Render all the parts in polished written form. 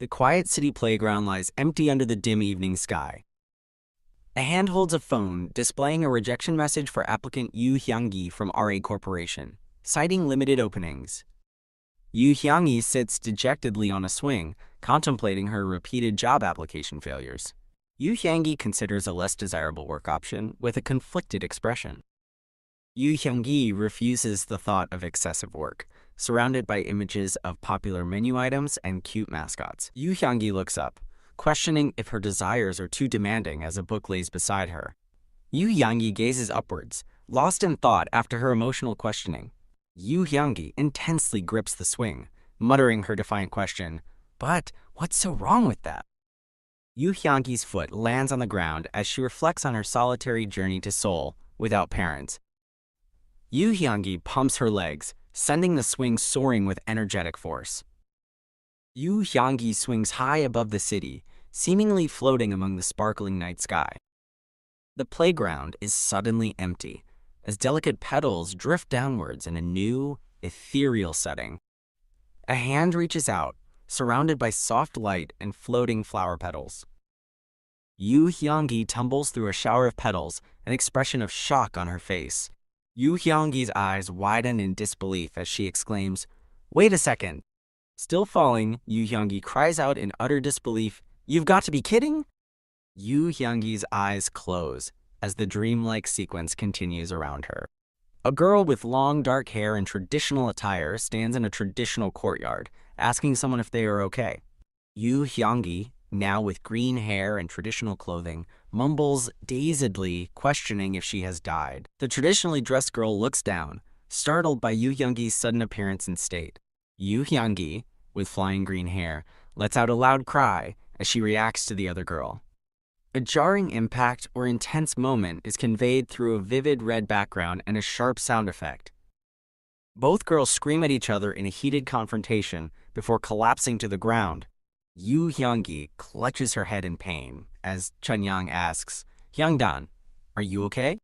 The quiet city playground lies empty under the dim evening sky. A hand holds a phone, displaying a rejection message for applicant Hyangi from RA Corporation, citing limited openings. Hyangi sits dejectedly on a swing, contemplating her repeated job application failures. Hyangi considers a less desirable work option with a conflicted expression. Hyangi refuses the thought of excessive work, surrounded by images of popular menu items and cute mascots. Hyangi looks up, questioning if her desires are too demanding as a book lays beside her. Hyangi gazes upwards, lost in thought after her emotional questioning. Hyangi intensely grips the swing, muttering her defiant question, "But what's so wrong with that?" Hyangi's foot lands on the ground as she reflects on her solitary journey to Seoul without parents. Hyangi pumps her legs, sending the swing soaring with energetic force. Hyangi swings high above the city, seemingly floating among the sparkling night sky. The playground is suddenly empty, as delicate petals drift downwards in a new, ethereal setting. A hand reaches out, surrounded by soft light and floating flower petals. Hyangi tumbles through a shower of petals, an expression of shock on her face. Hyangi's eyes widen in disbelief as she exclaims, "Wait a second!" Still falling, Hyangi cries out in utter disbelief, "You've got to be kidding!" Hyangi's eyes close as the dreamlike sequence continues around her. A girl with long dark hair and traditional attire stands in a traditional courtyard, asking someone if they are okay. Hyangi, now with green hair and traditional clothing, mumbles dazedly, questioning if she has died. The traditionally dressed girl looks down, startled by Hyangi's sudden appearance and state. Hyangi, with flying green hair, lets out a loud cry as she reacts to the other girl. A jarring impact or intense moment is conveyed through a vivid red background and a sharp sound effect. Both girls scream at each other in a heated confrontation before collapsing to the ground. Hyangi clutches her head in pain as Chunyang asks, "Hyangdan, are you okay?"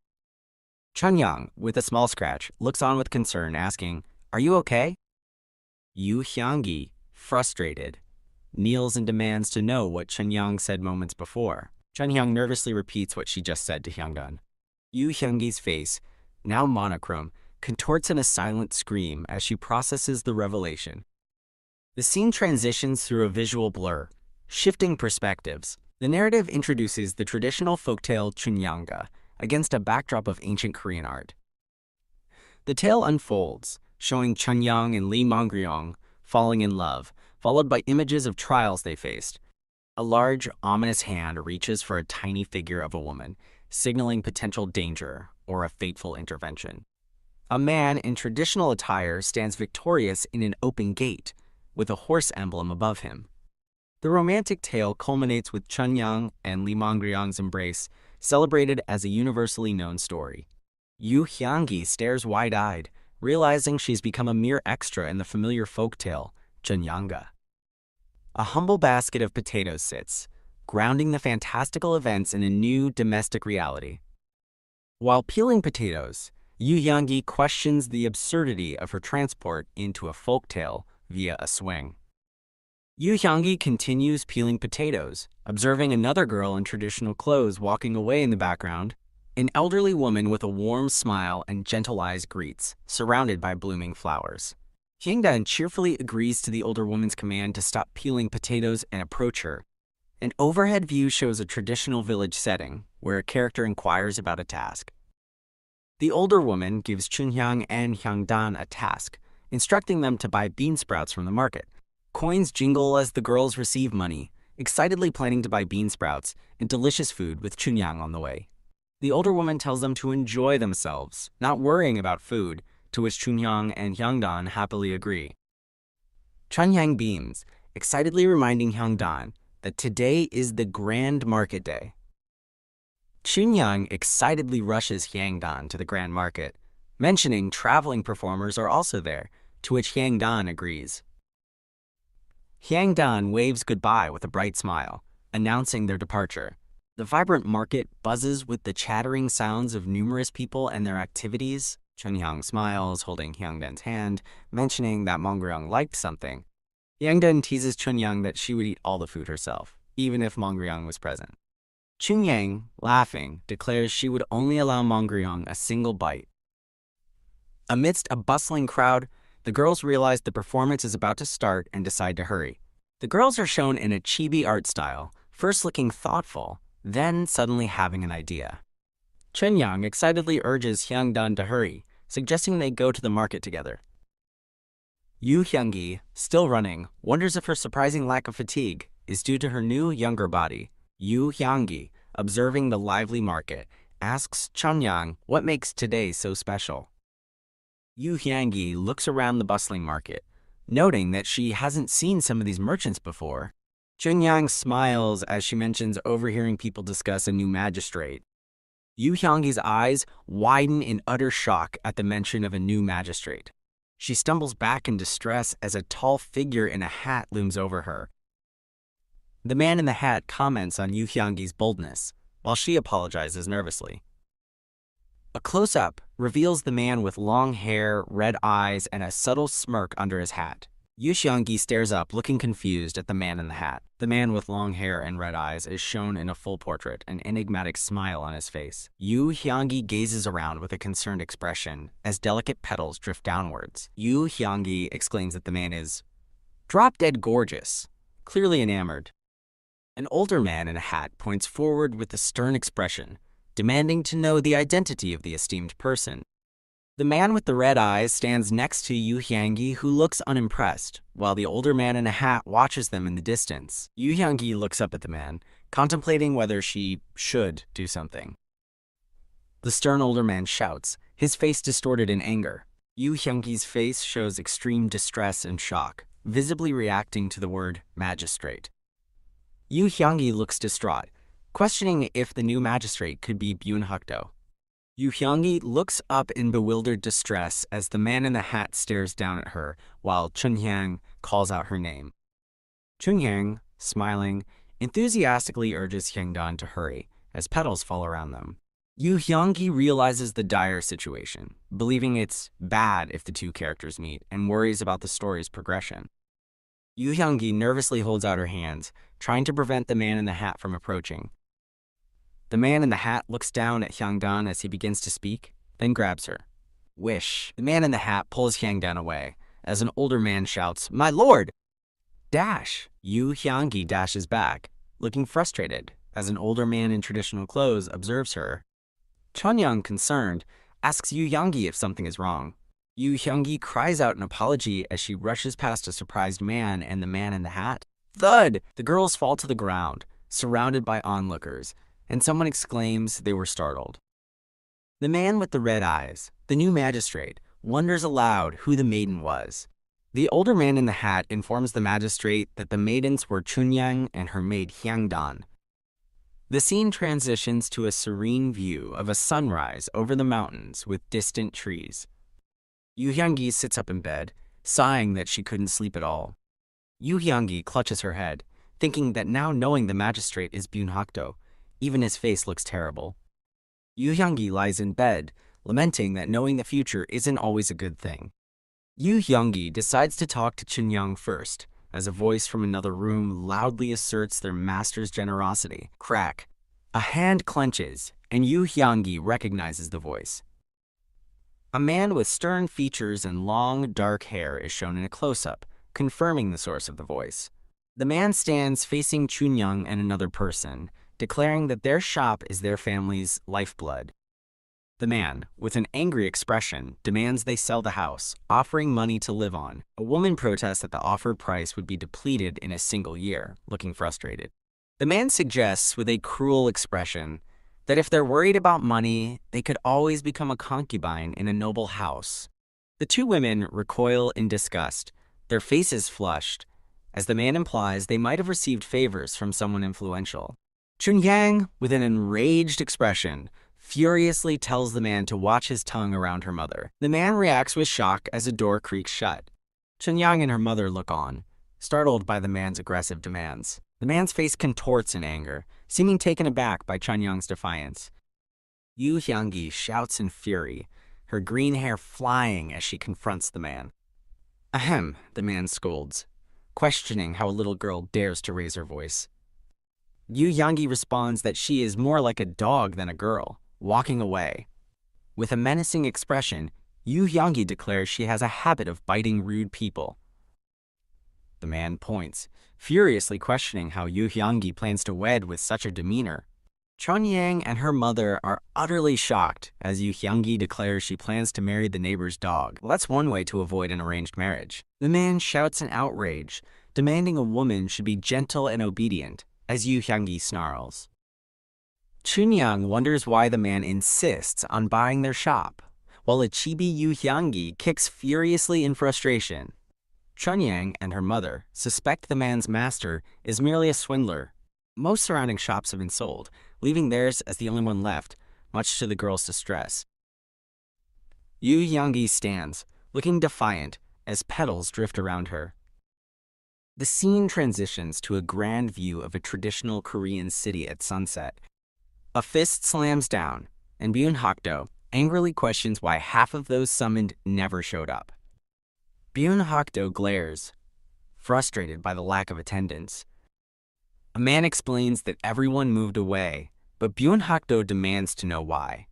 Chunyang, with a small scratch, looks on with concern, asking, "Are you okay?" Hyangi, frustrated, kneels and demands to know what Chunyang said moments before. Chunyang nervously repeats what she just said to Hyangdan. Hyangi's face, now monochrome, contorts in a silent scream as she processes the revelation. The scene transitions through a visual blur, shifting perspectives. The narrative introduces the traditional folktale Chunyanga against a backdrop of ancient Korean art. The tale unfolds, showing Chunyang and Lee Mongryong falling in love, followed by images of trials they faced. A large, ominous hand reaches for a tiny figure of a woman, signaling potential danger or a fateful intervention. A man in traditional attire stands victorious in an open gate, with a horse emblem above him. The romantic tale culminates with Chunyang and Lee Mongryong's embrace, celebrated as a universally known story. Hyangi stares wide-eyed, realizing she's become a mere extra in the familiar folktale, Chunyanga. A humble basket of potatoes sits, grounding the fantastical events in a new domestic reality. While peeling potatoes, Hyangi questions the absurdity of her transport into a folktale via a swing. Hyangi continues peeling potatoes, observing another girl in traditional clothes walking away in the background. An elderly woman with a warm smile and gentle eyes greets, surrounded by blooming flowers. Hyangdan cheerfully agrees to the older woman's command to stop peeling potatoes and approach her. An overhead view shows a traditional village setting, where a character inquires about a task. The older woman gives Chunhyang and Hyangdan a task, instructing them to buy bean sprouts from the market. Coins jingle as the girls receive money, excitedly planning to buy bean sprouts and delicious food with Chunyang on the way. The older woman tells them to enjoy themselves, not worrying about food, to which Chunyang and Hyangdan happily agree. Chunyang beams, excitedly reminding Hyangdan that today is the grand market day. Chunyang excitedly rushes Hyangdan to the grand market, mentioning traveling performers are also there, to which Hyangdan agrees. Hyangdan waves goodbye with a bright smile, announcing their departure. The vibrant market buzzes with the chattering sounds of numerous people and their activities. Chunyang smiles, holding Hyangdan's hand, mentioning that Mongryong liked something. Yangdan teases Chunyang that she would eat all the food herself, even if Mongryong was present. Chunyang, laughing, declares she would only allow Mongryong a single bite. Amidst a bustling crowd, the girls realize the performance is about to start and decide to hurry. The girls are shown in a chibi art style, first looking thoughtful, then suddenly having an idea. Chunyang excitedly urges Hyangdan to hurry, suggesting they go to the market together. Hyangi, still running, wonders if her surprising lack of fatigue is due to her new, younger body. Hyangi, observing the lively market, asks Chunyang what makes today so special. Hyangi looks around the bustling market, noting that she hasn't seen some of these merchants before. Chunyang smiles as she mentions overhearing people discuss a new magistrate. Hyangi's eyes widen in utter shock at the mention of a new magistrate. She stumbles back in distress as a tall figure in a hat looms over her. The man in the hat comments on Hyangi's boldness, while she apologizes nervously. A close-up reveals the man with long hair, red eyes, and a subtle smirk under his hat. Hyangi stares up, looking confused at the man in the hat. The man with long hair and red eyes is shown in a full portrait, an enigmatic smile on his face. Hyangi gazes around with a concerned expression as delicate petals drift downwards. Hyangi exclaims that the man is drop-dead gorgeous, clearly enamored. An older man in a hat points forward with a stern expression, demanding to know the identity of the esteemed person. The man with the red eyes stands next to Hyangi, who looks unimpressed, while the older man in a hat watches them in the distance. Hyangi looks up at the man, contemplating whether she should do something. The stern older man shouts, his face distorted in anger. Hyangi's face shows extreme distress and shock, visibly reacting to the word magistrate. Hyangi looks distraught, questioning if the new magistrate could be Bunhakto. Hyangi looks up in bewildered distress as the man in the hat stares down at her, while Chunyang calls out her name. Chunyang, smiling, enthusiastically urges Hyangdan to hurry, as petals fall around them. Hyangi realizes the dire situation, believing it's bad if the two characters meet, and worries about the story's progression. Hyangi nervously holds out her hands, trying to prevent the man in the hat from approaching. The man in the hat looks down at Hyangdan as he begins to speak, then grabs her. Wish. The man in the hat pulls Hyangdan away, as an older man shouts, "My lord!" Dash. Hyangi dashes back, looking frustrated, as an older man in traditional clothes observes her. Chunyang, concerned, asks Hyangi if something is wrong. Hyangi cries out an apology as she rushes past a surprised man and the man in the hat. Thud! The girls fall to the ground, surrounded by onlookers, and someone exclaims they were startled. The man with the red eyes, the new magistrate, wonders aloud who the maiden was. The older man in the hat informs the magistrate that the maidens were Chunyang and her maid Hyangdan. The scene transitions to a serene view of a sunrise over the mountains with distant trees. Hyangi sits up in bed, sighing that she couldn't sleep at all. Hyangi clutches her head, thinking that now knowing the magistrate is Bunhakto, even his face looks terrible. Hyangi lies in bed, lamenting that knowing the future isn't always a good thing. Hyangi decides to talk to Chunyang first, as a voice from another room loudly asserts their master's generosity. Crack. A hand clenches, and Hyangi recognizes the voice. A man with stern features and long, dark hair is shown in a close-up, confirming the source of the voice. The man stands facing Chunyang and another person, declaring that their shop is their family's lifeblood. The man, with an angry expression, demands they sell the house, offering money to live on. A woman protests that the offered price would be depleted in a single year, looking frustrated. The man suggests, with a cruel expression, that if they're worried about money, they could always become a concubine in a noble house. The two women recoil in disgust, their faces flushed, as the man implies they might have received favors from someone influential. Chunyang, with an enraged expression, furiously tells the man to watch his tongue around her mother. The man reacts with shock as a door creaks shut. Chunyang and her mother look on, startled by the man's aggressive demands. The man's face contorts in anger, seeming taken aback by Chunyang's defiance. Hyangi shouts in fury, her green hair flying as she confronts the man. Ahem, the man scolds. questioning how a little girl dares to raise her voice. Hyangi responds that she is more like a dog than a girl, walking away. With a menacing expression, Hyangi declares she has a habit of biting rude people. The man points, furiously questioning how Hyangi plans to wed with such a demeanor. Chonyang and her mother are utterly shocked as Hyangi declares she plans to marry the neighbor's dog. Well, that's one way to avoid an arranged marriage. The man shouts in outrage, demanding a woman should be gentle and obedient, as Hyangi snarls. Chunyang wonders why the man insists on buying their shop, while a chibi Hyangi kicks furiously in frustration. Chunyang and her mother suspect the man's master is merely a swindler. Most surrounding shops have been sold, leaving theirs as the only one left, much to the girl's distress. Hyangi stands, looking defiant, as petals drift around her. The scene transitions to a grand view of a traditional Korean city at sunset. A fist slams down, and Bunhakto angrily questions why half of those summoned never showed up. Bunhakto glares, frustrated by the lack of attendance. A man explains that everyone moved away, but Bunhakto demands to know why.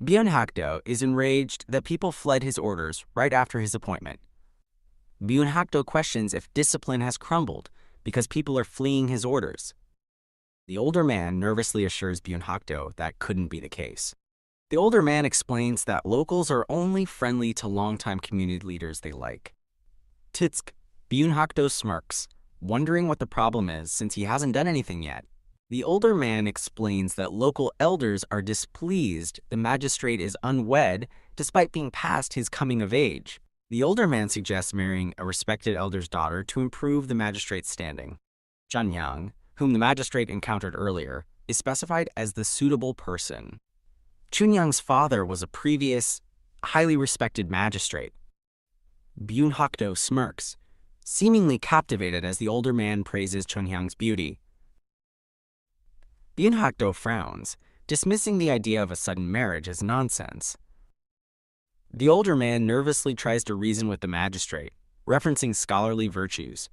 Bunhakto is enraged that people fled his orders right after his appointment. Bunhakto questions if discipline has crumbled because people are fleeing his orders. The older man nervously assures Bunhakto that couldn't be the case. The older man explains that locals are only friendly to longtime community leaders they like. Titsk, Bunhakto smirks, wondering what the problem is since he hasn't done anything yet. The older man explains that local elders are displeased the magistrate is unwed despite being past his coming of age. The older man suggests marrying a respected elder's daughter to improve the magistrate's standing. Chunyang, whom the magistrate encountered earlier, is specified as the suitable person. Chunyang's father was a previous, highly respected magistrate. Bunhakto smirks, seemingly captivated as the older man praises Chunyang's beauty. Bunhakto frowns, dismissing the idea of a sudden marriage as nonsense. The older man nervously tries to reason with the magistrate, referencing scholarly virtues.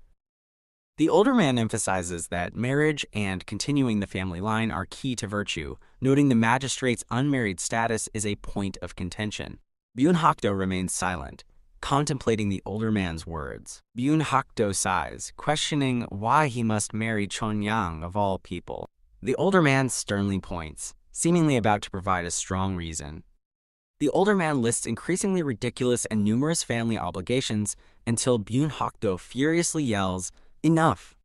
The older man emphasizes that marriage and continuing the family line are key to virtue, noting the magistrate's unmarried status is a point of contention. Bunhakto remains silent, contemplating the older man's words. Bunhakto sighs, questioning why he must marry Chunyang of all people. The older man sternly points, seemingly about to provide a strong reason. The older man lists increasingly ridiculous and numerous family obligations until Bunhakto furiously yells, "Enough!"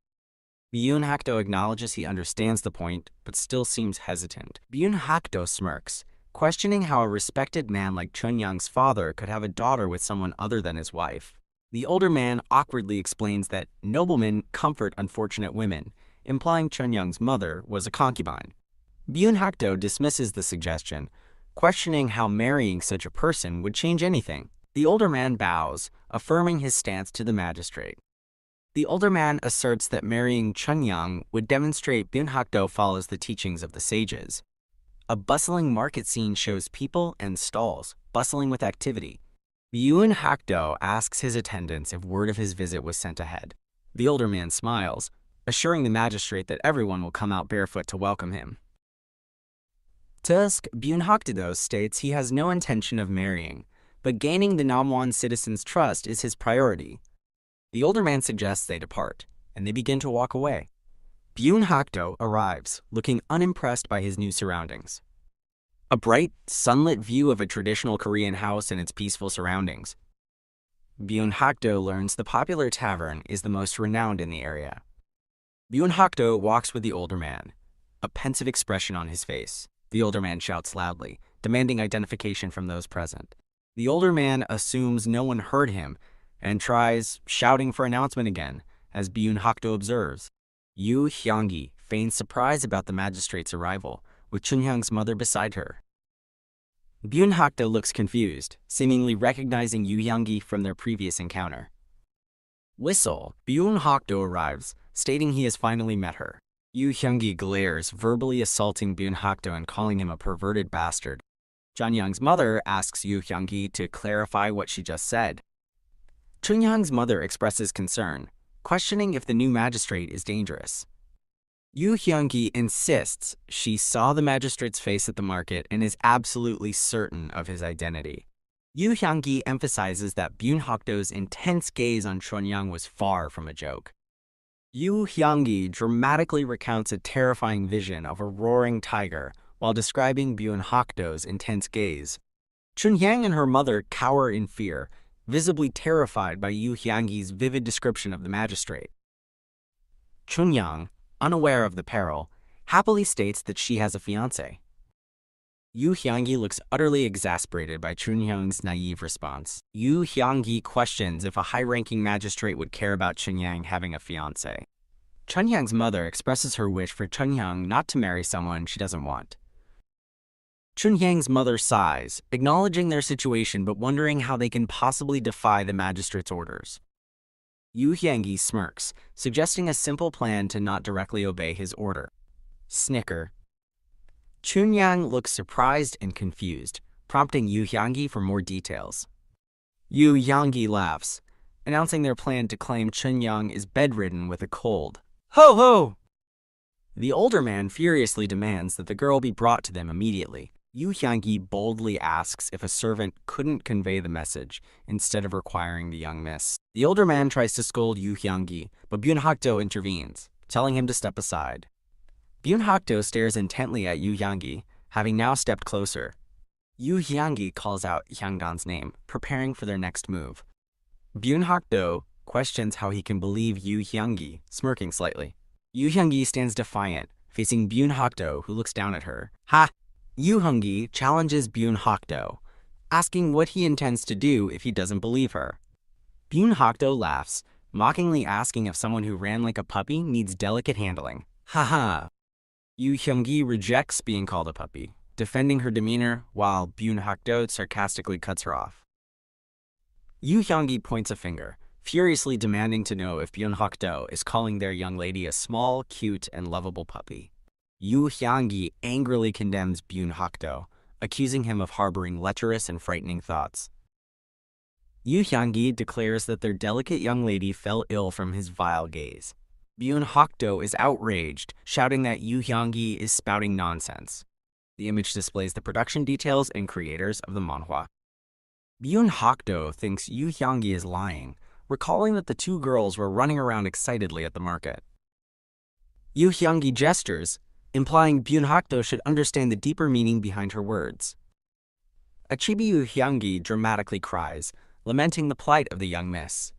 Bunhakto acknowledges he understands the point, but still seems hesitant. Bunhakto smirks, questioning how a respected man like Chunyang's father could have a daughter with someone other than his wife. The older man awkwardly explains that noblemen comfort unfortunate women, implying Chunyang's mother was a concubine. Bunhakto dismisses the suggestion, questioning how marrying such a person would change anything. The older man bows, affirming his stance to the magistrate. The older man asserts that marrying Chunyang would demonstrate Bunhakto follows the teachings of the sages. A bustling market scene shows people and stalls, bustling with activity. Bunhakto asks his attendants if word of his visit was sent ahead. The older man smiles, assuring the magistrate that everyone will come out barefoot to welcome him. Tusk Bunhakto states he has no intention of marrying, but gaining the Namwon citizens' trust is his priority. The older man suggests they depart, and they begin to walk away. Bunhakto arrives, looking unimpressed by his new surroundings. A bright, sunlit view of a traditional Korean house and its peaceful surroundings. Bunhakto learns the popular tavern is the most renowned in the area. Bunhakto walks with the older man, a pensive expression on his face. The older man shouts loudly, demanding identification from those present. The older man assumes no one heard him and tries shouting for announcement again, as Bunhakto observes. Hyangi feigns surprise about the magistrate's arrival, with Chunyang's mother beside her. Bunhakto looks confused, seemingly recognizing Hyangi from their previous encounter. Whistle, Bunhakto arrives, stating he has finally met her. Hyangi glares, verbally assaulting Bunhakto and calling him a perverted bastard. Chunyang's mother asks Hyangi to clarify what she just said. Chunyang's mother expresses concern, questioning if the new magistrate is dangerous. Hyangi insists she saw the magistrate's face at the market and is absolutely certain of his identity. Hyangi emphasizes that Bunhakto's intense gaze on Chonyang was far from a joke. Hyangi dramatically recounts a terrifying vision of a roaring tiger while describing Bunhakto's intense gaze. Chonyang and her mother cower in fear, visibly terrified by Hyangi's vivid description of the magistrate. Chonyang, unaware of the peril, happily states that she has a fiancé. Hyangi looks utterly exasperated by Chonyang's naive response. Hyangi questions if a high-ranking magistrate would care about Chonyang having a fiancé. Chonyang's mother expresses her wish for Chonyang not to marry someone she doesn't want. Chonyang's mother sighs, acknowledging their situation but wondering how they can possibly defy the magistrate's orders. Hyangi smirks, suggesting a simple plan to not directly obey his order. Snicker. Chonyang looks surprised and confused, prompting Hyangi for more details. Hyangi laughs, announcing their plan to claim Chonyang is bedridden with a cold. Ho ho! The older man furiously demands that the girl be brought to them immediately. Hyangi boldly asks if a servant couldn't convey the message instead of requiring the young miss. The older man tries to scold Hyangi, but Bunhakto intervenes, telling him to step aside. Bunhakto stares intently at Hyangi, having now stepped closer. Hyangi calls out Hyangdan's name, preparing for their next move. Bunhakto questions how he can believe Hyangi, smirking slightly. Hyangi stands defiant, facing Bunhakto, who looks down at her. Ha! Hyangi challenges Bunhakto, asking what he intends to do if he doesn't believe her. Bunhakto laughs, mockingly asking if someone who ran like a puppy needs delicate handling. Haha! Hyangi rejects being called a puppy, defending her demeanor while Bunhakto sarcastically cuts her off. Hyangi points a finger, furiously demanding to know if Bunhakto is calling their young lady a small, cute, and lovable puppy. Hyangi angrily condemns Bunhakto, accusing him of harboring lecherous and frightening thoughts. Hyangi declares that their delicate young lady fell ill from his vile gaze. Bunhakto is outraged, shouting that Hyangi is spouting nonsense. The image displays the production details and creators of the manhwa. Bunhakto thinks Hyangi is lying, recalling that the two girls were running around excitedly at the market. Hyangi gestures, implying Bunhakto should understand the deeper meaning behind her words. A chibi Hyangi dramatically cries, lamenting the plight of the young miss.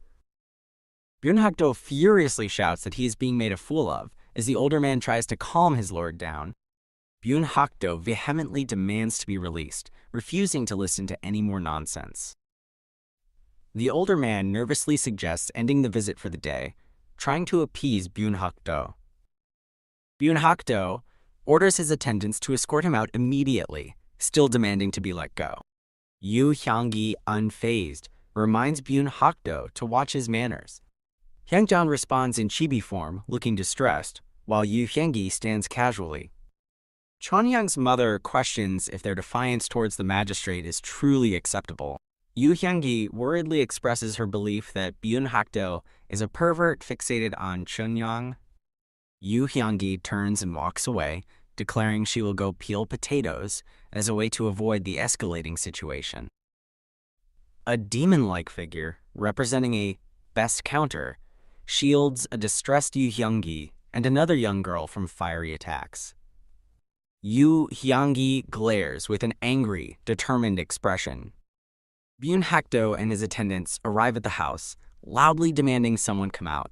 Bunhakto furiously shouts that he is being made a fool of, as the older man tries to calm his lord down. Bunhakto vehemently demands to be released, refusing to listen to any more nonsense. The older man nervously suggests ending the visit for the day, trying to appease Bunhakto. Bunhakto orders his attendants to escort him out immediately, still demanding to be let go. Hyangi, unfazed, reminds Bunhakto to watch his manners. Hyangdan responds in chibi form, looking distressed, while Hyangi stands casually. Chonyang's mother questions if their defiance towards the magistrate is truly acceptable. Hyangi worriedly expresses her belief that Bunhakto is a pervert fixated on Chonyang. Hyangi turns and walks away, declaring she will go peel potatoes as a way to avoid the escalating situation. A demon-like figure, representing a best counter, shields a distressed Hyangi and another young girl from fiery attacks. Hyangi glares with an angry, determined expression. Bunhakto and his attendants arrive at the house, loudly demanding someone come out.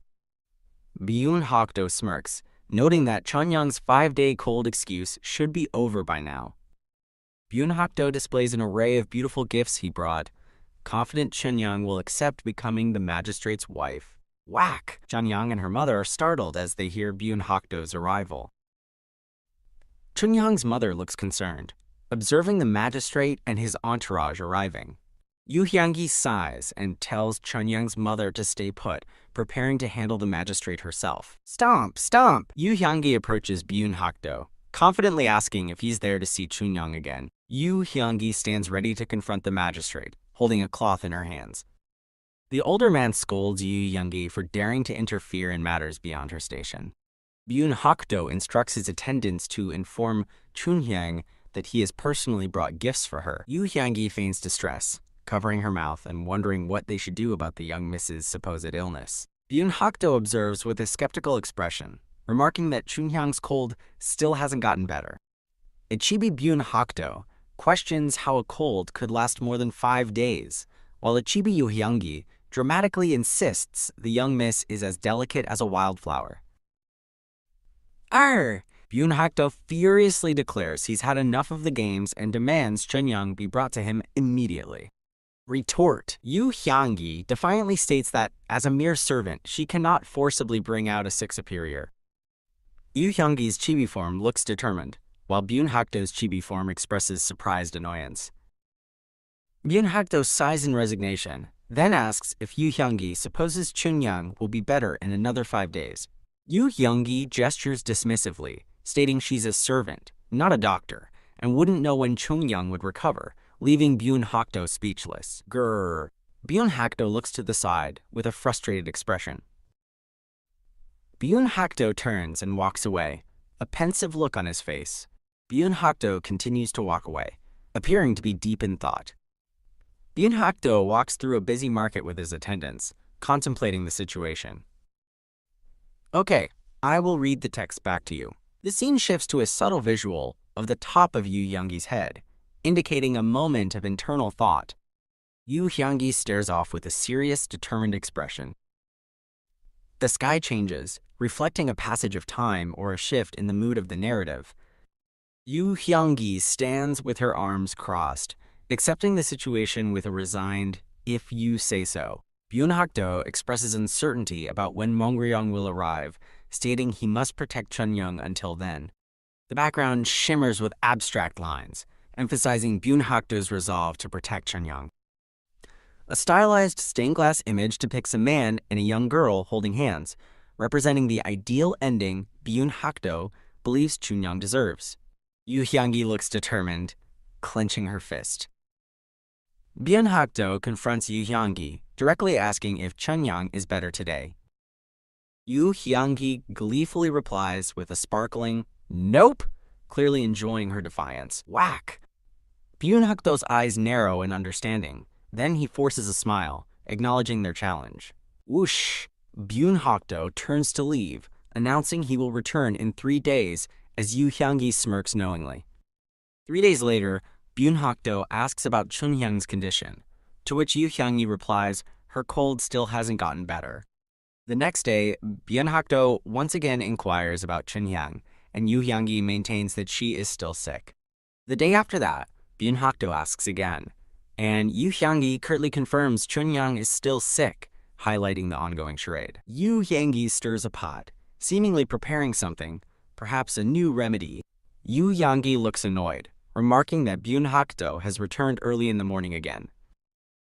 Bunhakto smirks, noting that Chonyang's 5-day cold excuse should be over by now. Bunhakto displays an array of beautiful gifts he brought, confident Chonyang will accept becoming the magistrate's wife. Whack! Chonyang and her mother are startled as they hear Bunhakto's arrival. Chonyang's mother looks concerned, observing the magistrate and his entourage arriving. Hyangi sighs and tells Chonyang's mother to stay put, preparing to handle the magistrate herself. Stomp! Stomp! Hyangi approaches Bunhakto, confidently asking if he's there to see Chonyang again. Hyangi stands ready to confront the magistrate, holding a cloth in her hands. The older man scolds Hyangi for daring to interfere in matters beyond her station. Bunhakto instructs his attendants to inform Chunhyang that he has personally brought gifts for her. Hyangi feigns distress, covering her mouth and wondering what they should do about the young miss's supposed illness. Bunhakto observes with a skeptical expression, remarking that Chunhyang's cold still hasn't gotten better. Ichibi Bunhakto questions how a cold could last more than 5 days, while Ichibi Hyangi dramatically insists the young miss is as delicate as a wildflower. Bunhakto furiously declares he's had enough of the games and demands Chunhyang be brought to him immediately. Retort. Hyangi defiantly states that, as a mere servant, she cannot forcibly bring out a sick superior. Hyangi's chibi form looks determined, while Bunhakto's chibi form expresses surprised annoyance. Bunhakto sighs in resignation, then asks if Hyangi supposes Chunhyang will be better in another 5 days. Hyangi gestures dismissively, stating she's a servant, not a doctor, and wouldn't know when Chunhyang would recover, leaving Bunhakto speechless. Grrr. Bunhakto looks to the side with a frustrated expression. Bunhakto turns and walks away, a pensive look on his face. Bunhakto continues to walk away, appearing to be deep in thought. Bunhakto walks through a busy market with his attendants, contemplating the situation. Okay, I will read the text back to you. The scene shifts to a subtle visual of the top of Hyangi's head, indicating a moment of internal thought. Hyangi stares off with a serious, determined expression. The sky changes, reflecting a passage of time or a shift in the mood of the narrative. Hyangi stands with her arms crossed, accepting the situation with a resigned, "if you say so." Bunhakto expresses uncertainty about when Mongryong will arrive, stating he must protect Chunhyang until then. The background shimmers with abstract lines, emphasizing Bunhakto's resolve to protect Chunhyang. A stylized stained glass image depicts a man and a young girl holding hands, representing the ideal ending Bunhakto believes Chunhyang deserves. Hyangi looks determined, clenching her fist. Bunhakto confronts Hyangi, directly asking if Chunhyang is better today. Hyangi gleefully replies with a sparkling, "Nope," clearly enjoying her defiance. Whack! Bunhakto's eyes narrow in understanding. Then he forces a smile, acknowledging their challenge. Whoosh! Bunhakto turns to leave, announcing he will return in 3 days as Hyangi smirks knowingly. 3 days later, Bunhakto asks about Chunhyang's condition, to which Hyangi replies her cold still hasn't gotten better. The next day, Bunhakto once again inquires about Chunhyang, and Hyangi maintains that she is still sick. The day after that, Bunhakto asks again, and Hyangi curtly confirms Chunhyang is still sick, highlighting the ongoing charade. Hyangi stirs a pot, seemingly preparing something, perhaps a new remedy. Hyangi looks annoyed, remarking that Bunhakto has returned early in the morning again.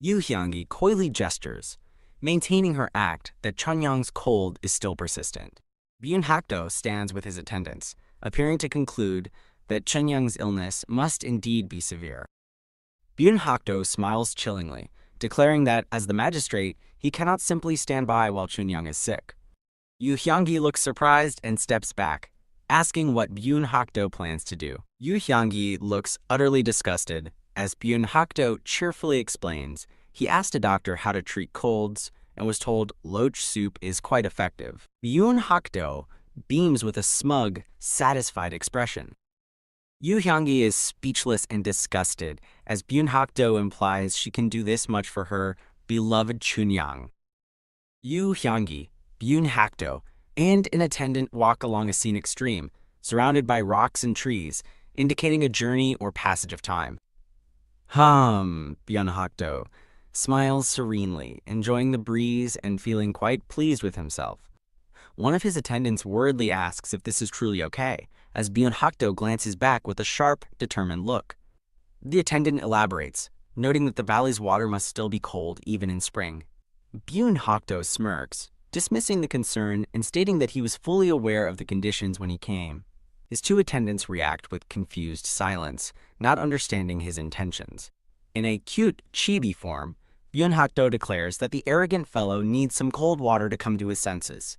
Hyangi coyly gestures, maintaining her act that Chunhyang's cold is still persistent. Bunhakto stands with his attendants, appearing to conclude that Chunhyang's illness must indeed be severe. Bunhakto smiles chillingly, declaring that, as the magistrate, he cannot simply stand by while Chunhyang is sick. Hyangi looks surprised and steps back, asking what Bunhakto plans to do. Hyangi looks utterly disgusted, as Bunhakto cheerfully explains he asked a doctor how to treat colds and was told loach soup is quite effective. Bunhakto beams with a smug, satisfied expression. Hyangi is speechless and disgusted, as Bunhakto implies she can do this much for her beloved Chunhyang. Hyangi, Bunhakto, and an attendant walk along a scenic stream, surrounded by rocks and trees, indicating a journey or passage of time. Bunhakto smiles serenely, enjoying the breeze and feeling quite pleased with himself. One of his attendants worriedly asks if this is truly okay, as Bunhakto glances back with a sharp, determined look. The attendant elaborates, noting that the valley's water must still be cold even in spring. Bunhakto smirks, dismissing the concern and stating that he was fully aware of the conditions when he came. His 2 attendants react with confused silence, not understanding his intentions. In a cute chibi form, Bunhakto declares that the arrogant fellow needs some cold water to come to his senses.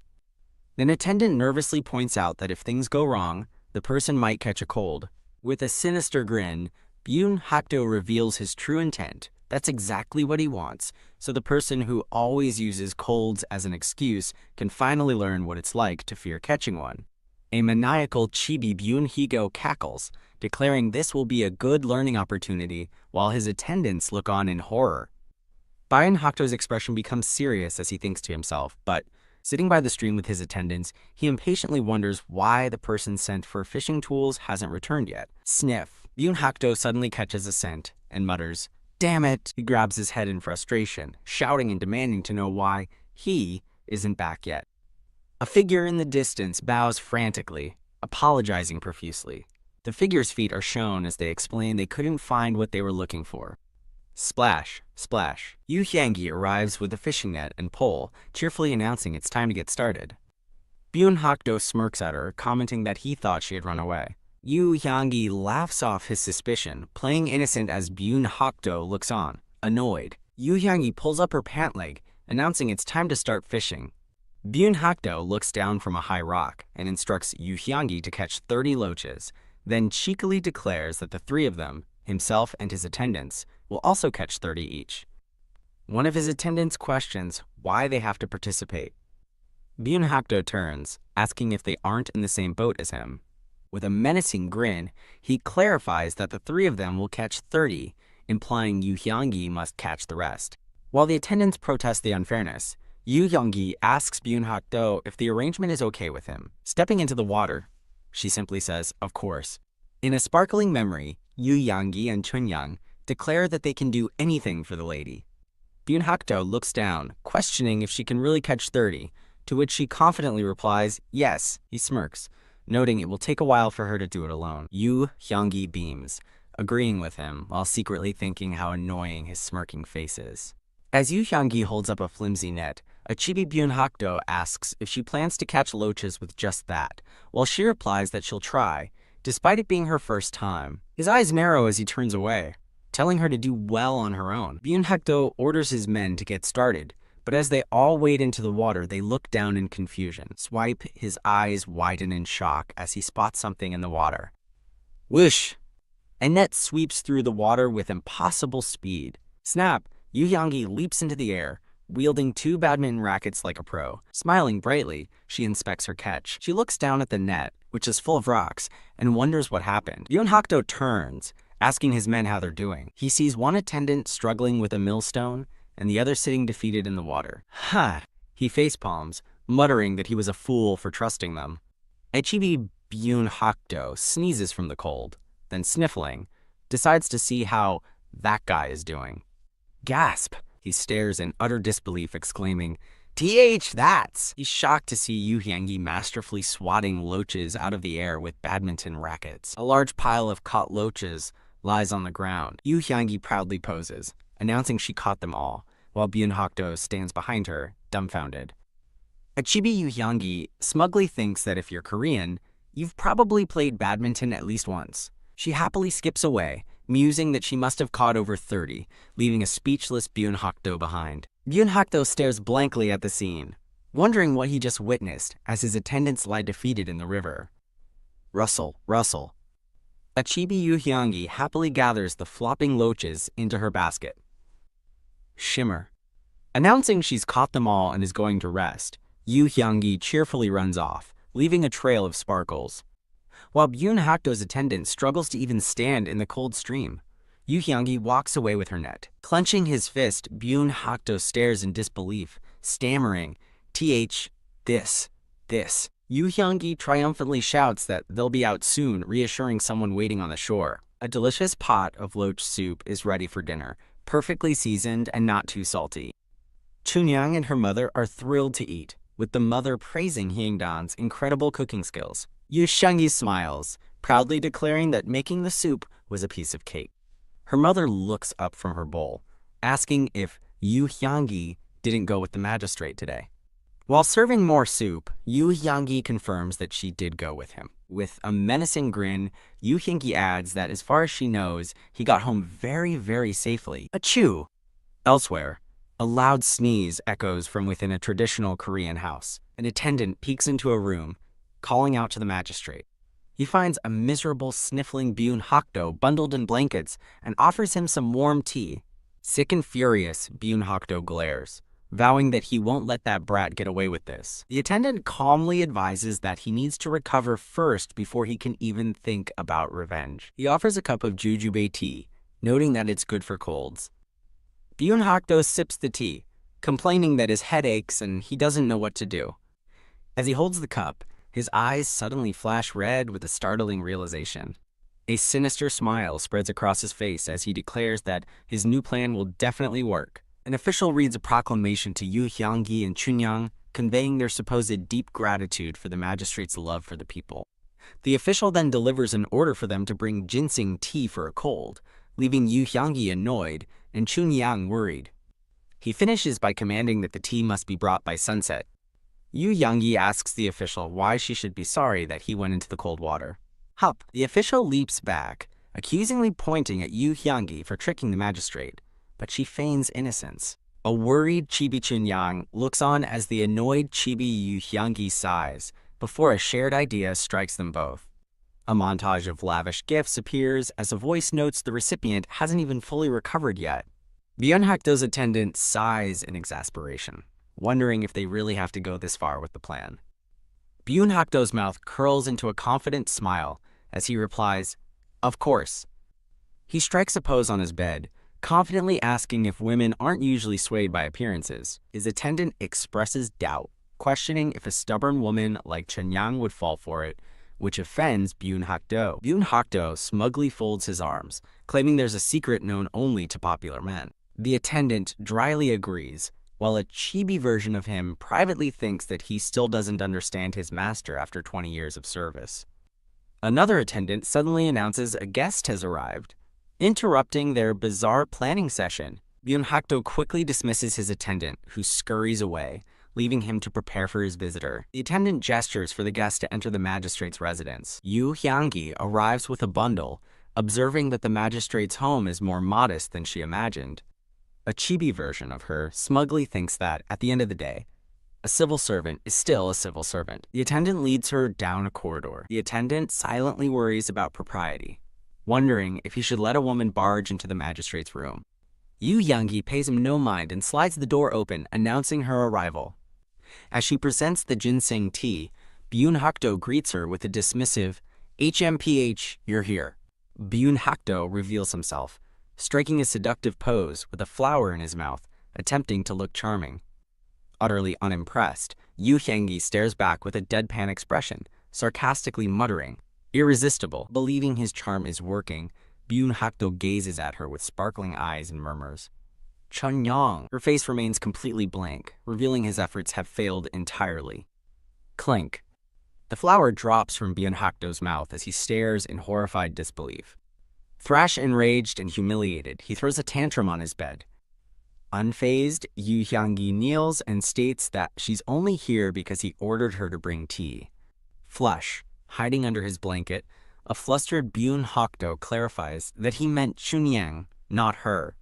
An attendant nervously points out that if things go wrong, the person might catch a cold. With a sinister grin, Bunhakto reveals his true intent. That's exactly what he wants, so the person who always uses colds as an excuse can finally learn what it's like to fear catching one. A maniacal chibi Bunhakto cackles, declaring this will be a good learning opportunity while his attendants look on in horror. Bunhakto's expression becomes serious as he thinks to himself, but sitting by the stream with his attendants, he impatiently wonders why the person sent for fishing tools hasn't returned yet. Sniff. Bunhakto suddenly catches a scent and mutters, "Damn it!" He grabs his head in frustration, shouting and demanding to know why he isn't back yet. A figure in the distance bows frantically, apologizing profusely. The figure's feet are shown as they explain they couldn't find what they were looking for. Splash, splash. Hyangi arrives with a fishing net and pole, cheerfully announcing it's time to get started. Bunhakto smirks at her, commenting that he thought she had run away. Hyangi laughs off his suspicion, playing innocent as Bunhakto looks on, annoyed. Hyangi pulls up her pant leg, announcing it's time to start fishing. Bunhakto looks down from a high rock and instructs Hyangi to catch 30 loaches, then cheekily declares that the three of them, himself and his attendants, will also catch 30 each. One of his attendants questions why they have to participate. Bunhakto turns, asking if they aren't in the same boat as him. With a menacing grin, he clarifies that the three of them will catch 30, implying Hyangi must catch the rest. While the attendants protest the unfairness, Hyangi asks Bunhakto if the arrangement is okay with him. Stepping into the water, she simply says, "Of course." In a sparkling memory, Hyangi and Chunyang declare that they can do anything for the lady. Bunhakto looks down, questioning if she can really catch 30, to which she confidently replies, "Yes." He smirks, noting it will take a while for her to do it alone. Hyangi beams, agreeing with him, while secretly thinking how annoying his smirking face is. As Hyangi holds up a flimsy net, a chibi Bunhakto asks if she plans to catch loaches with just that, while she replies that she'll try, despite it being her first time. His eyes narrow as he turns away, telling her to do well on her own. Bunhakto orders his men to get started, but as they all wade into the water, they look down in confusion. Swipe, his eyes widen in shock as he spots something in the water. Whoosh! A net sweeps through the water with impossible speed. Snap! Hyangi leaps into the air, wielding 2 badminton rackets like a pro. Smiling brightly, she inspects her catch. She looks down at the net, which is full of rocks, and wonders what happened. Bunhakto turns, asking his men how they're doing. He sees one attendant struggling with a millstone, and the other sitting defeated in the water. Ha! He facepalms, muttering that he was a fool for trusting them. A chibi Bunhakto sneezes from the cold, then sniffling, decides to see how that guy is doing. Gasp! He stares in utter disbelief, exclaiming, that's! He's shocked to see Hyangi masterfully swatting loaches out of the air with badminton rackets. A large pile of caught loaches lies on the ground. Hyangi proudly poses, announcing she caught them all, while Bunhakto stands behind her, dumbfounded. A chibi Hyangi smugly thinks that if you're Korean, you've probably played badminton at least once. She happily skips away, musing that she must have caught over 30, leaving a speechless Bunhakto behind. Bunhakto stares blankly at the scene, wondering what he just witnessed as his attendants lie defeated in the river. Rustle, rustle. A chibi Hyangi happily gathers the flopping loaches into her basket. Shimmer. Announcing she's caught them all and is going to rest, Hyangi cheerfully runs off, leaving a trail of sparkles. While Bunhakto's attendant struggles to even stand in the cold stream, Hyangi walks away with her net. Clenching his fist, Bunhakto stares in disbelief, stammering, this. Hyangi triumphantly shouts that they'll be out soon, reassuring someone waiting on the shore. A delicious pot of loach soup is ready for dinner, perfectly seasoned and not too salty. Chunyang and her mother are thrilled to eat, with the mother praising Hyangdan's incredible cooking skills. Hyangi smiles, proudly declaring that making the soup was a piece of cake. Her mother looks up from her bowl, asking if Hyangi didn't go with the magistrate today. While serving more soup, Hyangi confirms that she did go with him. With a menacing grin, Hyangi adds that as far as she knows, he got home very, very safely. Achoo! Elsewhere, a loud sneeze echoes from within a traditional Korean house. An attendant peeks into a room, calling out to the magistrate. He finds a miserable, sniffling Bunhakto bundled in blankets and offers him some warm tea. Sick and furious, Bunhakto glares, vowing that he won't let that brat get away with this. The attendant calmly advises that he needs to recover first before he can even think about revenge. He offers a cup of jujube tea, noting that it's good for colds. Bunhakto sips the tea, complaining that his head aches and he doesn't know what to do. As he holds the cup, his eyes suddenly flash red with a startling realization. A sinister smile spreads across his face as he declares that his new plan will definitely work. An official reads a proclamation to Hyangi and Chunyang, conveying their supposed deep gratitude for the magistrate's love for the people. The official then delivers an order for them to bring ginseng tea for a cold, leaving Hyangi annoyed and Chunyang worried. He finishes by commanding that the tea must be brought by sunset. Hyangi asks the official why she should be sorry that he went into the cold water. Hup! The official leaps back, accusingly pointing at Hyangi for tricking the magistrate, but she feigns innocence. A worried Chibi Chunyang looks on as the annoyed Chibi Hyangi sighs before a shared idea strikes them both. A montage of lavish gifts appears as a voice notes the recipient hasn't even fully recovered yet. Bunhakto's attendant sighs in exasperation, wondering if they really have to go this far with the plan. Bunhakto's mouth curls into a confident smile as he replies, "Of course." He strikes a pose on his bed, confidently asking if women aren't usually swayed by appearances. His attendant expresses doubt, questioning if a stubborn woman like Chunyang would fall for it, which offends Bunhakto. Bunhakto smugly folds his arms, claiming there's a secret known only to popular men. The attendant dryly agrees, while a chibi version of him privately thinks that he still doesn't understand his master after 20 years of service. Another attendant suddenly announces a guest has arrived, interrupting their bizarre planning session. Bunhakto quickly dismisses his attendant, who scurries away, leaving him to prepare for his visitor. The attendant gestures for the guest to enter the magistrate's residence. Hyangi arrives with a bundle, observing that the magistrate's home is more modest than she imagined. A chibi version of her smugly thinks that, at the end of the day, a civil servant is still a civil servant. The attendant leads her down a corridor. The attendant silently worries about propriety, wondering if he should let a woman barge into the magistrate's room. Hyangi pays him no mind and slides the door open, announcing her arrival. As she presents the ginseng tea, Bunhakto greets her with a dismissive, "HMPH, you're here." Bunhakto reveals himself, striking a seductive pose with a flower in his mouth, attempting to look charming. Utterly unimpressed, Hyangi stares back with a deadpan expression, sarcastically muttering, "Irresistible." Believing his charm is working, Bunhakto gazes at her with sparkling eyes and murmurs, "Chunyang." Her face remains completely blank, revealing his efforts have failed entirely. Clink. The flower drops from Bunhakto's mouth as he stares in horrified disbelief. Thrash enraged and humiliated, he throws a tantrum on his bed. Unfazed, Hyangi kneels and states that she's only here because he ordered her to bring tea. Flush, hiding under his blanket, a flustered Bunhakto clarifies that he meant Chunyang, not her.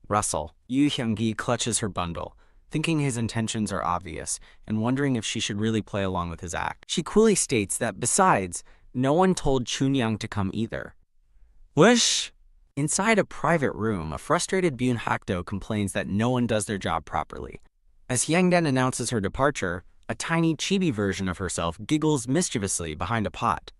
Rustle. Hyangi clutches her bundle, thinking his intentions are obvious and wondering if she should really play along with his act. She coolly states that, besides, no one told Chunyang to come either. Whoosh! Inside a private room, a frustrated Bunhakto complains that no one does their job properly. As Hyangdan announces her departure, a tiny chibi version of herself giggles mischievously behind a pot.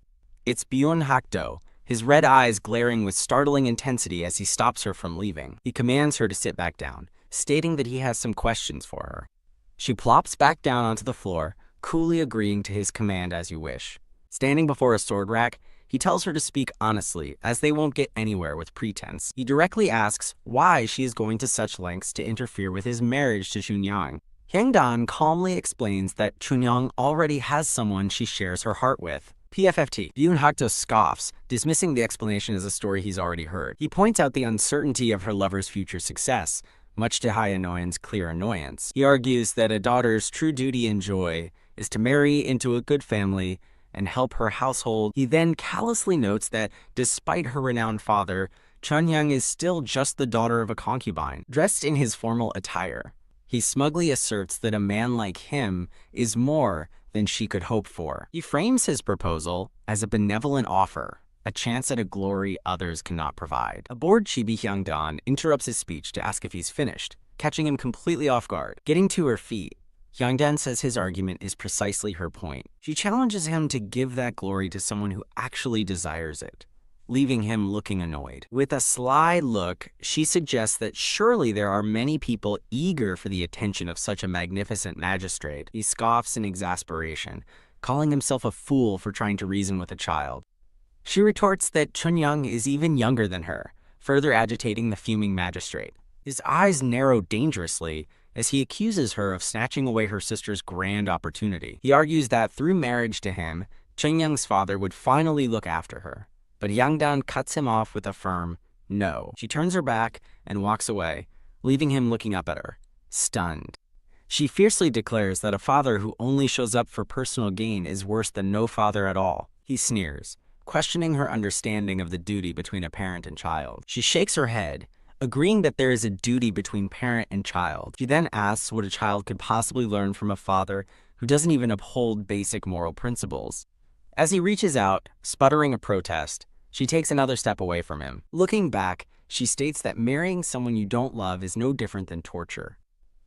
It's Bunhakto, his red eyes glaring with startling intensity as he stops her from leaving. He commands her to sit back down, stating that he has some questions for her. She plops back down onto the floor, coolly agreeing to his command as you wish. Standing before a sword rack, he tells her to speak honestly, as they won't get anywhere with pretense. He directly asks why she is going to such lengths to interfere with his marriage to Chunyang. Hyangdan calmly explains that Chunyang already has someone she shares her heart with. PFFT. Bunhakto scoffs, dismissing the explanation as a story he's already heard. He points out the uncertainty of her lover's future success, much to Hyangoin's clear annoyance. He argues that a daughter's true duty and joy is to marry into a good family and help her household. He then callously notes that, despite her renowned father, Chunyoung is still just the daughter of a concubine, dressed in his formal attire. He smugly asserts that a man like him is more than she could hope for. He frames his proposal as a benevolent offer, a chance at a glory others cannot provide. A bored Chibi Hyungdan interrupts his speech to ask if he's finished, catching him completely off guard. Getting to her feet, Hyungdan says his argument is precisely her point. She challenges him to give that glory to someone who actually desires it, leaving him looking annoyed. With a sly look, she suggests that surely there are many people eager for the attention of such a magnificent magistrate. He scoffs in exasperation, calling himself a fool for trying to reason with a child. She retorts that Chunyoung is even younger than her, further agitating the fuming magistrate. His eyes narrow dangerously as he accuses her of snatching away her sister's grand opportunity. He argues that through marriage to him, Chunyoung's father would finally look after her. But Hyungdan cuts him off with a firm no. She turns her back and walks away, leaving him looking up at her, stunned. She fiercely declares that a father who only shows up for personal gain is worse than no father at all. He sneers, questioning her understanding of the duty between a parent and child. She shakes her head, agreeing that there is a duty between parent and child. She then asks what a child could possibly learn from a father who doesn't even uphold basic moral principles. As he reaches out, sputtering a protest, she takes another step away from him. Looking back, she states that marrying someone you don't love is no different than torture.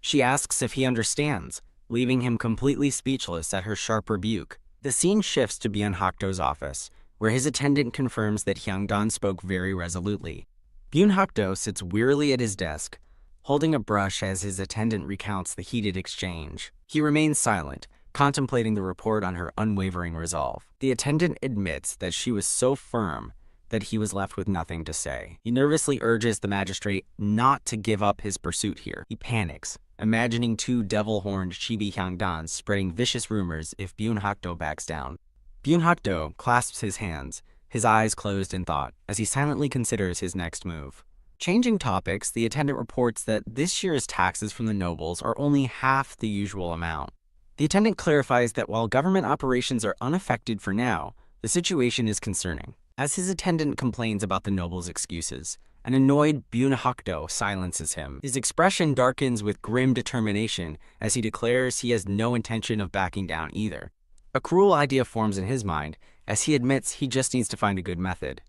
She asks if he understands, leaving him completely speechless at her sharp rebuke. The scene shifts to Bunhakto's office, where his attendant confirms that Hyungdan spoke very resolutely. Bunhakto sits wearily at his desk, holding a brush as his attendant recounts the heated exchange. He remains silent, contemplating the report on her unwavering resolve. The attendant admits that she was so firm that he was left with nothing to say. He nervously urges the magistrate not to give up his pursuit here. He panics, imagining two devil-horned Chibi Hyungdans spreading vicious rumors if Bunhakto backs down. Bunhakto clasps his hands, his eyes closed in thought, as he silently considers his next move. Changing topics, the attendant reports that this year's taxes from the nobles are only half the usual amount. The attendant clarifies that while government operations are unaffected for now, the situation is concerning. As his attendant complains about the nobles' excuses, an annoyed Bunhakto silences him. His expression darkens with grim determination as he declares he has no intention of backing down either. A cruel idea forms in his mind as he admits he just needs to find a good method.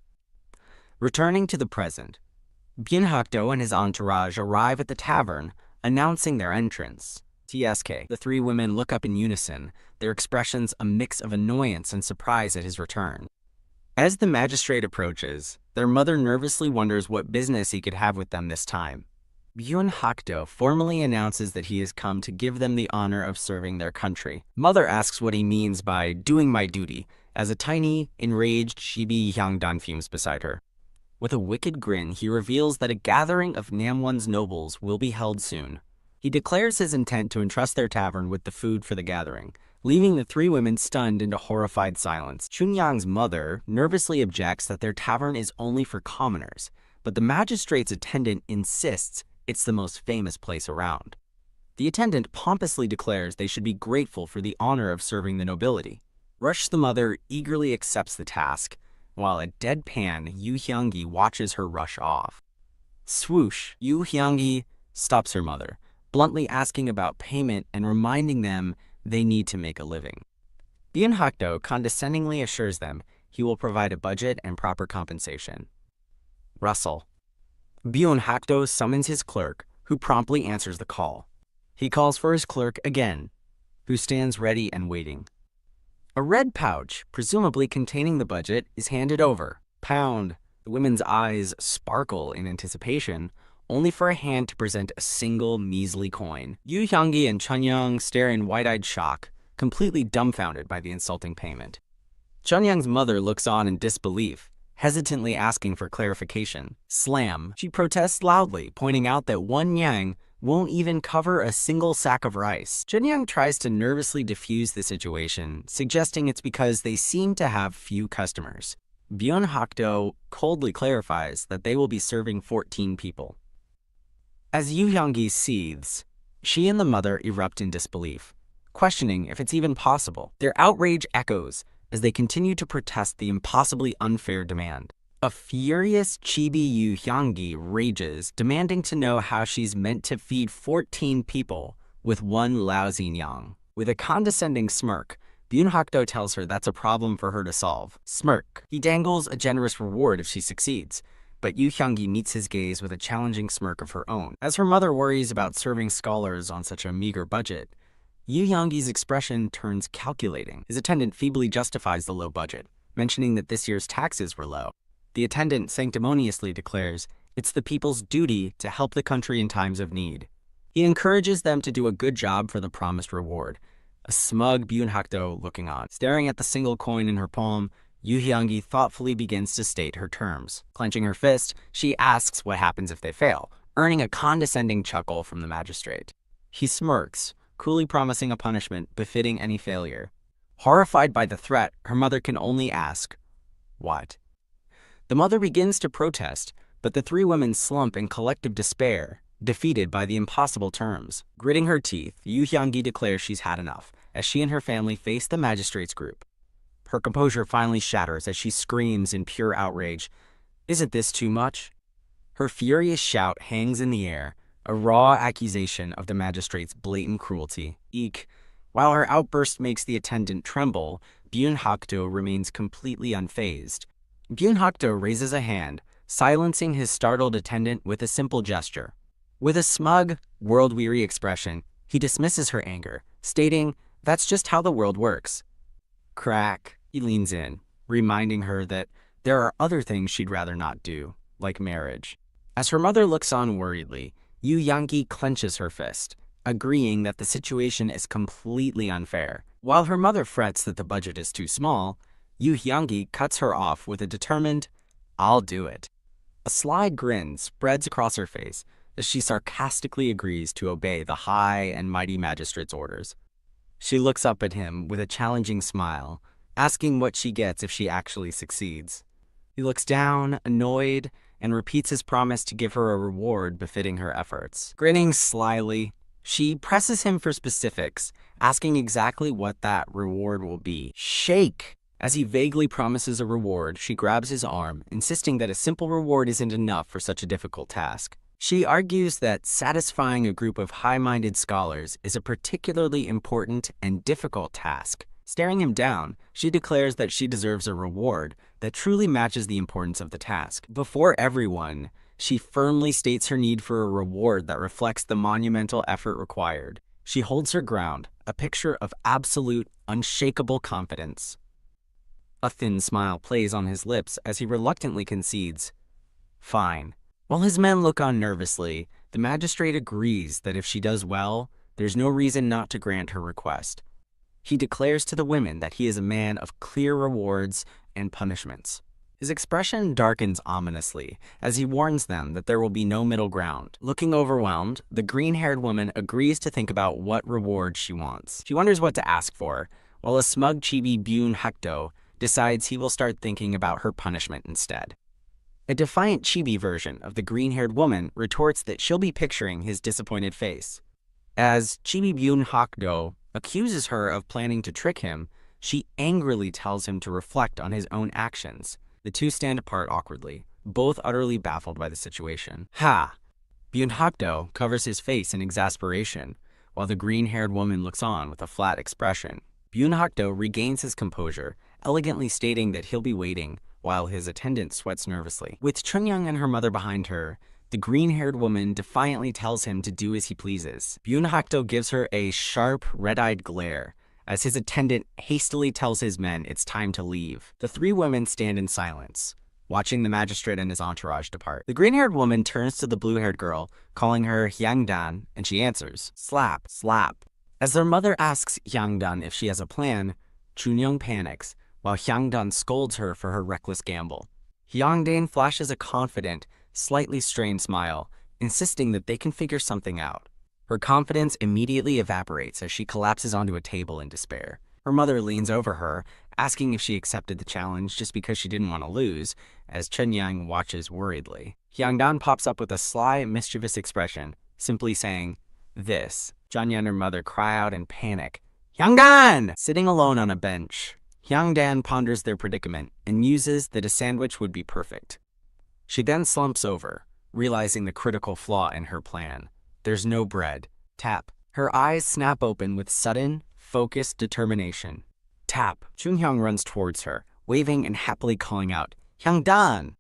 Returning to the present, Bunhakto and his entourage arrive at the tavern, announcing their entrance. TSK. The three women look up in unison, their expressions a mix of annoyance and surprise at his return. As the magistrate approaches, their mother nervously wonders what business he could have with them this time. Bunhakto formally announces that he has come to give them the honor of serving their country. Mother asks what he means by doing my duty, as a tiny, enraged Chibi Hyungdan fumes beside her. With a wicked grin, he reveals that a gathering of Namwon's nobles will be held soon. He declares his intent to entrust their tavern with the food for the gathering, leaving the three women stunned into horrified silence. Chunyoung's mother nervously objects that their tavern is only for commoners, but the magistrate's attendant insists it's the most famous place around. The attendant pompously declares they should be grateful for the honor of serving the nobility. Rush the mother eagerly accepts the task, while a deadpan Yu Hyangi watches her rush off. Swoosh, Yu Hyangi stops her mother, bluntly asking about payment and reminding them they need to make a living. Bunhakto condescendingly assures them he will provide a budget and proper compensation. Rustle. Bunhakto summons his clerk, who promptly answers the call. He calls for his clerk again, who stands ready and waiting. A red pouch, presumably containing the budget, is handed over. Pound. The women's eyes sparkle in anticipation, only for a hand to present a single measly coin. Yu Hyangi and Chunyoung stare in wide-eyed shock, completely dumbfounded by the insulting payment. Chunyoung's mother looks on in disbelief, hesitantly asking for clarification. Slam. She protests loudly, pointing out that 1 yang won't even cover a single sack of rice. Chunyoung tries to nervously diffuse the situation, suggesting it's because they seem to have few customers. Bunhakto coldly clarifies that they will be serving 14 people. As Yu Hyangi seethes, she and the mother erupt in disbelief, questioning if it's even possible. Their outrage echoes as they continue to protest the impossibly unfair demand. A furious Chibi Yu Hyangi rages, demanding to know how she's meant to feed 14 people with one lousy nyang. With a condescending smirk, Bunhakto tells her that's a problem for her to solve. Smirk. He dangles a generous reward if she succeeds, but Yu Hyangi meets his gaze with a challenging smirk of her own. As her mother worries about serving scholars on such a meager budget, Yu Hyangi's expression turns calculating. His attendant feebly justifies the low budget, mentioning that this year's taxes were low. The attendant sanctimoniously declares it's the people's duty to help the country in times of need. He encourages them to do a good job for the promised reward, a smug Bunhakto looking on. Staring at the single coin in her palm, Yu Hyangi thoughtfully begins to state her terms. Clenching her fist, she asks what happens if they fail, earning a condescending chuckle from the magistrate. He smirks, coolly promising a punishment befitting any failure. Horrified by the threat, her mother can only ask, "What?" The mother begins to protest, but the three women slump in collective despair, defeated by the impossible terms. Gritting her teeth, Yu Hyangi declares she's had enough, as she and her family face the magistrate's group. Her composure finally shatters as she screams in pure outrage, "Isn't this too much?" Her furious shout hangs in the air, a raw accusation of the magistrate's blatant cruelty. Eek. While her outburst makes the attendant tremble, Bunhakto remains completely unfazed. Bunhakto raises a hand, silencing his startled attendant with a simple gesture. With a smug, world-weary expression, he dismisses her anger, stating, "That's just how the world works." Crack. He leans in, reminding her that there are other things she'd rather not do, like marriage. As her mother looks on worriedly, Yu Hyangi clenches her fist, agreeing that the situation is completely unfair. While her mother frets that the budget is too small, Yu Hyangi cuts her off with a determined, "I'll do it." A sly grin spreads across her face as she sarcastically agrees to obey the high and mighty magistrate's orders. She looks up at him with a challenging smile, asking what she gets if she actually succeeds. He looks down, annoyed, and repeats his promise to give her a reward befitting her efforts. Grinning slyly, she presses him for specifics, asking exactly what that reward will be. Shake! As he vaguely promises a reward, she grabs his arm, insisting that a simple reward isn't enough for such a difficult task. She argues that satisfying a group of high-minded scholars is a particularly important and difficult task. Staring him down, she declares that she deserves a reward that truly matches the importance of the task. Before everyone, she firmly states her need for a reward that reflects the monumental effort required. She holds her ground, a picture of absolute, unshakable confidence. A thin smile plays on his lips as he reluctantly concedes, "Fine." While his men look on nervously, the magistrate agrees that if she does well, there's no reason not to grant her request. He declares to the women that he is a man of clear rewards and punishments. His expression darkens ominously as he warns them that there will be no middle ground. Looking overwhelmed, the green-haired woman agrees to think about what reward she wants. She wonders what to ask for, while a smug chibi Bunhakto decides he will start thinking about her punishment instead. A defiant chibi version of the green-haired woman retorts that she'll be picturing his disappointed face. As Chibi Bunhakto accuses her of planning to trick him, she angrily tells him to reflect on his own actions. The two stand apart awkwardly, both utterly baffled by the situation. Ha! Bunhakto covers his face in exasperation, while the green-haired woman looks on with a flat expression. Bunhakto regains his composure, elegantly stating that he'll be waiting, while his attendant sweats nervously. With Chunyoung and her mother behind her, the green-haired woman defiantly tells him to do as he pleases. Bunhakto gives her a sharp, red-eyed glare, as his attendant hastily tells his men it's time to leave. The three women stand in silence, watching the magistrate and his entourage depart. The green-haired woman turns to the blue-haired girl, calling her Hyangdan, and she answers, "Slap, slap." As their mother asks Hyangdan if she has a plan, Chunyoung panics, while Hyangdan scolds her for her reckless gamble. Hyangdan flashes a confident, slightly strained smile, insisting that they can figure something out. Her confidence immediately evaporates as she collapses onto a table in despair. Her mother leans over her, asking if she accepted the challenge just because she didn't want to lose, as Chunyang watches worriedly. Hyangdan pops up with a sly, mischievous expression, simply saying, "This." Chunyang and her mother cry out in panic, "Hyangdan!" Sitting alone on a bench, Hyangdan ponders their predicament and muses that a sandwich would be perfect. She then slumps over, realizing the critical flaw in her plan. There's no bread. Tap. Her eyes snap open with sudden, focused determination. Tap. Chunhyang runs towards her, waving and happily calling out, "Hyangdan!"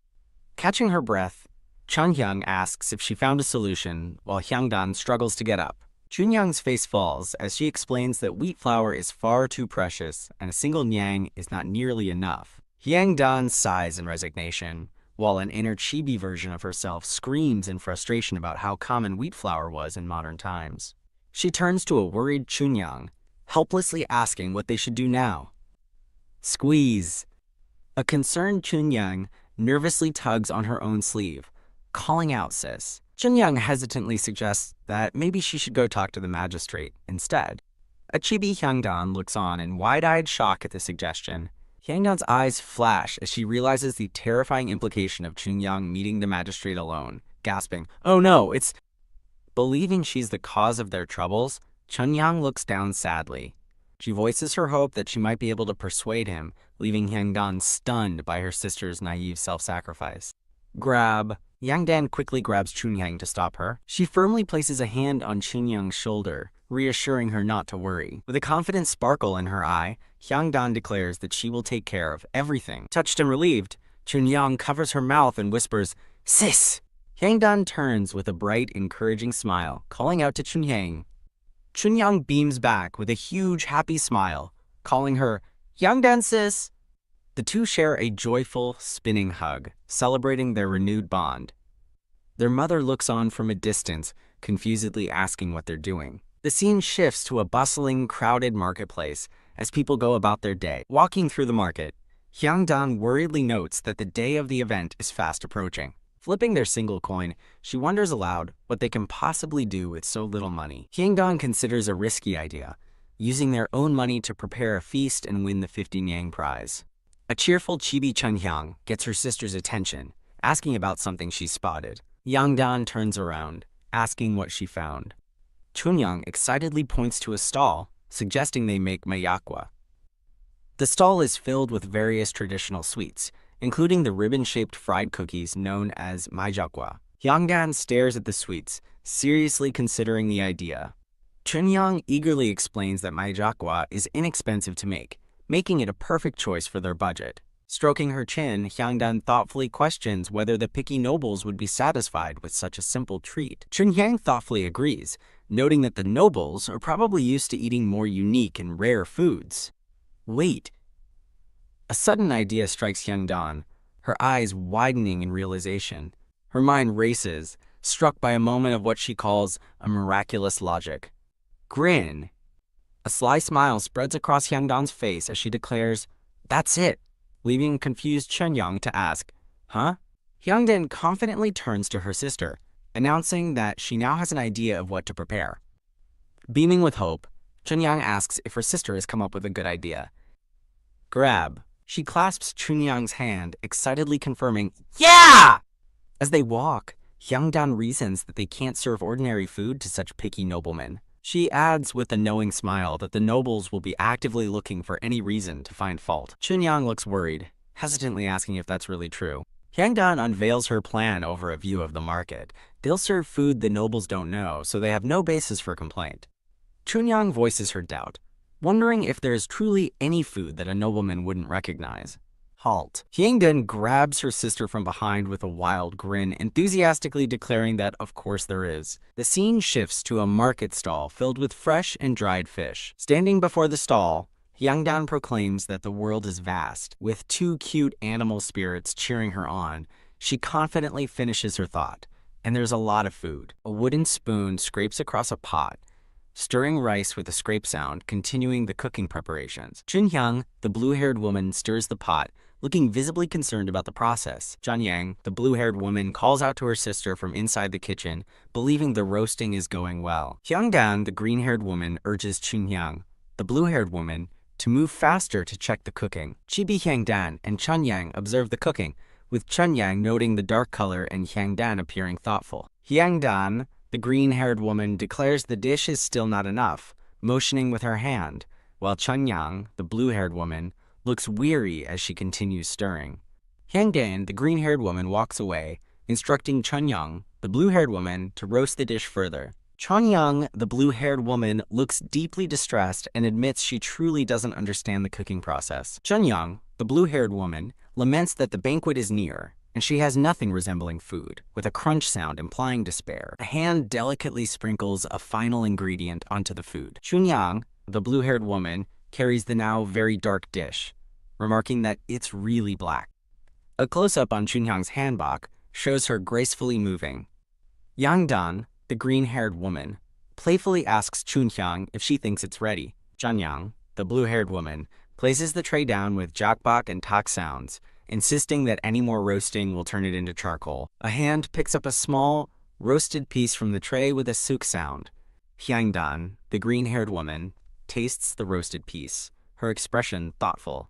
Catching her breath, Chunhyang asks if she found a solution, while Hyangdan struggles to get up. Chunhyang's face falls as she explains that wheat flour is far too precious and a single nyang is not nearly enough. Hyangdan sighs in resignation, while an inner chibi version of herself screams in frustration about how common wheat flour was in modern times. She turns to a worried Chunhyang, helplessly asking what they should do now. Squeeze. A concerned Chunhyang nervously tugs on her own sleeve, calling out sis. Chunhyang hesitantly suggests that maybe she should go talk to the magistrate instead. A chibi Hyangdan looks on in wide-eyed shock at the suggestion. Hyangdan's eyes flash as she realizes the terrifying implication of Chunhyang meeting the magistrate alone, gasping, "Oh no, it's..." Believing she's the cause of their troubles, Chunhyang looks down sadly. She voices her hope that she might be able to persuade him, leaving Hyangdan stunned by her sister's naive self-sacrifice. Grab. Hyangdan quickly grabs Chunhyang to stop her. She firmly places a hand on Chunhyang's shoulder, reassuring her not to worry. With a confident sparkle in her eye, Hyangdan declares that she will take care of everything. Touched and relieved, Chunhyang covers her mouth and whispers, "Sis!" Hyangdan turns with a bright, encouraging smile, calling out to Chunhyang. Chunhyang beams back with a huge, happy smile, calling her, "Hyangdan sis!" The two share a joyful, spinning hug, celebrating their renewed bond. Their mother looks on from a distance, confusedly asking what they're doing. The scene shifts to a bustling, crowded marketplace as people go about their day. Walking through the market, Hyangdan worriedly notes that the day of the event is fast approaching. Flipping their single coin, she wonders aloud what they can possibly do with so little money. Hyangdan considers a risky idea, using their own money to prepare a feast and win the 50 nyang prize. A cheerful chibi Chunhyang gets her sister's attention, asking about something she spotted. Hyangdan turns around, asking what she found. Chunhyang excitedly points to a stall, suggesting they make mayakwa. The stall is filled with various traditional sweets, including the ribbon-shaped fried cookies known as maijakwa. Hyangdan stares at the sweets, seriously considering the idea. Chunhyang eagerly explains that maijakwa is inexpensive to make, making it a perfect choice for their budget. Stroking her chin, Hyangdan thoughtfully questions whether the picky nobles would be satisfied with such a simple treat. Chunhyang thoughtfully agrees, noting that the nobles are probably used to eating more unique and rare foods. Wait. A sudden idea strikes Hyangdan, her eyes widening in realization. Her mind races, struck by a moment of what she calls a miraculous logic. Grin. A sly smile spreads across Hyangdan's face as she declares, "That's it," leaving confused Chunhyang to ask, "Huh?" Hyangdan confidently turns to her sister, announcing that she now has an idea of what to prepare. Beaming with hope, Chunhyang asks if her sister has come up with a good idea. Grab. She clasps Chunhyang's hand, excitedly confirming, "Yeah!" As they walk, Hyangdan reasons that they can't serve ordinary food to such picky noblemen. She adds with a knowing smile that the nobles will be actively looking for any reason to find fault. Chunhyang looks worried, hesitantly asking if that's really true. Hyangdan unveils her plan over a view of the market. They'll serve food the nobles don't know, so they have no basis for complaint. Chunhyang voices her doubt, wondering if there is truly any food that a nobleman wouldn't recognize. Halt. Hyangdan grabs her sister from behind with a wild grin, enthusiastically declaring that of course there is. The scene shifts to a market stall filled with fresh and dried fish. Standing before the stall, Hyangdan proclaims that the world is vast. With two cute animal spirits cheering her on, she confidently finishes her thought. And there's a lot of food. A wooden spoon scrapes across a pot, stirring rice with a scrape sound, continuing the cooking preparations. Chunhyang, the blue-haired woman, stirs the pot, looking visibly concerned about the process. Chunhyang, the blue-haired woman, calls out to her sister from inside the kitchen, believing the roasting is going well. Hyangdan, the green-haired woman, urges Chunhyang, the blue-haired woman, to move faster to check the cooking. Chibi Hyangdan and Chunhyang observe the cooking, with Chunhyang noting the dark color and Hyangdan appearing thoughtful. Hyangdan, the green-haired woman, declares the dish is still not enough, motioning with her hand, while Chunhyang, the blue-haired woman, looks weary as she continues stirring. Hyangdan, the green-haired woman, walks away, instructing Chunyang, the blue-haired woman, to roast the dish further. Chunyang, the blue-haired woman, looks deeply distressed and admits she truly doesn't understand the cooking process. Chunyang, the blue-haired woman, laments that the banquet is near, and she has nothing resembling food, with a crunch sound implying despair. A hand delicately sprinkles a final ingredient onto the food. Chunyang, the blue-haired woman, carries the now very dark dish, remarking that it's really black. A close-up on Chunyang's hanbok shows her gracefully moving. Yangdan, the green-haired woman, playfully asks Chunyang if she thinks it's ready. Chunyang, the blue-haired woman, places the tray down with jakbok and tak sounds, insisting that any more roasting will turn it into charcoal. A hand picks up a small, roasted piece from the tray with a suk sound. Hyangdan, the green-haired woman, tastes the roasted piece, her expression thoughtful.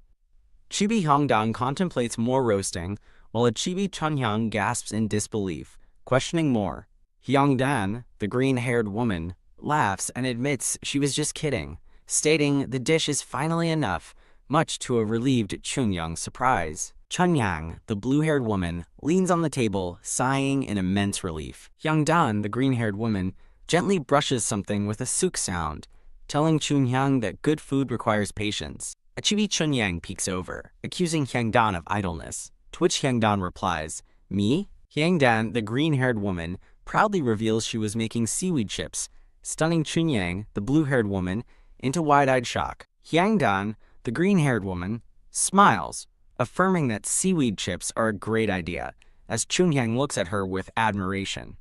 Chibi Hyangdan contemplates more roasting, while a Chibi Chunyang gasps in disbelief, questioning more. Hyangdan, the green-haired woman, laughs and admits she was just kidding, stating the dish is finally enough, much to a relieved Chunyang's surprise. Chunyang, the blue-haired woman, leans on the table, sighing in immense relief. Hyangdan, the green-haired woman, gently brushes something with a suk sound, telling Chunyang that good food requires patience. A Chibi Chunyang peeks over, accusing Hyangdan of idleness, to which Hyangdan replies, "Me?" Hyangdan, the green-haired woman, proudly reveals she was making seaweed chips, stunning Chunyang, the blue-haired woman, into wide-eyed shock. Hyangdan, the green-haired woman, smiles, affirming that seaweed chips are a great idea, as Chunyang looks at her with admiration.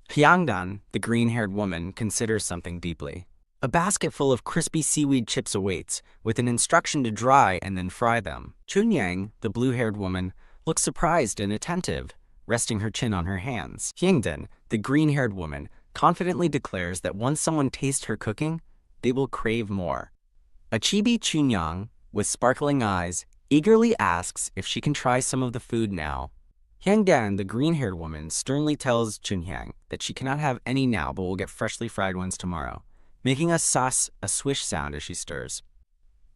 Hyangdan, the green-haired woman, considers something deeply. A basket full of crispy seaweed chips awaits, with an instruction to dry and then fry them. Chunyang, the blue-haired woman, looks surprised and attentive, resting her chin on her hands. Hyangdan, the green-haired woman, confidently declares that once someone tastes her cooking, they will crave more. A Chibi Chunyang, with sparkling eyes, eagerly asks if she can try some of the food now. Hyangdan, the green-haired woman, sternly tells Chunyang that she cannot have any now but will get freshly fried ones tomorrow, making a swish sound as she stirs.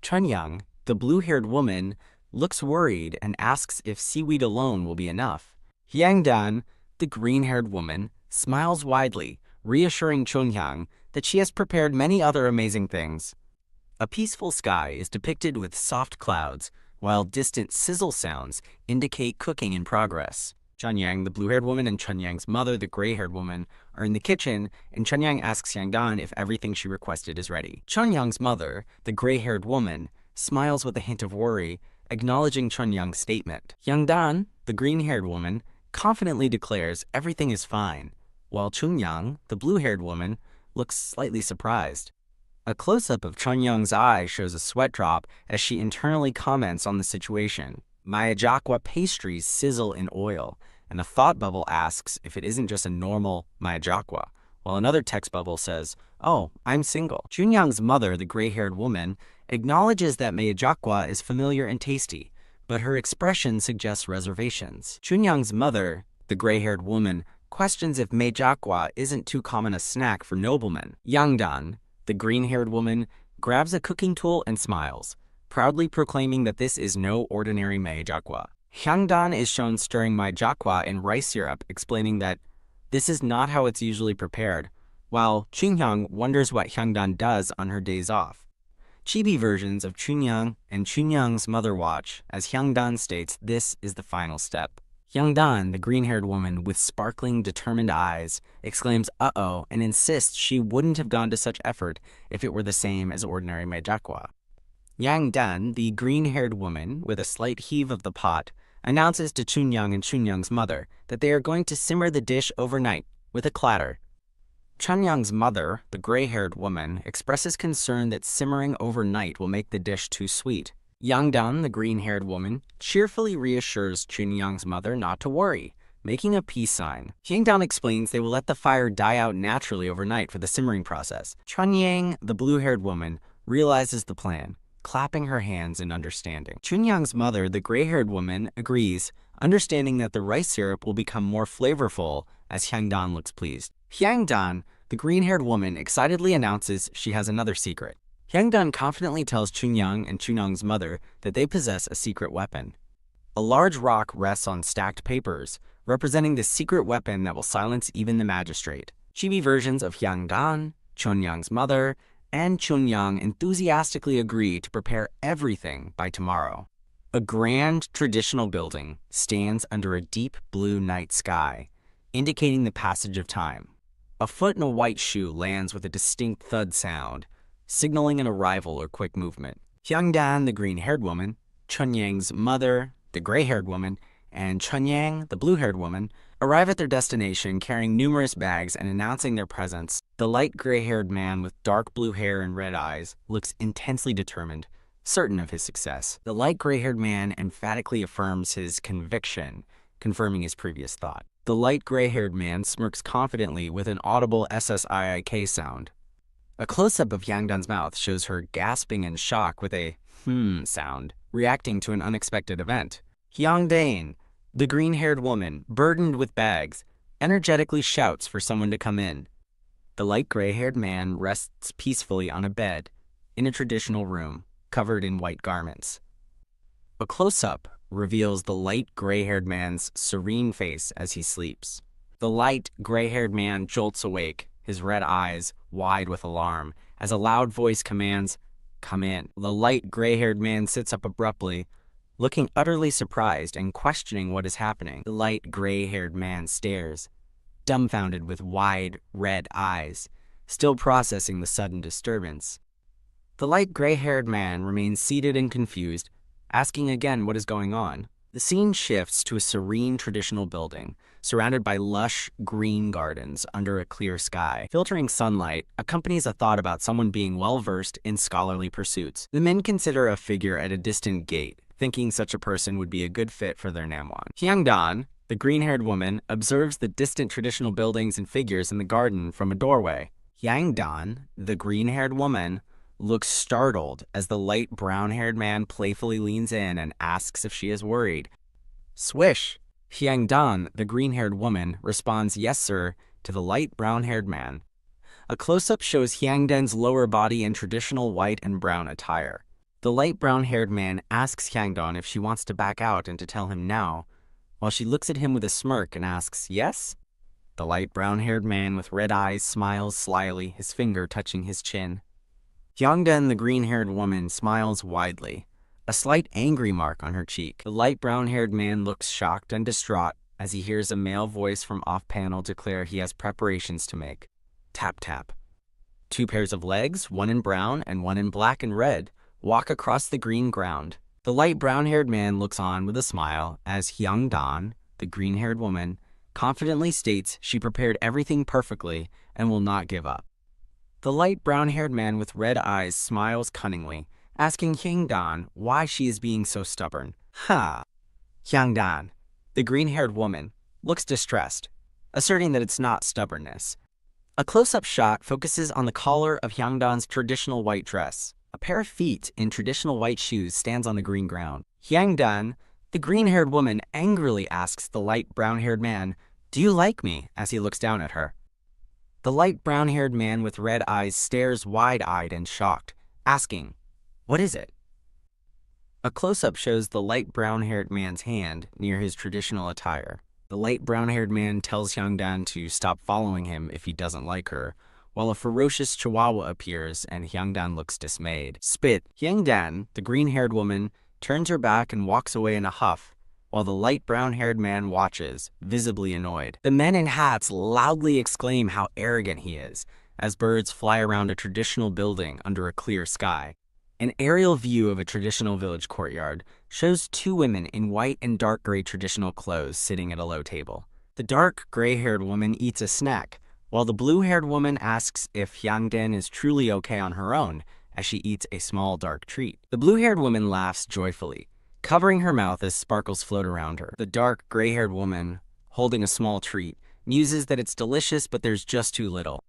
Chunyang, the blue-haired woman, looks worried and asks if seaweed alone will be enough. Hyangdan, the green-haired woman, smiles widely, reassuring Chunyang that she has prepared many other amazing things. A peaceful sky is depicted with soft clouds, while distant sizzle sounds indicate cooking in progress. Chunyang, the blue-haired woman, and Chunyang's mother, the gray-haired woman, are in the kitchen, and Chunyang asks Hyangdan if everything she requested is ready. Chunyang's mother, the gray-haired woman, smiles with a hint of worry, acknowledging Chunyang's statement. Hyangdan, the green-haired woman, confidently declares everything is fine, while Chunyang, the blue-haired woman, looks slightly surprised. A close-up of Chunyang's eye shows a sweat drop as she internally comments on the situation. Mayajakwa pastries sizzle in oil, and a thought bubble asks if it isn't just a normal Mayajakwa, while another text bubble says, "Oh, I'm single." Chunyang's mother, the gray-haired woman, acknowledges that Mayajakwa is familiar and tasty, but her expression suggests reservations. Chunyang's mother, the gray-haired woman, questions if Mayajakwa isn't too common a snack for noblemen. Hyangdan, the green-haired woman, grabs a cooking tool and smiles, proudly proclaiming that this is no ordinary Mayajakwa. Hyangdan is shown stirring Mayajakwa in rice syrup, explaining that this is not how it's usually prepared, while Chunyang wonders what Hyangdan does on her days off. Chibi versions of Chunyang and Chunyang's mother watch, as Hyangdan states this is the final step. Hyangdan, the green-haired woman with sparkling, determined eyes, exclaims "uh-oh" and insists she wouldn't have gone to such effort if it were the same as ordinary Mayajakwa. Hyangdan, the green-haired woman, with a slight heave of the pot, announces to Chunyang and Chunyang's mother that they are going to simmer the dish overnight, with a clatter. Chunyang's mother, the gray-haired woman, expresses concern that simmering overnight will make the dish too sweet. Hyangdan, the green-haired woman, cheerfully reassures Chunyang's mother not to worry, making a peace sign. Hyangdan explains they will let the fire die out naturally overnight for the simmering process. Chunyang, the blue-haired woman, realizes the plan, clapping her hands in understanding. Chunyang's mother, the gray-haired woman, agrees, understanding that the rice syrup will become more flavorful as Hyangdan looks pleased. Hyangdan, the green-haired woman, excitedly announces she has another secret. Hyangdan confidently tells Chunyang and Chunyang's mother that they possess a secret weapon. A large rock rests on stacked papers, representing the secret weapon that will silence even the magistrate. Chibi versions of Hyangdan, Chunyang's mother, and Chunyang enthusiastically agree to prepare everything by tomorrow. A grand traditional building stands under a deep blue night sky, indicating the passage of time. A foot in a white shoe lands with a distinct thud sound, signaling an arrival or quick movement. Hyangdan, the green-haired woman, Chunyang's mother, the gray-haired woman, and Chunyang, the blue-haired woman, arrive at their destination carrying numerous bags and announcing their presence. The light gray-haired man with dark blue hair and red eyes looks intensely determined, certain of his success. The light gray-haired man emphatically affirms his conviction, confirming his previous thought. The light gray-haired man smirks confidently with an audible SSIIK sound. A close-up of Hyangdan's mouth shows her gasping in shock with a sound, reacting to an unexpected event. Hyangdan, the green-haired woman, burdened with bags, energetically shouts for someone to come in. The light gray-haired man rests peacefully on a bed in a traditional room, covered in white garments. A close-up reveals the light gray-haired man's serene face as he sleeps. The light gray-haired man jolts awake, his red eyes wide with alarm, as a loud voice commands, "Come in." The light gray-haired man sits up abruptly, looking utterly surprised and questioning what is happening. The light gray-haired man stares, dumbfounded with wide, red eyes, still processing the sudden disturbance. The light gray-haired man remains seated and confused, asking again what is going on. The scene shifts to a serene traditional building, surrounded by lush green gardens under a clear sky. Filtering sunlight accompanies a thought about someone being well-versed in scholarly pursuits. The men consider a figure at a distant gate, thinking such a person would be a good fit for their Namwon. Hyangdan, the green-haired woman, observes the distant traditional buildings and figures in the garden from a doorway. Hyangdan, the green-haired woman, looks startled as the light brown-haired man playfully leans in and asks if she is worried. Swish! Hyangdan, the green-haired woman, responds yes sir to the light brown-haired man. A close-up shows Hyangdan's lower body in traditional white and brown attire. The light brown-haired man asks Hyangdan if she wants to back out and to tell him now, while she looks at him with a smirk and asks, yes? The light brown-haired man with red eyes smiles slyly, his finger touching his chin. Hyangdan, the green-haired woman, smiles widely, a slight angry mark on her cheek. The light brown-haired man looks shocked and distraught as he hears a male voice from off-panel declare he has preparations to make. Tap tap. Two pairs of legs, one in brown and one in black and red, walk across the green ground. The light brown-haired man looks on with a smile as Hyangdan, the green-haired woman, confidently states she prepared everything perfectly and will not give up. The light brown-haired man with red eyes smiles cunningly, asking Hyangdan why she is being so stubborn. Hyangdan, the green-haired woman, looks distressed, asserting that it's not stubbornness. A close-up shot focuses on the collar of Hyangdan's traditional white dress. A pair of feet in traditional white shoes stands on the green ground. Hyangdan, the green-haired woman, angrily asks the light brown-haired man, "Do you like me?" as he looks down at her. The light brown-haired man with red eyes stares wide-eyed and shocked, asking, "What is it?" A close-up shows the light brown-haired man's hand near his traditional attire. The light brown-haired man tells Hyangdan to stop following him if he doesn't like her, while a ferocious chihuahua appears and Hyangdan looks dismayed. Spit! Hyangdan, the green-haired woman, turns her back and walks away in a huff, while the light brown-haired man watches, visibly annoyed. The men in hats loudly exclaim how arrogant he is, as birds fly around a traditional building under a clear sky. An aerial view of a traditional village courtyard shows two women in white and dark gray traditional clothes sitting at a low table. The dark gray-haired woman eats a snack, while the blue-haired woman asks if Hyangdan is truly okay on her own, as she eats a small dark treat. The blue-haired woman laughs joyfully, covering her mouth as sparkles float around her. The dark gray-haired woman, holding a small treat, muses that it's delicious but there's just too little.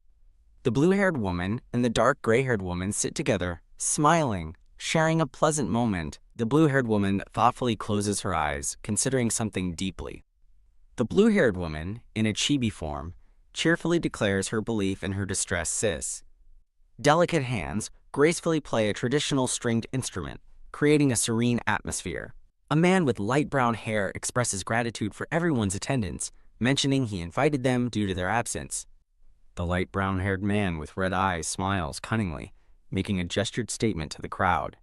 The blue-haired woman and the dark gray-haired woman sit together, smiling, sharing a pleasant moment. The blue-haired woman thoughtfully closes her eyes, considering something deeply. The blue-haired woman, in a chibi form, cheerfully declares her belief in her distressed sis. Delicate hands, gracefully play a traditional stringed instrument, creating a serene atmosphere. A man with light brown hair expresses gratitude for everyone's attendance, mentioning he invited them due to their absence. The light brown-haired man with red eyes smiles cunningly, making a gestured statement to the crowd.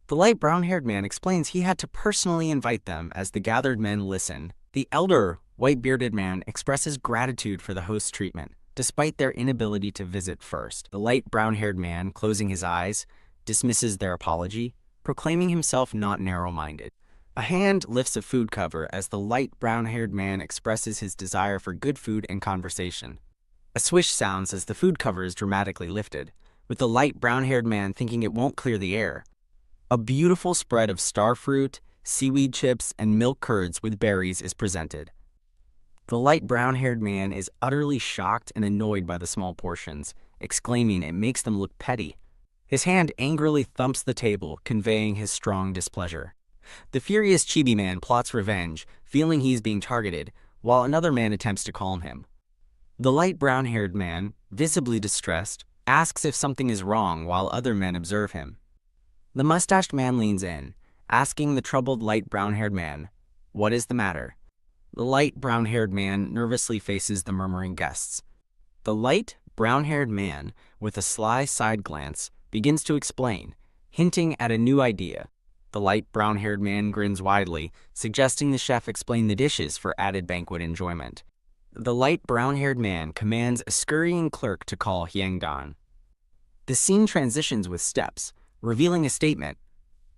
The light brown-haired man explains he had to personally invite them as the gathered men listen. The elder, white-bearded man expresses gratitude for the host's treatment, despite their inability to visit first. The light brown-haired man, closing his eyes, dismisses their apology, proclaiming himself not narrow-minded. A hand lifts a food cover as the light brown-haired man expresses his desire for good food and conversation. A swish sounds as the food cover is dramatically lifted, with the light brown-haired man thinking it won't clear the air. A beautiful spread of starfruit, seaweed chips, and milk curds with berries is presented. The light brown-haired man is utterly shocked and annoyed by the small portions, exclaiming it makes them look petty. His hand angrily thumps the table, conveying his strong displeasure. The furious chibi man plots revenge, feeling he's being targeted, while another man attempts to calm him. The light brown-haired man, visibly distressed, asks if something is wrong while other men observe him. The mustached man leans in, asking the troubled light brown-haired man, "What is the matter?" The light brown-haired man nervously faces the murmuring guests. The light brown-haired man, with a sly side glance, begins to explain, hinting at a new idea. The light brown-haired man grins widely, suggesting the chef explain the dishes for added banquet enjoyment. The light brown-haired man commands a scurrying clerk to call Hyangi. The scene transitions with steps, revealing a statement.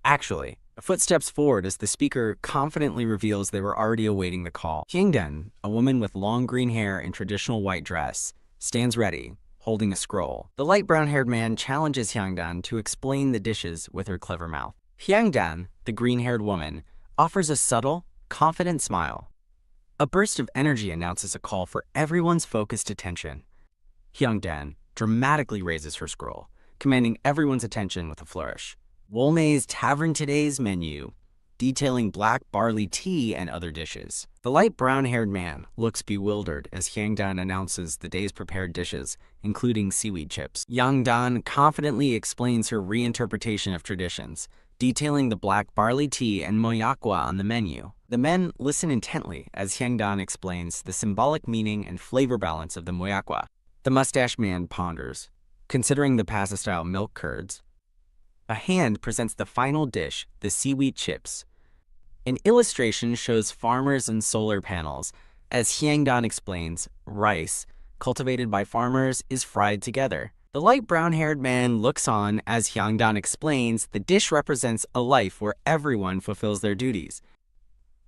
Actually, a foot steps forward as the speaker confidently reveals they were already awaiting the call. Hyangi, a woman with long green hair and traditional white dress, stands ready, holding a scroll. The light brown-haired man challenges Hyangi to explain the dishes with her clever mouth. Hyangi, the green-haired woman, offers a subtle, confident smile. A burst of energy announces a call for everyone's focused attention. Hyangi dramatically raises her scroll, commanding everyone's attention with a flourish. Wolmei's Tavern today's menu, detailing black barley tea and other dishes. The light brown-haired man looks bewildered as Hyangi announces the day's prepared dishes, including seaweed chips. Hyangi confidently explains her reinterpretation of traditions, detailing the black barley tea and moyakwa on the menu. The men listen intently as Hyangi explains the symbolic meaning and flavor balance of the moyakwa. The mustache man ponders, considering the pasta-style milk curds. A hand presents the final dish, the seaweed chips. An illustration shows farmers and solar panels. As Hyangi explains, rice, cultivated by farmers, is fried together. The light brown-haired man looks on as Hyangi explains the dish represents a life where everyone fulfills their duties.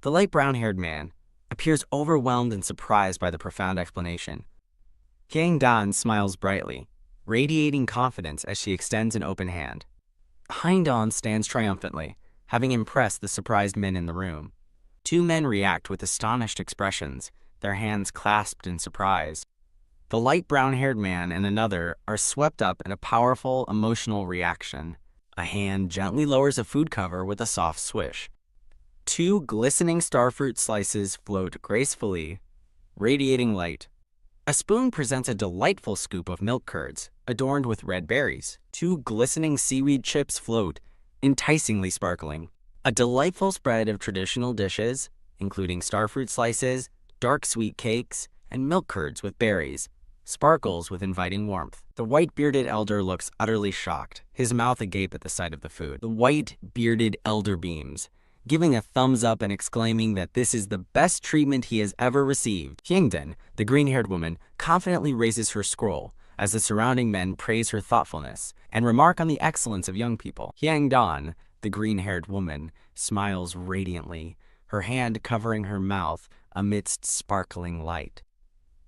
The light brown-haired man appears overwhelmed and surprised by the profound explanation. Hyangi smiles brightly, radiating confidence as she extends an open hand. Hyangi stands triumphantly, having impressed the surprised men in the room. Two men react with astonished expressions, their hands clasped in surprise. The light brown-haired man and another are swept up in a powerful, emotional reaction. A hand gently lowers a food cover with a soft swish. Two glistening starfruit slices float gracefully, radiating light. A spoon presents a delightful scoop of milk curds, adorned with red berries. Two glistening seaweed chips float, enticingly sparkling. A delightful spread of traditional dishes, including starfruit slices, dark sweet cakes, and milk curds with berries, sparkles with inviting warmth. The white-bearded elder looks utterly shocked, his mouth agape at the sight of the food. The white-bearded elder beams, giving a thumbs up and exclaiming that this is the best treatment he has ever received. Hyangi, the green-haired woman, confidently raises her scroll as the surrounding men praise her thoughtfulness and remark on the excellence of young people. Hyangi, the green-haired woman, smiles radiantly, her hand covering her mouth amidst sparkling light.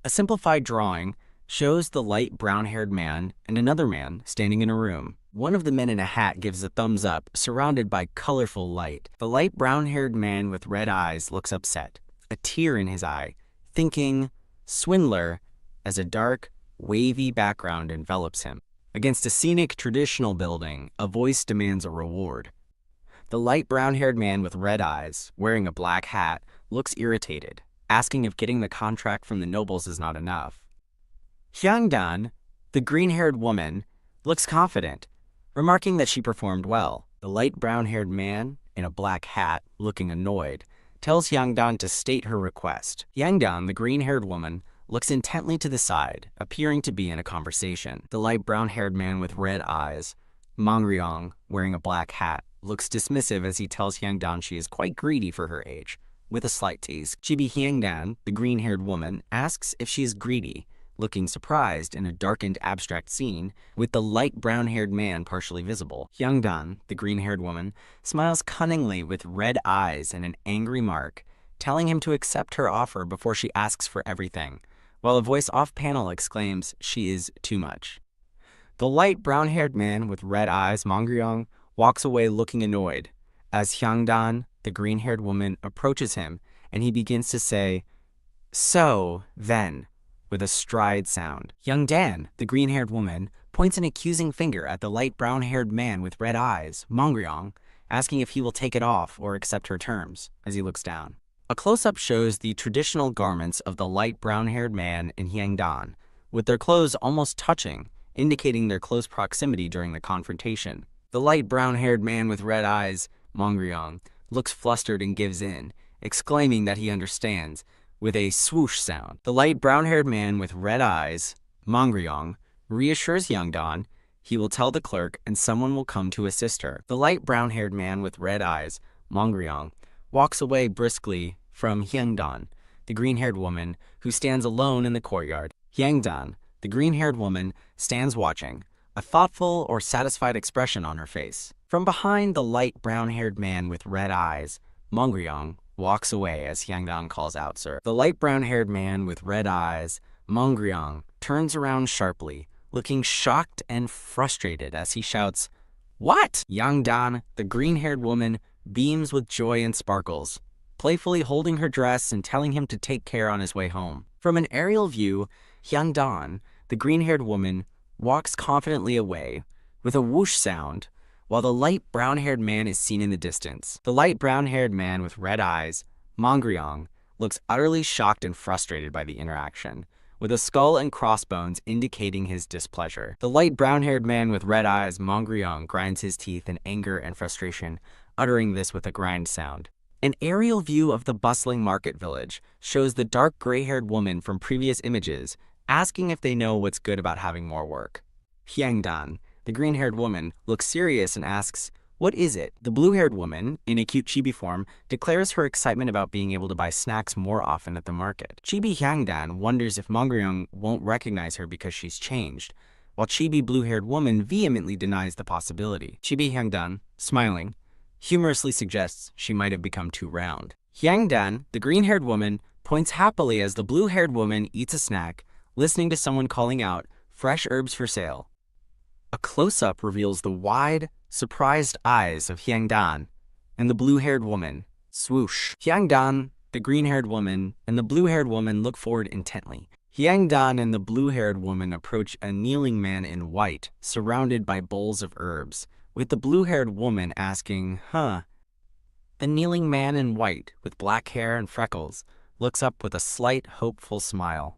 A simplified drawing shows the light brown-haired man and another man standing in a room. One of the men in a hat gives a thumbs up, surrounded by colorful light. The light brown-haired man with red eyes looks upset, a tear in his eye, thinking, "Swindler," as a dark, wavy background envelops him. Against a scenic traditional building, a voice demands a reward. The light brown-haired man with red eyes, wearing a black hat, looks irritated, asking if getting the contract from the nobles is not enough. Hyangi, the green-haired woman, looks confident, Remarking that she performed well, the light brown-haired man, in a black hat, looking annoyed, tells Hyangdan to state her request. Hyangdan, the green-haired woman, looks intently to the side, appearing to be in a conversation. The light brown-haired man with red eyes, Mangryong, wearing a black hat, looks dismissive as he tells Hyangdan she is quite greedy for her age, with a slight tease. Chibi Hyangdan, the green-haired woman, asks if she is greedy, looking surprised in a darkened abstract scene with the light brown-haired man partially visible. Hyangdan, the green-haired woman, smiles cunningly with red eyes and an angry mark, telling him to accept her offer before she asks for everything, while a voice off-panel exclaims she is too much. The light brown-haired man with red eyes, Mangryong, walks away looking annoyed as Hyangdan, the green-haired woman, approaches him and he begins to say, "So, then," with a stride sound. Hyangdan, the green-haired woman, points an accusing finger at the light brown-haired man with red eyes, Mangryong, asking if he will take it off or accept her terms as he looks down. A close-up shows the traditional garments of the light brown-haired man and Hyangdan, with their clothes almost touching, indicating their close proximity during the confrontation. The light brown-haired man with red eyes, Mangryong, looks flustered and gives in, exclaiming that he understands, with a swoosh sound. The light brown-haired man with red eyes, Mangryong, reassures Hyangdan he will tell the clerk and someone will come to assist her. The light brown-haired man with red eyes, Mangryong, walks away briskly from Hyangdan, the green-haired woman, who stands alone in the courtyard. Hyangdan, the green-haired woman, stands watching, a thoughtful or satisfied expression on her face. From behind the light brown-haired man with red eyes, Mangryong walks away as Hyangdan calls out, "Sir." The light brown-haired man with red eyes, Mangryong, turns around sharply, looking shocked and frustrated as he shouts, "What?" Hyangdan, the green-haired woman, beams with joy and sparkles, playfully holding her dress and telling him to take care on his way home. From an aerial view, Hyangdan, the green-haired woman, walks confidently away with a whoosh sound, while the light brown-haired man is seen in the distance. The light brown-haired man with red eyes, Mangryong, looks utterly shocked and frustrated by the interaction, with a skull and crossbones indicating his displeasure. The light brown-haired man with red eyes, Mangryong, grinds his teeth in anger and frustration, uttering this with a grind sound. An aerial view of the bustling market village shows the dark gray-haired woman from previous images asking if they know what's good about having more work. Hyangdan, the green-haired woman, looks serious and asks, "What is it?" The blue-haired woman, in a cute chibi form, declares her excitement about being able to buy snacks more often at the market. Chibi Hyangdan wonders if Mangryong won't recognize her because she's changed, while chibi blue-haired woman vehemently denies the possibility. Chibi Hyangdan, smiling, humorously suggests she might have become too round. Hyangdan, the green-haired woman, points happily as the blue-haired woman eats a snack, listening to someone calling out, "Fresh herbs for sale." A close-up reveals the wide, surprised eyes of Hyangdan and the blue-haired woman. Swoosh. Hyangdan, the green-haired woman, and the blue-haired woman look forward intently. Hyangdan and the blue-haired woman approach a kneeling man in white, surrounded by bowls of herbs, with the blue-haired woman asking, "Huh?" The kneeling man in white, with black hair and freckles, looks up with a slight, hopeful smile.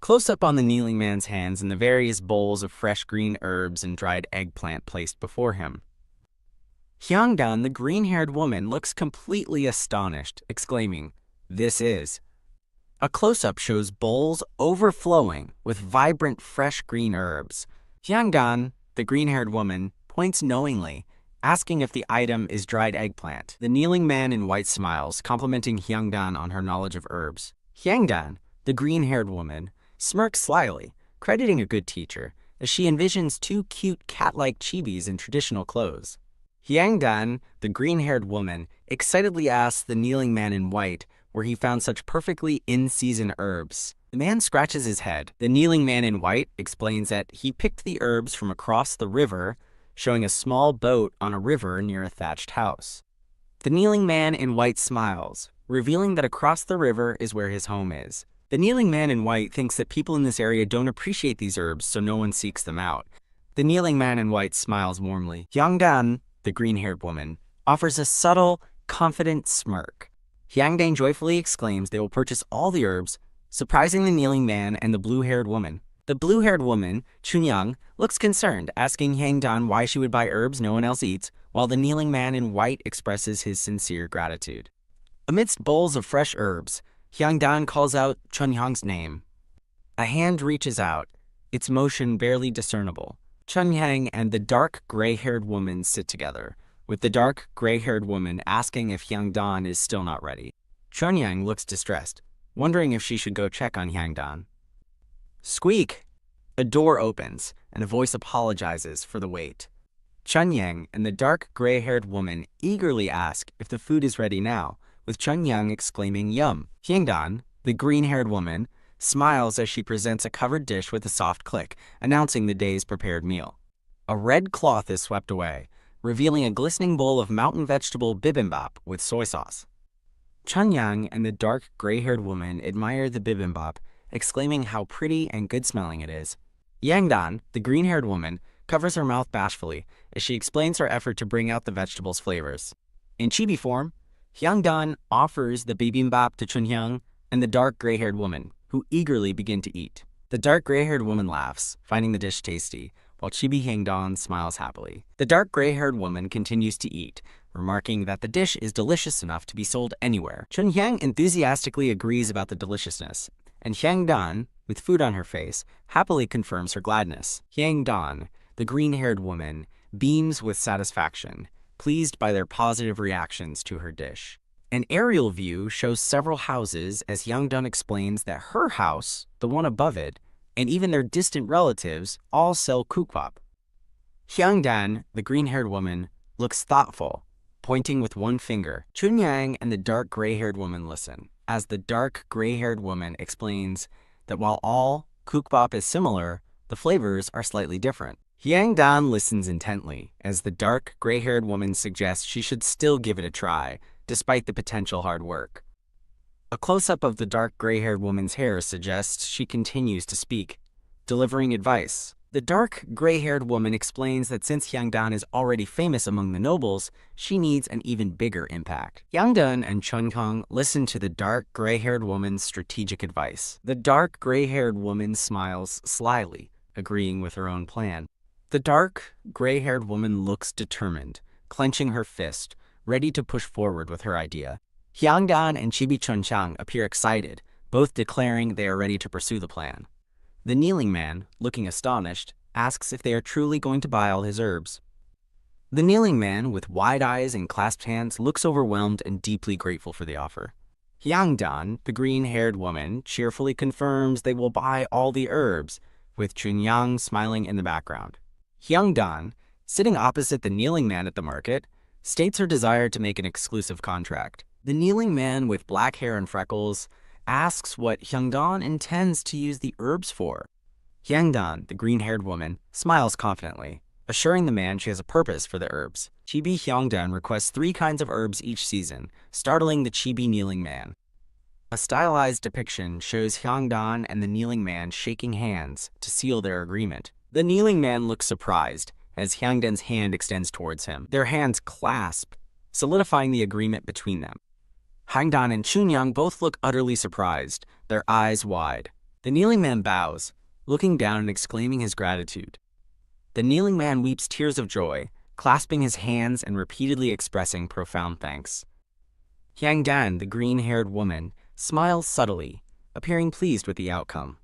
Close-up on the kneeling man's hands and the various bowls of fresh green herbs and dried eggplant placed before him. Hyangdan, the green-haired woman, looks completely astonished, exclaiming, "This is." A close-up shows bowls overflowing with vibrant fresh green herbs. Hyangdan, the green-haired woman, points knowingly, asking if the item is dried eggplant. The kneeling man in white smiles, complimenting Hyangdan on her knowledge of herbs. Hyangdan, the green-haired woman, smirks slyly, crediting a good teacher, as she envisions two cute cat-like chibis in traditional clothes. Hyangdan, the green-haired woman, excitedly asks the kneeling man in white where he found such perfectly in-season herbs. The man scratches his head. The kneeling man in white explains that he picked the herbs from across the river, showing a small boat on a river near a thatched house. The kneeling man in white smiles, revealing that across the river is where his home is. The kneeling man in white thinks that people in this area don't appreciate these herbs, so no one seeks them out. The kneeling man in white smiles warmly. Hyangdan, the green-haired woman, offers a subtle, confident smirk. Hyangdan joyfully exclaims they will purchase all the herbs, surprising the kneeling man and the blue-haired woman. The blue-haired woman, Chunyang, looks concerned, asking Hyangdan why she would buy herbs no one else eats, while the kneeling man in white expresses his sincere gratitude. Amidst bowls of fresh herbs, Hyangdan calls out Chunyang's name. A hand reaches out, its motion barely discernible. Chunyang and the dark gray-haired woman sit together, with the dark gray-haired woman asking if Hyangdan is still not ready. Chunyang looks distressed, wondering if she should go check on Hyangdan. Squeak! A door opens, and a voice apologizes for the wait. Chunyang and the dark gray-haired woman eagerly ask if the food is ready now, with Chunyang exclaiming yum. Hyangdan, the green-haired woman, smiles as she presents a covered dish with a soft click, announcing the day's prepared meal. A red cloth is swept away, revealing a glistening bowl of mountain vegetable bibimbap with soy sauce. Chunyang and the dark gray-haired woman admire the bibimbap, exclaiming how pretty and good-smelling it is. Hyangdan, the green-haired woman, covers her mouth bashfully as she explains her effort to bring out the vegetables' flavors. In chibi form, Hyangdan offers the bibimbap to Chunyang and the dark gray-haired woman, who eagerly begin to eat. The dark gray-haired woman laughs, finding the dish tasty, while Chibi Hyangdan smiles happily. The dark gray-haired woman continues to eat, remarking that the dish is delicious enough to be sold anywhere. Chunyang enthusiastically agrees about the deliciousness, and Hyangdan, with food on her face, happily confirms her gladness. Hyangdan, the green-haired woman, beams with satisfaction, pleased by their positive reactions to her dish. An aerial view shows several houses as Hyangdan explains that her house, the one above it, and even their distant relatives all sell kukpap. Hyangdan, the green-haired woman, looks thoughtful, pointing with one finger. Chunyang and the dark gray-haired woman listen, as the dark gray-haired woman explains that while all kukpap is similar, the flavors are slightly different. Hyangdan listens intently, as the dark gray-haired woman suggests she should still give it a try, despite the potential hard work. A close-up of the dark gray-haired woman's hair suggests she continues to speak, delivering advice. The dark gray-haired woman explains that since Hyangdan is already famous among the nobles, she needs an even bigger impact. Hyangdan and Chunyang listen to the dark gray-haired woman's strategic advice. The dark gray-haired woman smiles slyly, agreeing with her own plan. The dark gray-haired woman looks determined, clenching her fist, ready to push forward with her idea. Hyangdan and Chibi Chunyang appear excited, both declaring they are ready to pursue the plan. The kneeling man, looking astonished, asks if they are truly going to buy all his herbs. The kneeling man, with wide eyes and clasped hands, looks overwhelmed and deeply grateful for the offer. Hyangdan, the green-haired woman, cheerfully confirms they will buy all the herbs, with Chunyang smiling in the background. Hyangdan, sitting opposite the kneeling man at the market, states her desire to make an exclusive contract. The kneeling man with black hair and freckles asks what Hyangdan intends to use the herbs for. Hyangdan, the green-haired woman, smiles confidently, assuring the man she has a purpose for the herbs. Chibi Hyangdan requests 3 kinds of herbs each season, startling the Chibi kneeling man. A stylized depiction shows Hyangdan and the kneeling man shaking hands to seal their agreement. The kneeling man looks surprised as Hyangdan's hand extends towards him. Their hands clasp, solidifying the agreement between them. Hyangdan and Chunyang both look utterly surprised, their eyes wide. The kneeling man bows, looking down and exclaiming his gratitude. The kneeling man weeps tears of joy, clasping his hands and repeatedly expressing profound thanks. Hyangdan, the green-haired woman, smiles subtly, appearing pleased with the outcome.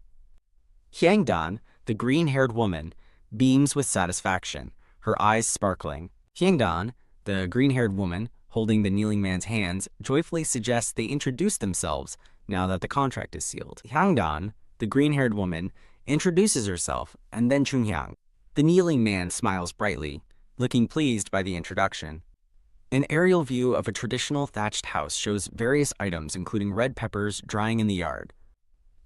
Hyangdan, the green-haired woman, beams with satisfaction, her eyes sparkling. Hyangdan, the green-haired woman, holding the kneeling man's hands, joyfully suggests they introduce themselves now that the contract is sealed. Hyangdan, the green-haired woman, introduces herself, and then Chunyang. The kneeling man smiles brightly, looking pleased by the introduction. An aerial view of a traditional thatched house shows various items including red peppers drying in the yard.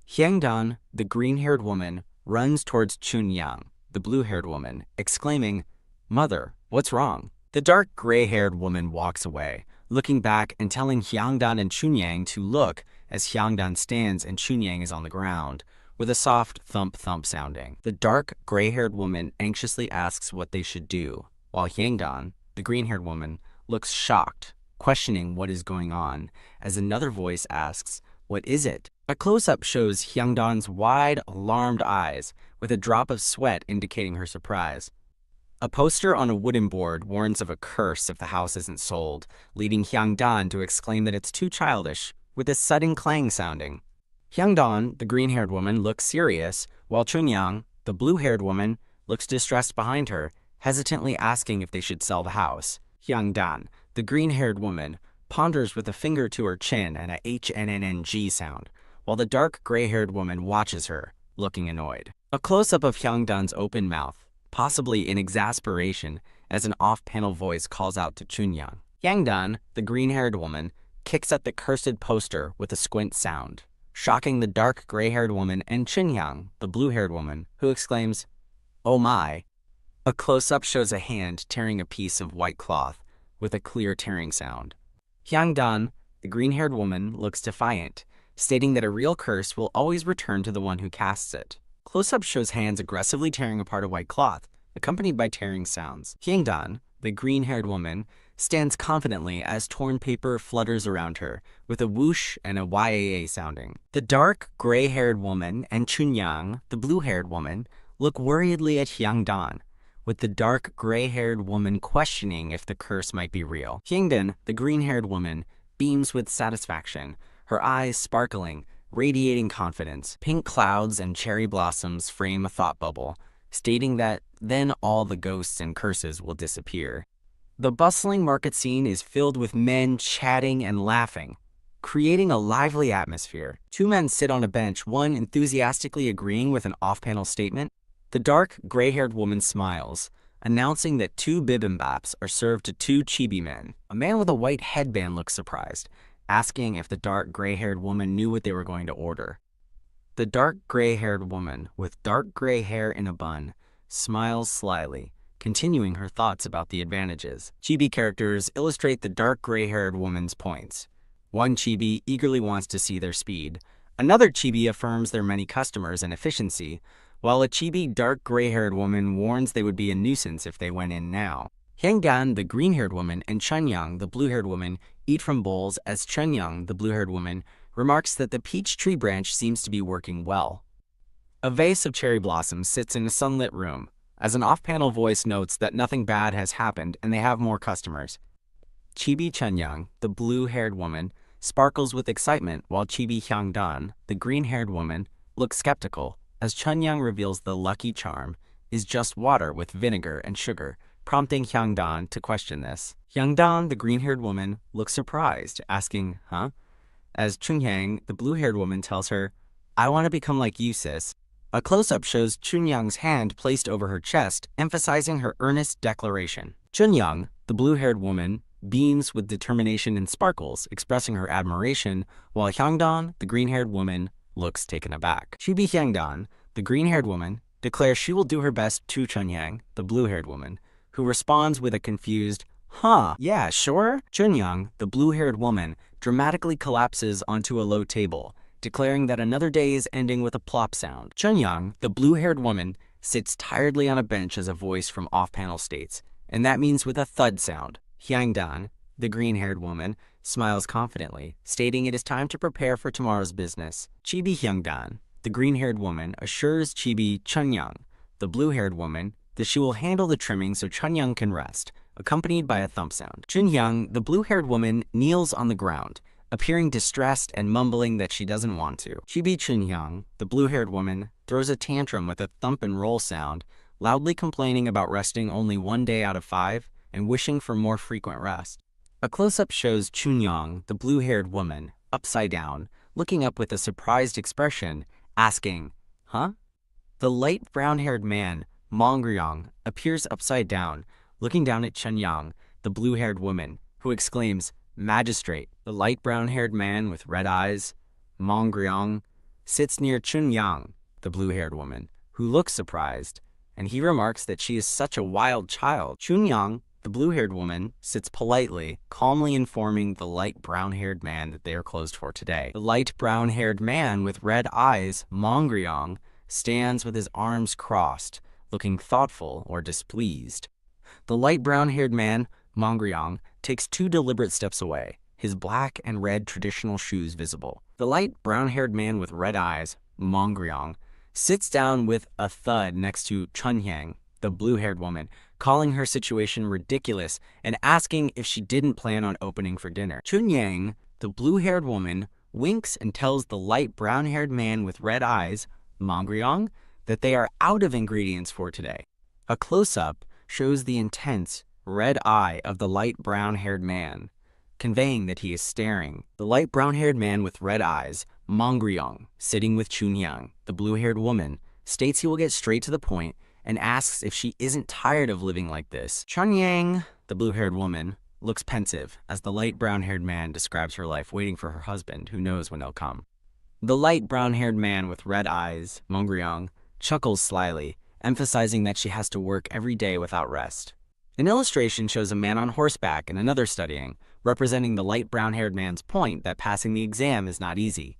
Hyangdan, the green-haired woman, runs towards Chunyang, the blue-haired woman, exclaiming, "Mother, what's wrong?" The dark gray-haired woman walks away, looking back and telling Hyangdan and Chunyang to look as Hyangdan stands and Chunyang is on the ground, with a soft thump-thump sounding. The dark gray-haired woman anxiously asks what they should do, while Hyangdan, the green-haired woman, looks shocked, questioning what is going on, as another voice asks, "What is it?" A close-up shows Hyungdan's wide, alarmed eyes, with a drop of sweat indicating her surprise. A poster on a wooden board warns of a curse if the house isn't sold, leading Hyungdan to exclaim that it's too childish, with a sudden clang sounding. Hyungdan, the green-haired woman, looks serious, while Chunyang, the blue-haired woman, looks distressed behind her, hesitantly asking if they should sell the house. Hyungdan, the green-haired woman, ponders with a finger to her chin and a HNNNG sound, while the dark gray-haired woman watches her, looking annoyed. A close-up of Hyungdan's open mouth, possibly in exasperation, as an off-panel voice calls out to Chunyang. Hyungdan, the green-haired woman, kicks at the cursed poster with a squint sound, shocking the dark gray-haired woman and Chunyang, the blue-haired woman, who exclaims, "Oh my." A close-up shows a hand tearing a piece of white cloth, with a clear tearing sound. Hyungdan, the green-haired woman, looks defiant, stating that a real curse will always return to the one who casts it. Close-up shows hands aggressively tearing apart a white cloth, accompanied by tearing sounds. Hyungdan, the green-haired woman, stands confidently as torn paper flutters around her, with a whoosh and a YAA sounding. The dark, gray-haired woman and Chunyang, the blue-haired woman, look worriedly at Hyungdan, with the dark, gray-haired woman questioning if the curse might be real. Hyungdan, the green-haired woman, beams with satisfaction, her eyes sparkling, radiating confidence. Pink clouds and cherry blossoms frame a thought bubble, stating that then all the ghosts and curses will disappear. The bustling market scene is filled with men chatting and laughing, creating a lively atmosphere. Two men sit on a bench, one enthusiastically agreeing with an off-panel statement. The dark, gray-haired woman smiles, announcing that 2 bibimbaps are served to 2 chibi men. A man with a white headband looks surprised, asking if the dark gray-haired woman knew what they were going to order. The dark gray-haired woman, with dark gray hair in a bun, smiles slyly, continuing her thoughts about the advantages. Chibi characters illustrate the dark gray-haired woman's points. One chibi eagerly wants to see their speed. Another chibi affirms their many customers and efficiency, while a chibi dark gray-haired woman warns they would be a nuisance if they went in now. Hyungdan, the green-haired woman, and Chunyang, the blue-haired woman, eat from bowls as Chunyang, the blue-haired woman, remarks that the peach tree branch seems to be working well. A vase of cherry blossoms sits in a sunlit room, as an off-panel voice notes that nothing bad has happened and they have more customers. Chibi Chunyang, the blue-haired woman, sparkles with excitement, while Chibi Hyungdan, the green-haired woman, looks skeptical, as Chunyang reveals the lucky charm is just water with vinegar and sugar, prompting Hyungdan to question this. Hyungdan, the green-haired woman, looks surprised, asking, "Huh?" as Chunyang, the blue-haired woman, tells her, "I want to become like you, sis." A close-up shows Chunyang's hand placed over her chest, emphasizing her earnest declaration. Chunyang, the blue-haired woman, beams with determination and sparkles, expressing her admiration, while Hyungdan, the green-haired woman, looks taken aback. Chibi Hyungdan, the green-haired woman, declares she will do her best to Chunyang, the blue-haired woman, who responds with a confused, "Huh, yeah, sure?" Chunyang, the blue-haired woman, dramatically collapses onto a low table, declaring that another day is ending with a plop sound. Chunyang, the blue-haired woman, sits tiredly on a bench as a voice from off-panel states, and that means with a thud sound. Hyungdan, the green-haired woman, smiles confidently, stating it is time to prepare for tomorrow's business. Chibi Hyungdan, the green-haired woman, assures Chibi Chunyang, the blue-haired woman, that she will handle the trimming so Chunyang can rest, accompanied by a thump sound. Chunyang, the blue-haired woman, kneels on the ground, appearing distressed and mumbling that she doesn't want to. Chibi Chunyang, the blue-haired woman, throws a tantrum with a thump and roll sound, loudly complaining about resting only 1 day out of 5 and wishing for more frequent rest. A close-up shows Chunyang, the blue-haired woman, upside down, looking up with a surprised expression, asking, "Huh?" The light brown-haired man, Mongryong, appears upside down, looking down at Chunyang, the blue-haired woman, who exclaims, "Magistrate." The light brown-haired man with red eyes, Mongryong, sits near Chunyang, the blue-haired woman, who looks surprised, and he remarks that she is such a wild child. Chunyang, the blue-haired woman, sits politely, calmly informing the light brown-haired man that they are closed for today. The light brown-haired man with red eyes, Mongryong, stands with his arms crossed, looking thoughtful or displeased. The light brown-haired man, Mongryong, takes 2 deliberate steps away, his black and red traditional shoes visible. The light brown-haired man with red eyes, Mongryong, sits down with a thud next to Chunyang, the blue-haired woman, calling her situation ridiculous and asking if she didn't plan on opening for dinner. Chunyang, the blue-haired woman, winks and tells the light brown-haired man with red eyes, Mongryong, that they are out of ingredients for today. A close-up shows the intense red eye of the light brown-haired man, conveying that he is staring. The light brown-haired man with red eyes, Mongryong, sitting with Chunyang, the blue-haired woman, states he will get straight to the point and asks if she isn't tired of living like this. Chunyang, the blue-haired woman, looks pensive as the light brown-haired man describes her life waiting for her husband who knows when he'll come. The light brown-haired man with red eyes, Mongryong, chuckles slyly, emphasizing that she has to work every day without rest. An illustration shows a man on horseback and another studying, representing the light brown-haired man's point that passing the exam is not easy.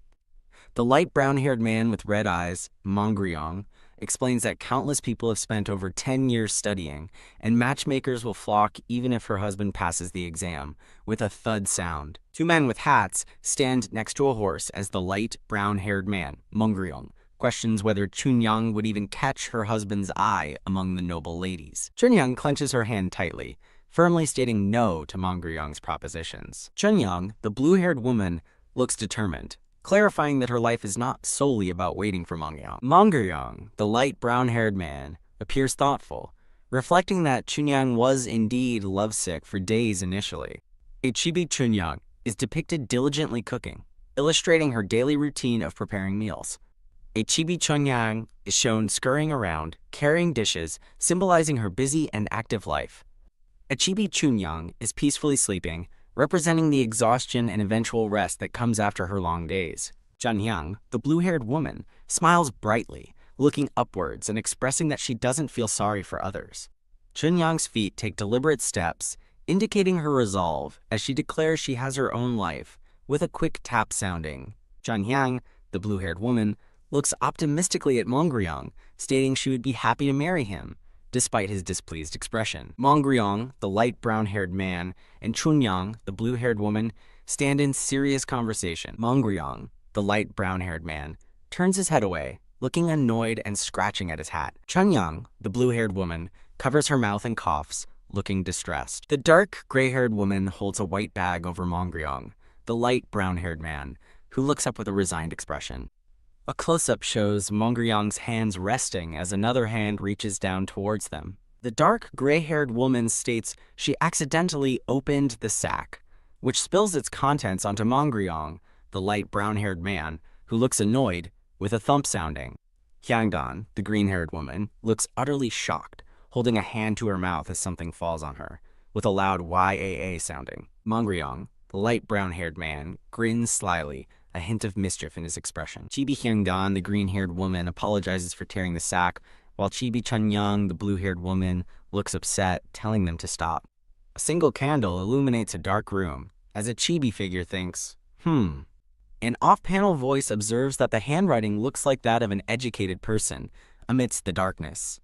The light brown-haired man with red eyes, Mongryong, explains that countless people have spent over 10 years studying, and matchmakers will flock even if her husband passes the exam, with a thud sound. Two men with hats stand next to a horse as the light brown-haired man, Mongryong, questions whether Chunyang would even catch her husband's eye among the noble ladies. Chunyang clenches her hand tightly, firmly stating no to Mongryong's propositions. Chunyang, the blue-haired woman, looks determined, clarifying that her life is not solely about waiting for Mongryong. Mongryong, the light brown-haired man, appears thoughtful, reflecting that Chunyang was indeed lovesick for days initially. A chibi Chunyang is depicted diligently cooking, illustrating her daily routine of preparing meals. A chibi Chunyang is shown scurrying around, carrying dishes, symbolizing her busy and active life. A chibi Chunyang is peacefully sleeping, representing the exhaustion and eventual rest that comes after her long days. Chunyang, the blue-haired woman, smiles brightly, looking upwards and expressing that she doesn't feel sorry for others. Chunyang's feet take deliberate steps, indicating her resolve as she declares she has her own life, with a quick tap sounding. Chunyang, the blue-haired woman, looks optimistically at Mongryong, stating she would be happy to marry him, despite his displeased expression. Mongryong, the light brown-haired man, and Chunyang, the blue-haired woman, stand in serious conversation. Mongryong, the light brown-haired man, turns his head away, looking annoyed and scratching at his hat. Chunyang, the blue-haired woman, covers her mouth and coughs, looking distressed. The dark gray-haired woman holds a white bag over Mongryong, the light brown-haired man, who looks up with a resigned expression. A close-up shows Mongryong's hands resting as another hand reaches down towards them. The dark gray-haired woman states she accidentally opened the sack, which spills its contents onto Mongryong, the light brown-haired man, who looks annoyed, with a thump sounding. Hyangi, the green-haired woman, looks utterly shocked, holding a hand to her mouth as something falls on her, with a loud YAA sounding. Mongryong, the light brown-haired man, grins slyly, a hint of mischief in his expression. Chibi Hyangi, the green-haired woman, apologizes for tearing the sack, while Chibi Chunyang, the blue-haired woman, looks upset, telling them to stop. A single candle illuminates a dark room, as a chibi figure thinks, An off-panel voice observes that the handwriting looks like that of an educated person, amidst the darkness.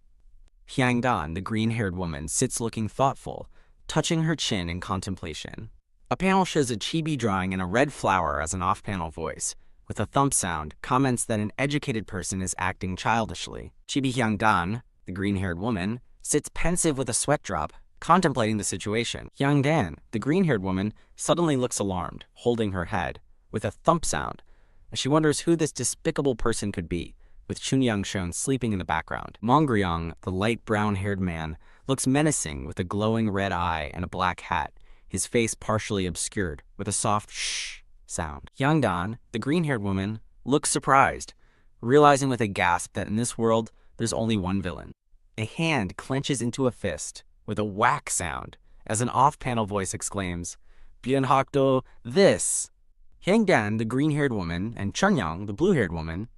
Hyangi, the green-haired woman, sits looking thoughtful, touching her chin in contemplation. A panel shows a chibi drawing in a red flower as an off-panel voice, with a thump sound, comments that an educated person is acting childishly. Chibi Hyangi, the green-haired woman, sits pensive with a sweat drop, contemplating the situation. Hyangi, the green-haired woman, suddenly looks alarmed, holding her head, with a thump sound, as she wonders who this despicable person could be, with Chunyang shown sleeping in the background. Mongryong, the light brown-haired man, looks menacing with a glowing red eye and a black hat, his face partially obscured, with a soft shh sound. Hyangi, the green-haired woman, looks surprised, realizing with a gasp that in this world, there's only one villain. A hand clenches into a fist, with a whack sound, as an off-panel voice exclaims, Bunhakto, this! Hyangi, the green-haired woman, and Chunyang, the blue-haired woman,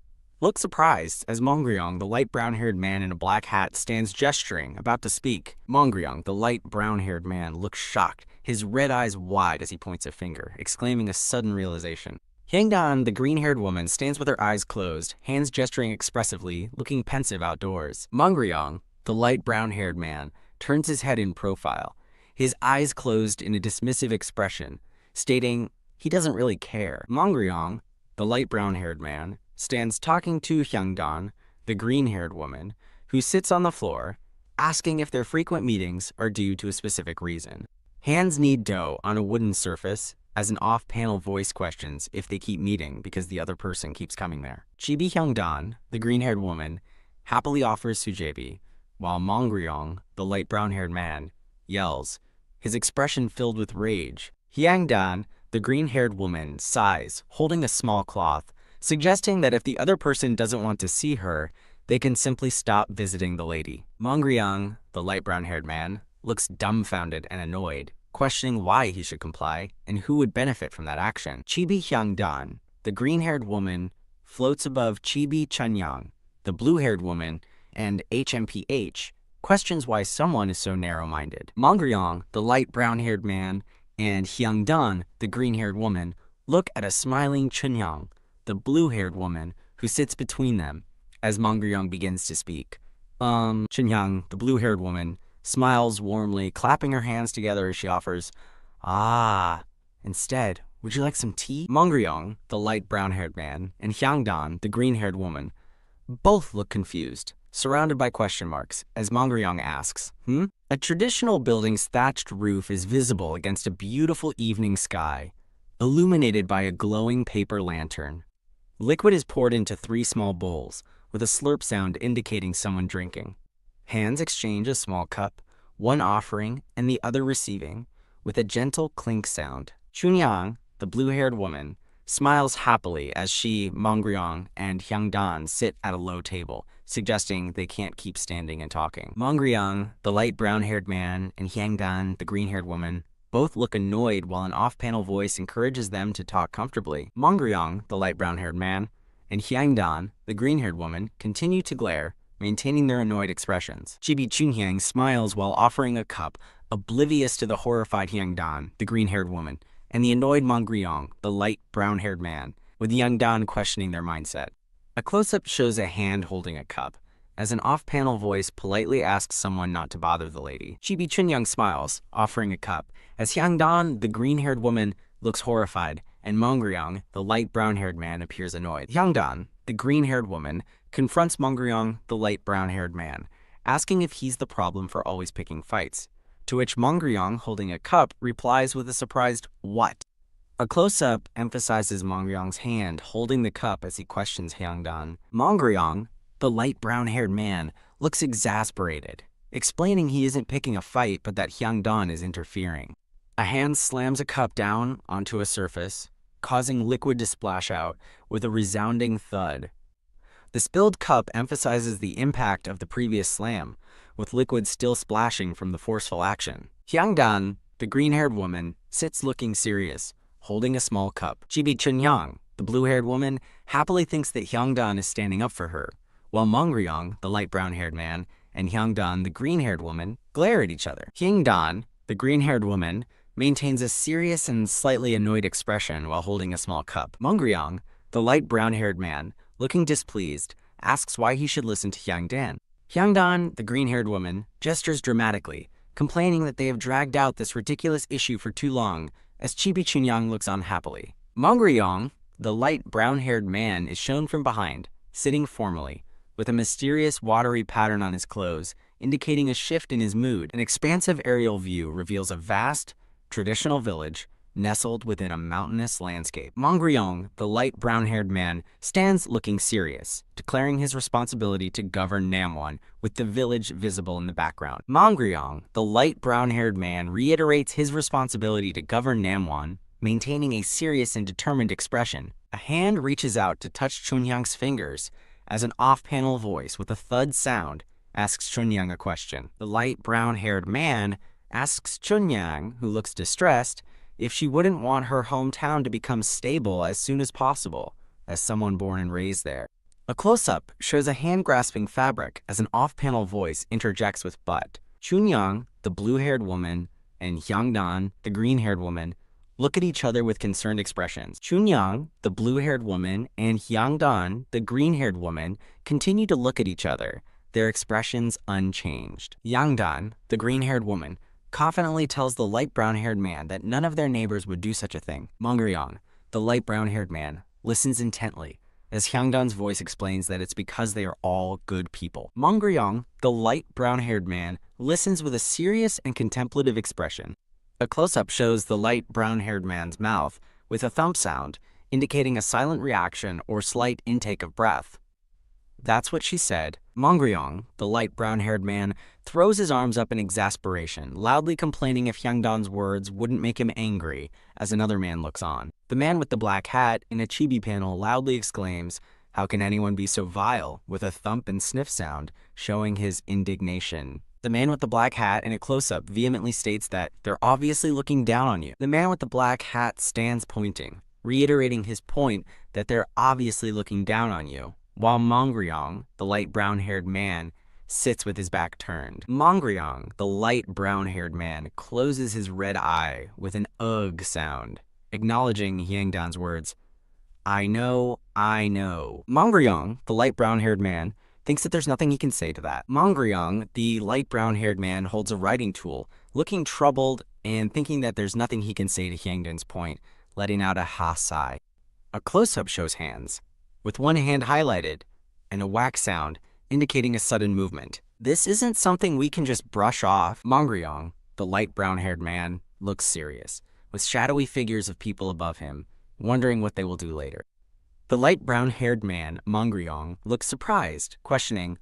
look surprised as Mongryong, the light brown-haired man in a black hat, stands gesturing, about to speak. Mongryong, the light brown-haired man, looks shocked, his red eyes wide as he points a finger, exclaiming a sudden realization. Hyangi, the green-haired woman, stands with her eyes closed, hands gesturing expressively, looking pensive outdoors. Mongryong, the light brown-haired man, turns his head in profile, his eyes closed in a dismissive expression, stating he doesn't really care. Mongryong, the light brown-haired man, stands talking to Hyangdan, the green-haired woman, who sits on the floor, asking if their frequent meetings are due to a specific reason. Hands knead dough on a wooden surface as an off-panel voice questions if they keep meeting because the other person keeps coming there. Chibi Hyangdan, the green-haired woman, happily offers sujebi, while Mongryong, the light brown-haired man, yells, his expression filled with rage. Hyangdan, the green-haired woman, sighs, holding a small cloth, suggesting that if the other person doesn't want to see her, they can simply stop visiting the lady. Mongryong, the light brown-haired man, looks dumbfounded and annoyed, questioning why he should comply and who would benefit from that action. Chibi Hyangdan, the green-haired woman, floats above Chibi Chanyang, the blue-haired woman, and HMPH, questions why someone is so narrow-minded. Mongryong, the light brown-haired man, and Hyangdan, the green-haired woman, look at a smiling Chunyang, the blue-haired woman, who sits between them, as Mongryong begins to speak. Chunyang, the blue-haired woman, smiles warmly, clapping her hands together as she offers, instead, would you like some tea? Mongryong, the light brown-haired man, and Hyangdan, the green-haired woman, both look confused, surrounded by question marks, as Mongryong asks, A traditional building's thatched roof is visible against a beautiful evening sky, illuminated by a glowing paper lantern. Liquid is poured into 3 small bowls, with a slurp sound indicating someone drinking. Hands exchange a small cup, one offering and the other receiving, with a gentle clink sound. Chunyang, the blue-haired woman, smiles happily as she, Mongryong, and Hyangdan sit at a low table, suggesting they can't keep standing and talking. Mongryong, the light brown-haired man, and Hyangdan, the green-haired woman, both look annoyed while an off-panel voice encourages them to talk comfortably. Mongryong, the light brown-haired man, and Hyangdan, the green-haired woman, continue to glare, maintaining their annoyed expressions. Chibi Chunyang smiles while offering a cup, oblivious to the horrified Hyangdan, the green-haired woman, and the annoyed Mongryong, the light brown-haired man, with Hyangdan questioning their mindset. A close-up shows a hand holding a cup, as an off-panel voice politely asks someone not to bother the lady. Chibi Chunyang smiles, offering a cup, as Hyangdan, the green-haired woman, looks horrified, and Mongryong, the light brown-haired man, appears annoyed. Hyangdan, the green-haired woman, confronts Mongryong, the light brown-haired man, asking if he's the problem for always picking fights, to which Mongryong, holding a cup, replies with a surprised, "What?" A close-up emphasizes Mongryong's hand holding the cup as he questions Hyangdan. Mongryong, the light brown-haired man, looks exasperated, explaining he isn't picking a fight but that Hyangdan is interfering. A hand slams a cup down onto a surface, causing liquid to splash out with a resounding thud. The spilled cup emphasizes the impact of the previous slam, with liquid still splashing from the forceful action. Hyangdan, the green-haired woman, sits looking serious, holding a small cup. Chibi Chunyang, the blue-haired woman, happily thinks that Hyangdan is standing up for her, while Mongryong, the light brown-haired man, and Hyangdan, the green-haired woman, glare at each other. Hyangdan, the green-haired woman, maintains a serious and slightly annoyed expression while holding a small cup. Mongryong, the light brown-haired man, looking displeased, asks why he should listen to Hyangdan. Hyangdan, the green-haired woman, gestures dramatically, complaining that they have dragged out this ridiculous issue for too long, as Chibi Chunyang looks on happily. Mongryong, the light brown-haired man, is shown from behind, sitting formally, with a mysterious watery pattern on his clothes, indicating a shift in his mood. An expansive aerial view reveals a vast, traditional village nestled within a mountainous landscape. Mongryong, the light brown-haired man, stands looking serious, declaring his responsibility to govern Namwon, with the village visible in the background. Mongryong, the light brown-haired man, reiterates his responsibility to govern Namwon, maintaining a serious and determined expression. A hand reaches out to touch Chunyang's fingers, as an off-panel voice with a thud sound asks Chunyang a question. The light brown-haired man asks Chunyang, who looks distressed, if she wouldn't want her hometown to become stable as soon as possible, as someone born and raised there. A close-up shows a hand grasping fabric as an off-panel voice interjects with "but." Chunyang, the blue-haired woman, and Hyangdan, the green-haired woman, look at each other with concerned expressions. Chunyang, the blue-haired woman, and Hyangdan, the green-haired woman, continue to look at each other, their expressions unchanged. Hyangdan, the green-haired woman, confidently tells the light brown-haired man that none of their neighbors would do such a thing. Mongryong, the light brown-haired man, listens intently as Hyungdan's voice explains that it's because they are all good people. Mongryong, the light brown-haired man, listens with a serious and contemplative expression. A close-up shows the light brown-haired man's mouth with a thump sound, indicating a silent reaction or slight intake of breath. That's what she said. Mongryong, the light brown-haired man, throws his arms up in exasperation, loudly complaining if Hyungdan's words wouldn't make him angry, as another man looks on. The man with the black hat in a chibi panel loudly exclaims, "How can anyone be so vile?" with a thump and sniff sound, showing his indignation. The man with the black hat in a close-up vehemently states that they're obviously looking down on you. The man with the black hat stands pointing, reiterating his point that they're obviously looking down on you, while Mongryong, the light brown-haired man, sits with his back turned. Mongryong, the light brown-haired man, closes his red eye with an ugh sound, acknowledging Hyungdan's words, "I know, I know." Mongryong, the light brown-haired man, thinks that there's nothing he can say to that. Mongryong, the light brown-haired man, holds a writing tool, looking troubled and thinking that there's nothing he can say to Hyungdan's point, letting out a ha sigh. A close-up shows hands, with one hand highlighted, and a whack sound, indicating a sudden movement. This isn't something we can just brush off. Mongryong, the light brown-haired man, looks serious, with shadowy figures of people above him, wondering what they will do later. The light brown-haired man, Mongryong, looks surprised, questioning,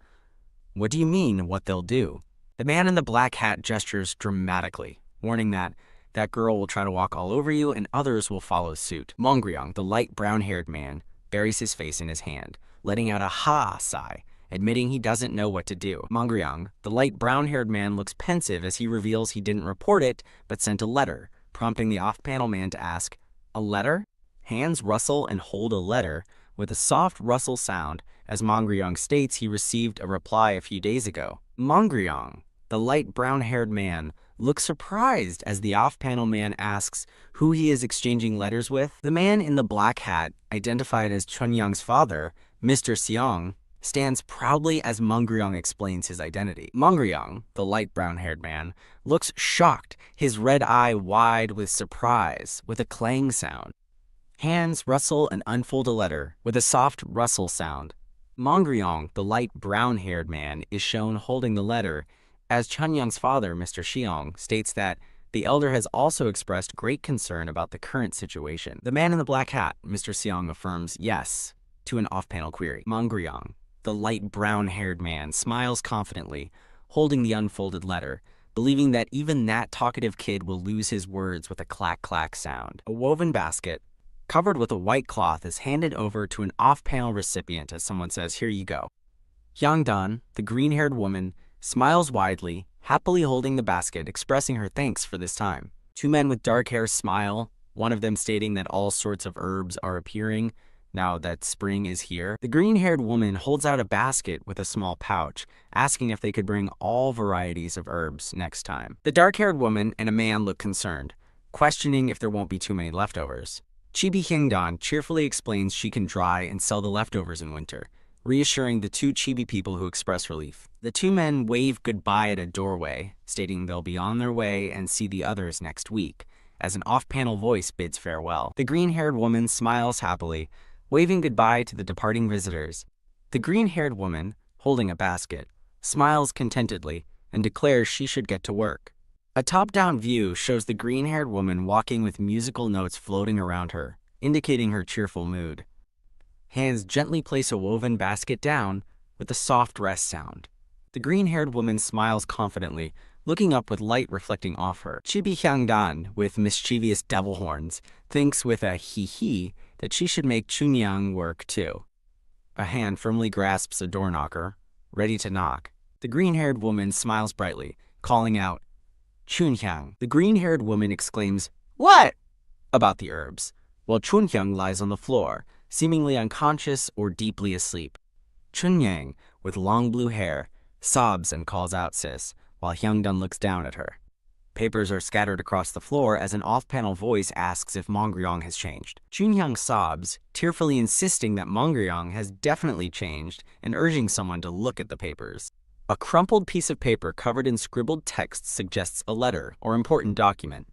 "What do you mean, what they'll do?" The man in the black hat gestures dramatically, warning that that girl will try to walk all over you and others will follow suit. Mongryong, the light brown-haired man, buries his face in his hand, letting out a ha sigh, admitting he doesn't know what to do. Mongryong, the light brown-haired man, looks pensive as he reveals he didn't report it, but sent a letter, prompting the off-panel man to ask, "A letter?" Hands rustle and hold a letter with a soft rustle sound as Mongryong states he received a reply a few days ago. Mongryong, the light brown-haired man, looks surprised as the off-panel man asks who he is exchanging letters with. The man in the black hat, identified as Chunyoung's father, Mr. Seong, stands proudly as Mongryong explains his identity. Mongryong, the light brown-haired man, looks shocked, his red eye wide with surprise, with a clang sound. Hands rustle and unfold a letter with a soft rustle sound. Mongryong, the light brown-haired man, is shown holding the letter, as Chunyoung's father, Mr. Seong, states that the elder has also expressed great concern about the current situation. The man in the black hat, Mr. Seong, affirms yes to an off-panel query. Mongryong, the light brown-haired man, smiles confidently, holding the unfolded letter, believing that even that talkative kid will lose his words with a clack-clack sound. A woven basket, covered with a white cloth, is handed over to an off-panel recipient as someone says, "Here you go." Hyungdan, the green-haired woman, smiles widely, happily holding the basket, expressing her thanks for this time. Two men with dark hair smile, one of them stating that all sorts of herbs are appearing now that spring is here. The green-haired woman holds out a basket with a small pouch, asking if they could bring all varieties of herbs next time. The dark-haired woman and a man look concerned, questioning if there won't be too many leftovers. Chibi Hyungdan cheerfully explains she can dry and sell the leftovers in winter, reassuring the two chibi people who express relief. The two men wave goodbye at a doorway, stating they'll be on their way and see the others next week, as an off-panel voice bids farewell. The green-haired woman smiles happily, waving goodbye to the departing visitors. The green-haired woman, holding a basket, smiles contentedly and declares she should get to work. A top-down view shows the green-haired woman walking with musical notes floating around her, indicating her cheerful mood. Hands gently place a woven basket down with a soft rest sound. The green-haired woman smiles confidently, looking up with light reflecting off her. Chibi Hyungdan, with mischievous devil horns, thinks with a hee-hee that she should make Chunyoung work too. A hand firmly grasps a door knocker, ready to knock. The green-haired woman smiles brightly, calling out, "Chunyoung." The green-haired woman exclaims, "What?" about the herbs, while Chunyoung lies on the floor, seemingly unconscious or deeply asleep. Chunyoung, with long blue hair, sobs and calls out "sis," while Hyungdan looks down at her. Papers are scattered across the floor as an off-panel voice asks if Mongryong has changed. Chunyoung sobs, tearfully insisting that Mongryong has definitely changed and urging someone to look at the papers. A crumpled piece of paper covered in scribbled text suggests a letter or important document.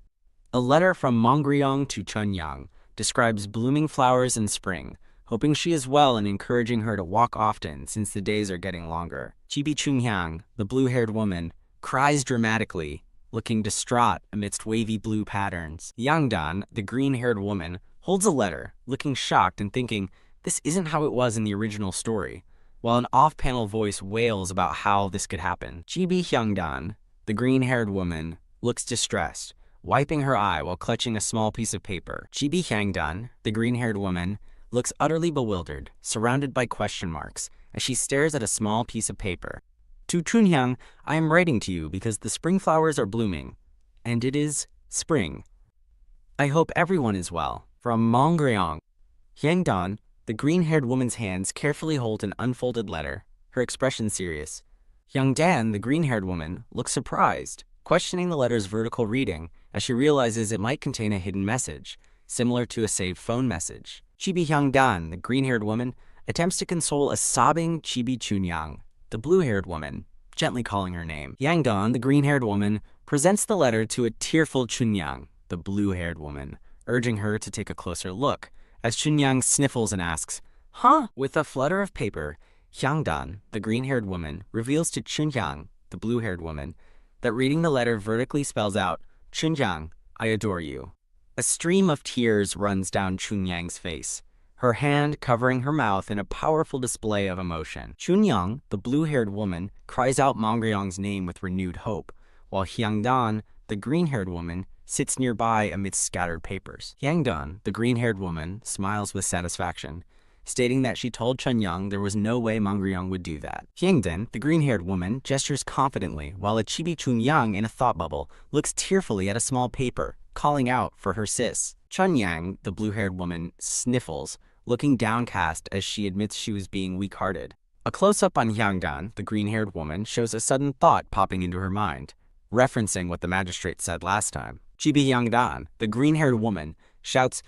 A letter from Mongryong to Chunyang describes blooming flowers in spring, hoping she is well and encouraging her to walk often since the days are getting longer. Chibi Chunyang, the blue-haired woman, cries dramatically, looking distraught amidst wavy blue patterns. Yangdan, the green-haired woman, holds a letter, looking shocked and thinking, this isn't how it was in the original story, while an off-panel voice wails about how this could happen. Chibi Hyangdan, the green-haired woman, looks distressed, wiping her eye while clutching a small piece of paper. Chibi Hyangdan, the green-haired woman, looks utterly bewildered, surrounded by question marks, as she stares at a small piece of paper. To Chunyang, I am writing to you because the spring flowers are blooming, and it is spring. I hope everyone is well. From Mongryong. Hyangdan, the green-haired woman's hands carefully hold an unfolded letter, her expression serious. Hyangdan, the green-haired woman, looks surprised, questioning the letter's vertical reading as she realizes it might contain a hidden message, similar to a saved phone message. Chibi Hyangdan, the green-haired woman, attempts to console a sobbing Chibi Chunyang, the blue-haired woman, gently calling her name. Hyangdan, the green-haired woman, presents the letter to a tearful Chunyang, the blue-haired woman, urging her to take a closer look, as Chunyang sniffles and asks, huh? With a flutter of paper, Hyangdan, the green-haired woman, reveals to Chunyang, the blue-haired woman, that reading the letter vertically spells out, Chunyang, I adore you. A stream of tears runs down Chunyang's face, her hand covering her mouth in a powerful display of emotion. Chunyang, the blue-haired woman, cries out Mongryong's name with renewed hope, while Hyangdan, the green-haired woman, sits nearby amidst scattered papers. Hyangdan, the green-haired woman, smiles with satisfaction, stating that she told Chunyang there was no way Mongryong would do that. Hyangdan, the green-haired woman, gestures confidently, while a Chibi Chunyang in a thought bubble looks tearfully at a small paper, calling out for her sis. Chunyang, the blue-haired woman, sniffles, looking downcast as she admits she was being weak-hearted. A close-up on Hyangdan, the green-haired woman, shows a sudden thought popping into her mind, referencing what the magistrate said last time. Chibi Hyangdan, the green-haired woman, shouts,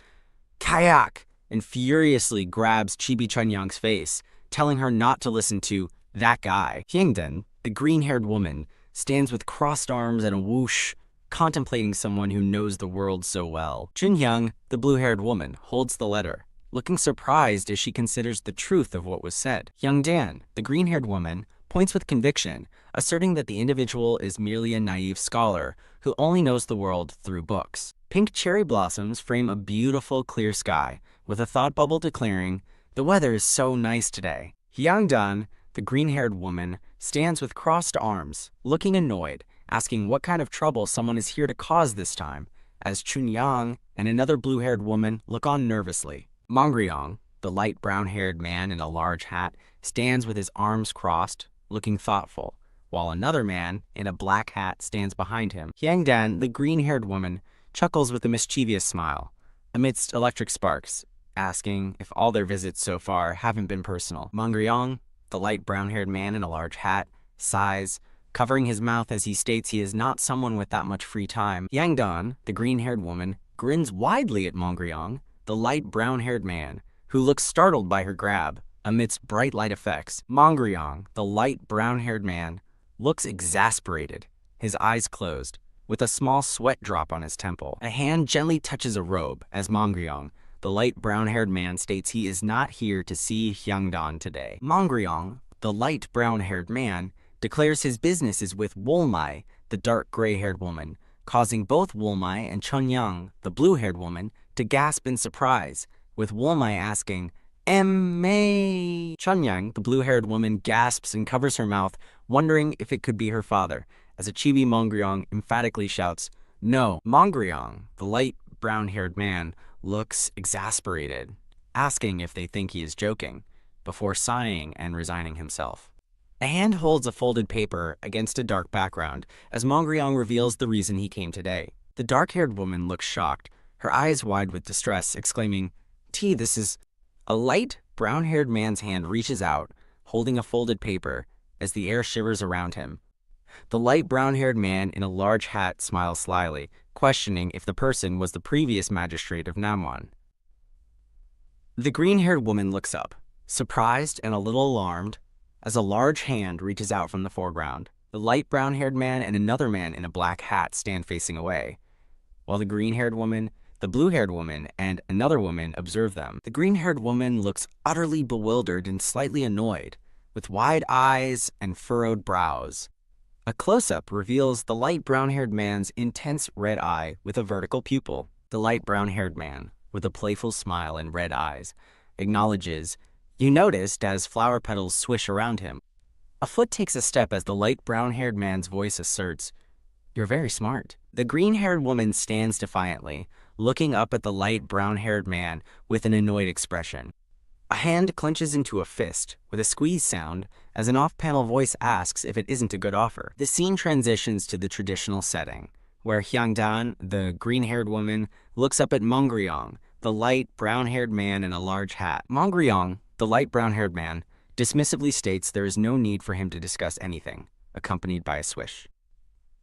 Kayak! And furiously grabs Chibi Chunyang's face, telling her not to listen to that guy. Hyangdan, the green-haired woman, stands with crossed arms and a whoosh, contemplating someone who knows the world so well. Chunyang, the blue-haired woman, holds the letter, looking surprised as she considers the truth of what was said. Hyangdan, the green-haired woman, points with conviction, asserting that the individual is merely a naive scholar who only knows the world through books. Pink cherry blossoms frame a beautiful, clear sky, with a thought bubble declaring, the weather is so nice today. Hyangdan, the green-haired woman, stands with crossed arms, looking annoyed, asking what kind of trouble someone is here to cause this time, as Chunyang and another blue-haired woman look on nervously. Mongryong, the light brown-haired man in a large hat, stands with his arms crossed, looking thoughtful, while another man in a black hat stands behind him. Hyangdan, the green-haired woman, chuckles with a mischievous smile, amidst electric sparks, asking if all their visits so far haven't been personal. Mongryong, the light brown-haired man in a large hat, sighs, covering his mouth as he states he is not someone with that much free time. Hyangdan, the green-haired woman, grins widely at Mongryong, the light brown-haired man, who looks startled by her grab, amidst bright light effects. Mongryong, the light brown-haired man, looks exasperated, his eyes closed, with a small sweat drop on his temple. A hand gently touches a robe as Mongryong, the light brown-haired man, states he is not here to see Hyangdan today. Mongryong, the light brown-haired man, declares his business is with Wolmai, the dark gray-haired woman, causing both Wolmai and Chunyang, the blue-haired woman, to gasp in surprise, with Wolmai asking, May. Chunyang, the blue-haired woman, gasps and covers her mouth, wondering if it could be her father, as a Chibi Mongryong emphatically shouts, no. Mongryong, the light brown-haired man, looks exasperated, asking if they think he is joking, before sighing and resigning himself. A hand holds a folded paper against a dark background as Mongryong reveals the reason he came today. The dark-haired woman looks shocked, her eyes wide with distress, exclaiming, this is... A light, brown-haired man's hand reaches out, holding a folded paper, as the air shivers around him. The light brown-haired man in a large hat smiles slyly, questioning if the person was the previous magistrate of Namwan. The green-haired woman looks up, surprised and a little alarmed, as a large hand reaches out from the foreground. The light brown-haired man and another man in a black hat stand facing away, while the green-haired woman, the blue-haired woman, and another woman observe them. The green-haired woman looks utterly bewildered and slightly annoyed, with wide eyes and furrowed brows. A close-up reveals the light brown-haired man's intense red eye with a vertical pupil. The light brown-haired man, with a playful smile and red eyes, acknowledges, "You noticed," as flower petals swish around him. A foot takes a step as the light brown-haired man's voice asserts, "You're very smart." The green-haired woman stands defiantly, looking up at the light brown-haired man with an annoyed expression. A hand clenches into a fist with a squeeze sound as an off-panel voice asks if it isn't a good offer. The scene transitions to the traditional setting, where Hyangdan, the green-haired woman, looks up at Mongryong, the light brown-haired man in a large hat. Mongryong, the light brown-haired man, dismissively states there is no need for him to discuss anything, accompanied by a swish.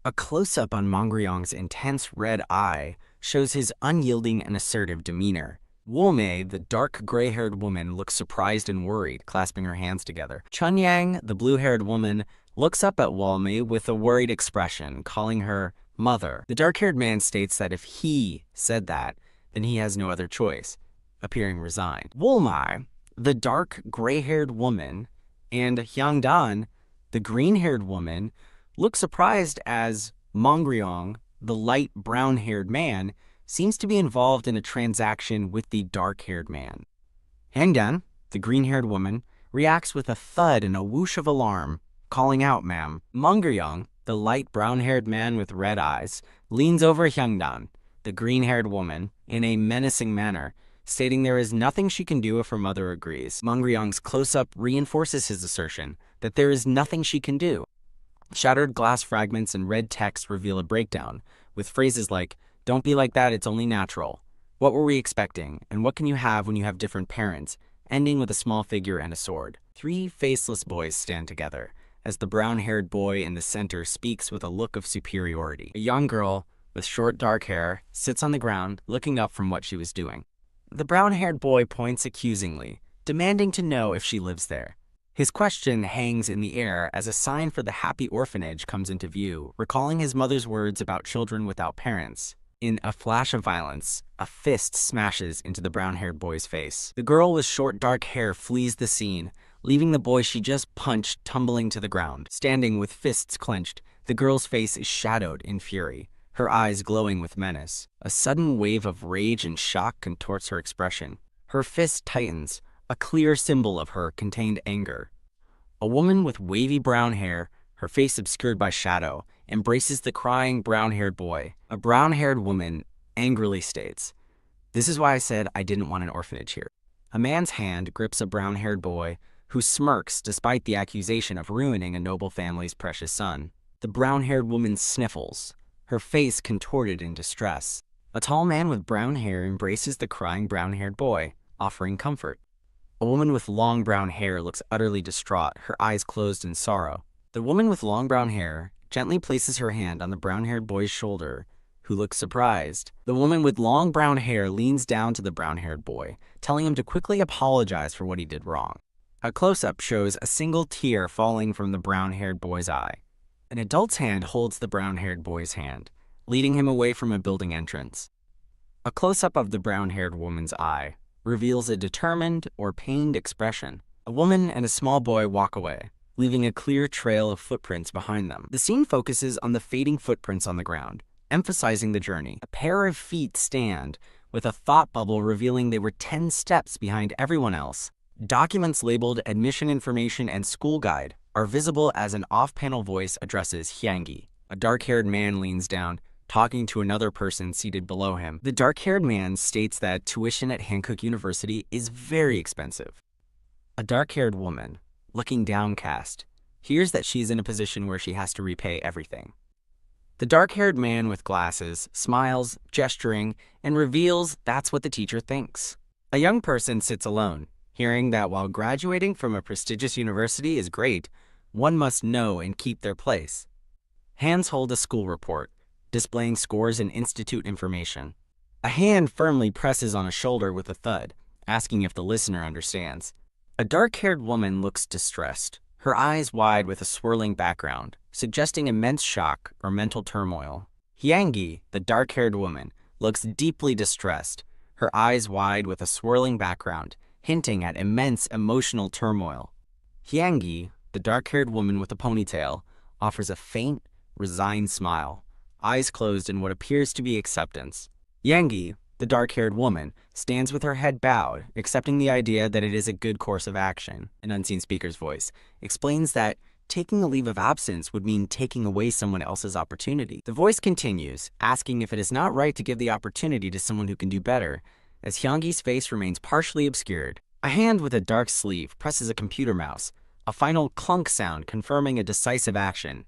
A close-up on Mongryong's intense red eye shows his unyielding and assertive demeanor. Wolmei, the dark gray-haired woman, looks surprised and worried, clasping her hands together. Chunyang, the blue-haired woman, looks up at Wolmei with a worried expression, calling her mother. The dark-haired man states that if he said that, then he has no other choice, appearing resigned. Wolmei, the dark gray-haired woman, and Hyangdan, the green-haired woman, look surprised as Mongryong, the light brown-haired man, seems to be involved in a transaction with the dark-haired man. Hyangdan, the green-haired woman, reacts with a thud and a whoosh of alarm, calling out, "Ma'am." Mongryong, the light brown-haired man with red eyes, leans over Hyangdan, the green-haired woman, in a menacing manner, stating there is nothing she can do if her mother agrees. Mongryong's close-up reinforces his assertion that there is nothing she can do. Shattered glass fragments and red text reveal a breakdown, with phrases like, "Don't be like that, it's only natural. What were we expecting, and what can you have when you have different parents?" ending with a small figure and a sword. Three faceless boys stand together, as the brown-haired boy in the center speaks with a look of superiority. A young girl, with short dark hair, sits on the ground, looking up from what she was doing. The brown-haired boy points accusingly, demanding to know if she lives there. His question hangs in the air as a sign for the happy orphanage comes into view, recalling his mother's words about children without parents. In a flash of violence, a fist smashes into the brown-haired boy's face. The girl with short dark hair flees the scene, leaving the boy she just punched tumbling to the ground. Standing with fists clenched, the girl's face is shadowed in fury, her eyes glowing with menace. A sudden wave of rage and shock contorts her expression. Her fist tightens, a clear symbol of her contained anger. A woman with wavy brown hair, her face obscured by shadow, embraces the crying brown-haired boy. A brown-haired woman angrily states, "This is why I said I didn't want an orphanage here." A man's hand grips a brown-haired boy, who smirks despite the accusation of ruining a noble family's precious son. The brown-haired woman sniffles, her face contorted in distress. A tall man with brown hair embraces the crying brown-haired boy, offering comfort. A woman with long brown hair looks utterly distraught, her eyes closed in sorrow. The woman with long brown hair gently places her hand on the brown-haired boy's shoulder, who looks surprised. The woman with long brown hair leans down to the brown-haired boy, telling him to quickly apologize for what he did wrong. A close-up shows a single tear falling from the brown-haired boy's eye. An adult's hand holds the brown-haired boy's hand, leading him away from a building entrance. A close-up of the brown-haired woman's eye reveals a determined or pained expression. A woman and a small boy walk away, leaving a clear trail of footprints behind them. The scene focuses on the fading footprints on the ground, emphasizing the journey. A pair of feet stand, with a thought bubble revealing they were 10 steps behind everyone else. Documents labeled admission information and school guide are visible as an off-panel voice addresses Hyangi. A dark-haired man leans down, talking to another person seated below him. The dark-haired man states that tuition at Hankook University is very expensive. A dark-haired woman, looking downcast, hears that she's in a position where she has to repay everything. The dark-haired man with glasses smiles, gesturing, and reveals that's what the teacher thinks. A young person sits alone, hearing that while graduating from a prestigious university is great, one must know and keep their place. Hands hold a school report, displaying scores and institute information. A hand firmly presses on a shoulder with a thud, asking if the listener understands. A dark-haired woman looks distressed, her eyes wide with a swirling background, suggesting immense shock or mental turmoil. Hyangi, the dark-haired woman, looks deeply distressed, her eyes wide with a swirling background, hinting at immense emotional turmoil. Hyangi, the dark-haired woman with a ponytail, offers a faint, resigned smile, eyes closed in what appears to be acceptance. Hyangi, the dark-haired woman, stands with her head bowed, accepting the idea that it is a good course of action. An unseen speaker's voice explains that taking a leave of absence would mean taking away someone else's opportunity. The voice continues, asking if it is not right to give the opportunity to someone who can do better, as Hyangi's face remains partially obscured. A hand with a dark sleeve presses a computer mouse, a final clunk sound confirming a decisive action.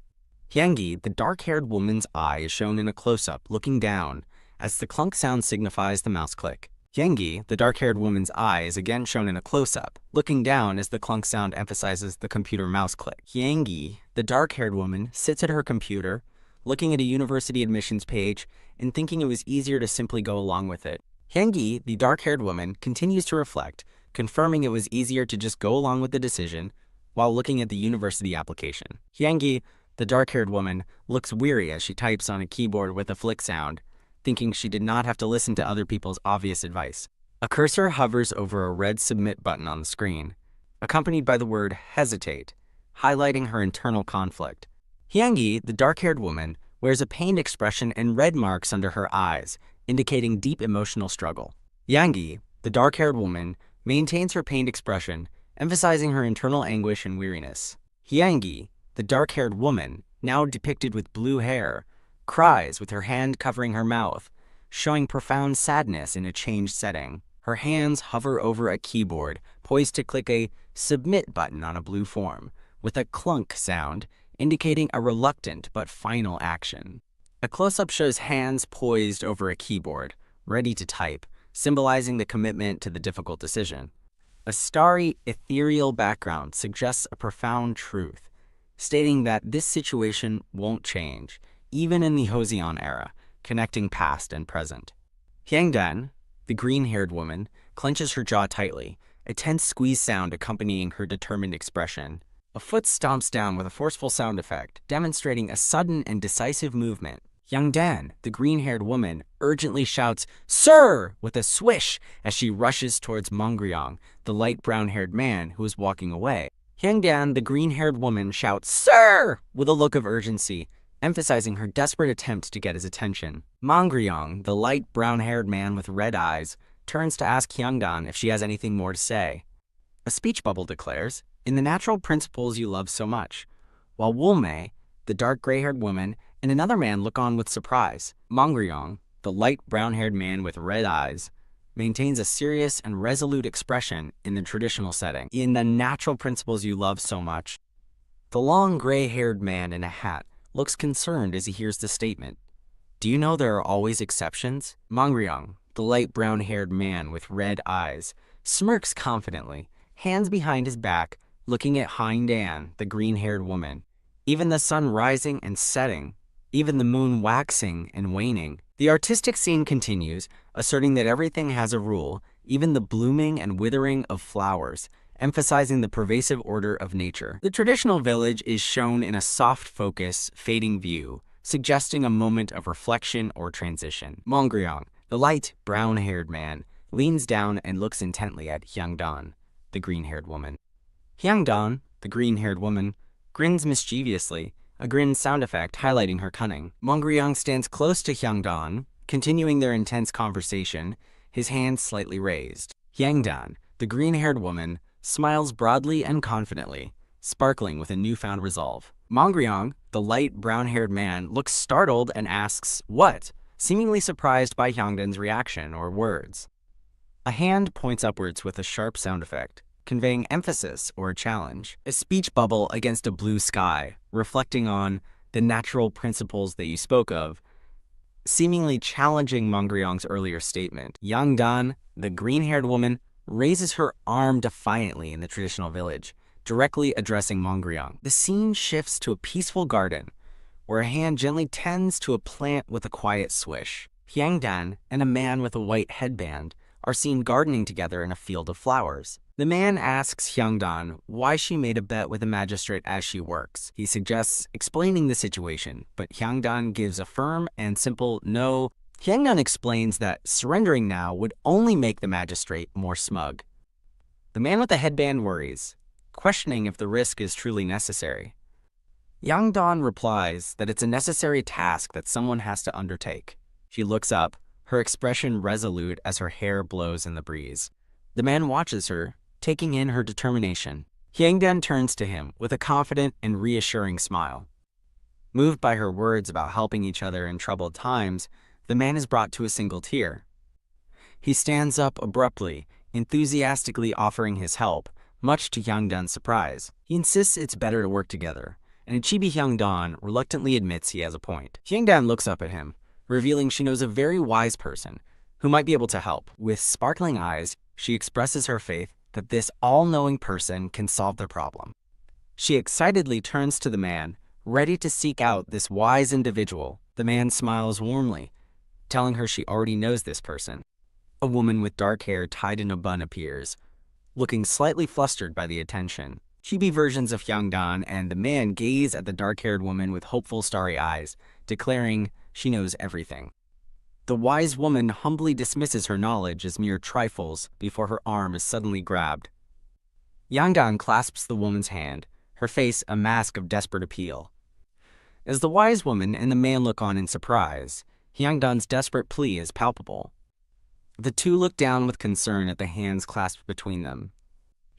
Hyangi, the dark-haired woman's eye is shown in a close-up, looking down, as the clunk sound signifies the mouse click. Hyangi, the dark-haired woman's eye is again shown in a close-up, looking down as the clunk sound emphasizes the computer mouse click. Hyangi, the dark-haired woman, sits at her computer, looking at a university admissions page and thinking it was easier to simply go along with it. Hyangi, the dark-haired woman, continues to reflect, confirming it was easier to just go along with the decision while looking at the university application. Hyangi, the dark-haired woman, looks weary as she types on a keyboard with a flick sound, thinking she did not have to listen to other people's obvious advice. A cursor hovers over a red submit button on the screen, accompanied by the word hesitate, highlighting her internal conflict. Hyangi, the dark-haired woman, wears a pained expression and red marks under her eyes, indicating deep emotional struggle. Hyangi, the dark-haired woman, maintains her pained expression, emphasizing her internal anguish and weariness. Hyangi, the dark-haired woman, now depicted with blue hair, cries with her hand covering her mouth, showing profound sadness in a changed setting. Her hands hover over a keyboard, poised to click a submit button on a blue form, with a clunk sound, indicating a reluctant but final action. A close-up shows hands poised over a keyboard, ready to type, symbolizing the commitment to the difficult decision. A starry, ethereal background suggests a profound truth, stating that this situation won't change, even in the Joseon era, connecting past and present. Hyangdan, the green-haired woman, clenches her jaw tightly, a tense squeeze sound accompanying her determined expression. A foot stomps down with a forceful sound effect, demonstrating a sudden and decisive movement. Hyangdan, the green-haired woman, urgently shouts, "Sir!" with a swish as she rushes towards Mongryong, the light brown-haired man who is walking away. Hyangdan, the green-haired woman, shouts, "Sir!" with a look of urgency, emphasizing her desperate attempt to get his attention. Mongryong, the light brown-haired man with red eyes, turns to ask Hyangdan if she has anything more to say. A speech bubble declares, "In the natural principles you love so much," while Wulmei, the dark gray-haired woman, and another man look on with surprise. Mongryong, the light brown-haired man with red eyes, maintains a serious and resolute expression in the traditional setting. "In the natural principles you love so much." The long gray-haired man in a hat looks concerned as he hears the statement. "Do you know there are always exceptions?" Mongryong, the light brown-haired man with red eyes, smirks confidently, hands behind his back, looking at Hyangdan, the green-haired woman. Even the sun rising and setting, even the moon waxing and waning. The artistic scene continues, asserting that everything has a rule, even the blooming and withering of flowers, emphasizing the pervasive order of nature. The traditional village is shown in a soft focus, fading view, suggesting a moment of reflection or transition. Mongryong, the light, brown-haired man, leans down and looks intently at Hyangdan, the green-haired woman. Hyangdan, the green-haired woman, grins mischievously, a grin sound effect highlighting her cunning. Mongryong stands close to Hyangdan, continuing their intense conversation, his hands slightly raised. Hyangdan, the green-haired woman, smiles broadly and confidently, sparkling with a newfound resolve. Mongryong, the light brown-haired man, looks startled and asks, "What?" seemingly surprised by Hyangdan's reaction or words. A hand points upwards with a sharp sound effect, conveying emphasis or a challenge. A speech bubble against a blue sky, reflecting on the natural principles that you spoke of, seemingly challenging Mongryong's earlier statement. Hyangdan, the green-haired woman, raises her arm defiantly in the traditional village, directly addressing Mongryong. The scene shifts to a peaceful garden, where a hand gently tends to a plant with a quiet swish. Hyangdan and a man with a white headband are seen gardening together in a field of flowers. The man asks Hyungdan why she made a bet with the magistrate as she works. He suggests explaining the situation, but Hyungdan gives a firm and simple no. Hyungdan explains that surrendering now would only make the magistrate more smug. The man with the headband worries, questioning if the risk is truly necessary. Hyungdan replies that it's a necessary task that someone has to undertake. She looks up, her expression resolute as her hair blows in the breeze. The man watches her, taking in her determination. Hyungdan turns to him with a confident and reassuring smile. Moved by her words about helping each other in troubled times, the man is brought to a single tear. He stands up abruptly, enthusiastically offering his help, much to Hyungdan's surprise. He insists it's better to work together, and Chibi Hyungdan reluctantly admits he has a point. Hyungdan looks up at him, revealing she knows a very wise person who might be able to help. With sparkling eyes, she expresses her faith that this all-knowing person can solve their problem. She excitedly turns to the man, ready to seek out this wise individual. The man smiles warmly, telling her she already knows this person. A woman with dark hair tied in a bun appears, looking slightly flustered by the attention. Chibi versions of Hyungdan and the man gaze at the dark-haired woman with hopeful starry eyes, declaring she knows everything. The wise woman humbly dismisses her knowledge as mere trifles before her arm is suddenly grabbed. Hyungdan clasps the woman's hand, her face a mask of desperate appeal. As the wise woman and the man look on in surprise, Hyungdan's desperate plea is palpable. The two look down with concern at the hands clasped between them.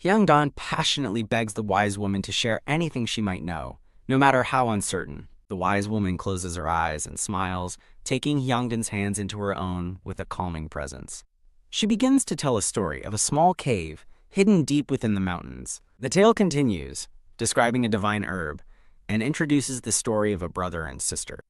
Hyungdan passionately begs the wise woman to share anything she might know, no matter how uncertain. The wise woman closes her eyes and smiles, taking Hyungdan's hands into her own with a calming presence. She begins to tell a story of a small cave hidden deep within the mountains. The tale continues, describing a divine herb, and introduces the story of a brother and sister.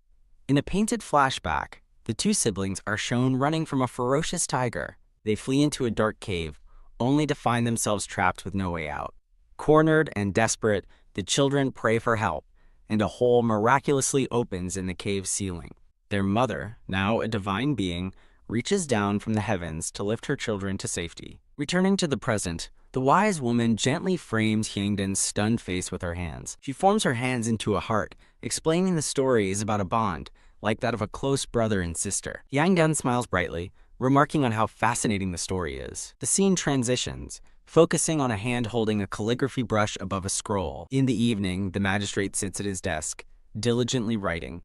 In a painted flashback, the two siblings are shown running from a ferocious tiger. They flee into a dark cave, only to find themselves trapped with no way out. Cornered and desperate, the children pray for help, and a hole miraculously opens in the cave's ceiling. Their mother, now a divine being, reaches down from the heavens to lift her children to safety. Returning to the present, the wise woman gently frames Hyungdan's stunned face with her hands. She forms her hands into a heart, explaining the story is about a bond, like that of a close brother and sister. Hyungdan smiles brightly, remarking on how fascinating the story is. The scene transitions, focusing on a hand holding a calligraphy brush above a scroll. In the evening, the magistrate sits at his desk, diligently writing.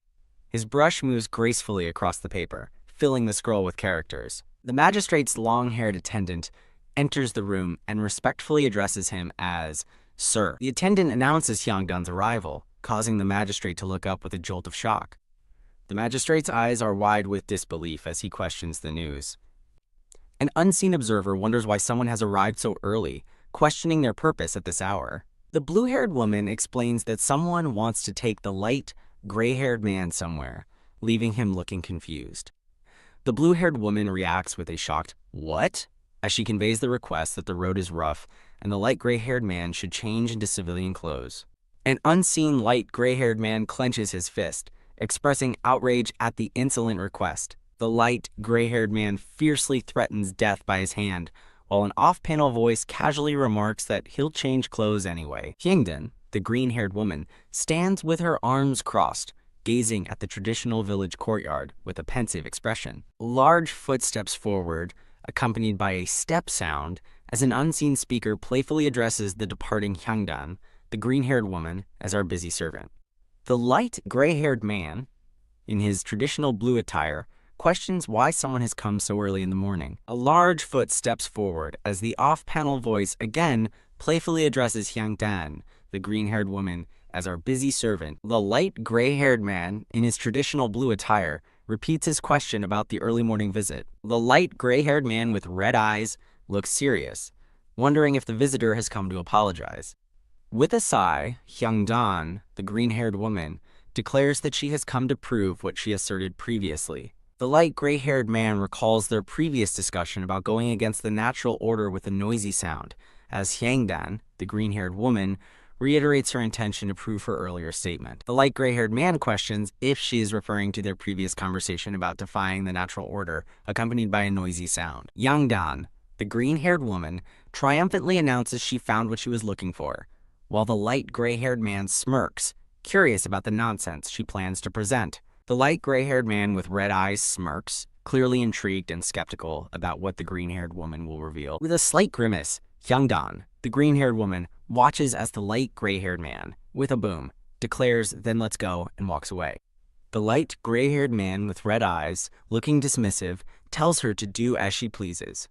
His brush moves gracefully across the paper, filling the scroll with characters. The magistrate's long-haired attendant enters the room and respectfully addresses him as Sir. The attendant announces Hyungdan's arrival, causing the magistrate to look up with a jolt of shock. The magistrate's eyes are wide with disbelief as he questions the news. An unseen observer wonders why someone has arrived so early, questioning their purpose at this hour. The blue-haired woman explains that someone wants to take the light, gray-haired man somewhere, leaving him looking confused. The blue-haired woman reacts with a shocked, "What?" as she conveys the request that the road is rough and the light gray-haired man should change into civilian clothes. An unseen light gray-haired man clenches his fist, expressing outrage at the insolent request. The light, gray-haired man fiercely threatens death by his hand, while an off-panel voice casually remarks that he'll change clothes anyway. Hyungdan, the green-haired woman, stands with her arms crossed, gazing at the traditional village courtyard with a pensive expression. Large footsteps forward, accompanied by a step sound, as an unseen speaker playfully addresses the departing Hyungdan, the green-haired woman, as our busy servant. The light, gray-haired man, in his traditional blue attire, questions why someone has come so early in the morning. A large foot steps forward as the off-panel voice again playfully addresses Hyungdan, the green-haired woman, as our busy servant. The light gray-haired man, in his traditional blue attire, repeats his question about the early morning visit. The light gray-haired man with red eyes looks serious, wondering if the visitor has come to apologize. With a sigh, Hyungdan, the green-haired woman, declares that she has come to prove what she asserted previously. The light gray-haired man recalls their previous discussion about going against the natural order with a noisy sound, as Hyungdan, the green-haired woman, reiterates her intention to prove her earlier statement. The light gray-haired man questions if she is referring to their previous conversation about defying the natural order, accompanied by a noisy sound. Hyungdan, the green-haired woman, triumphantly announces she found what she was looking for, while the light gray-haired man smirks, curious about the nonsense she plans to present. The light gray-haired man with red eyes smirks, clearly intrigued and skeptical about what the green-haired woman will reveal. With a slight grimace, Hyungdan, the green-haired woman, watches as the light gray-haired man, with a boom, declares, "Then let's go," and walks away. The light gray-haired man with red eyes, looking dismissive, tells her to do as she pleases.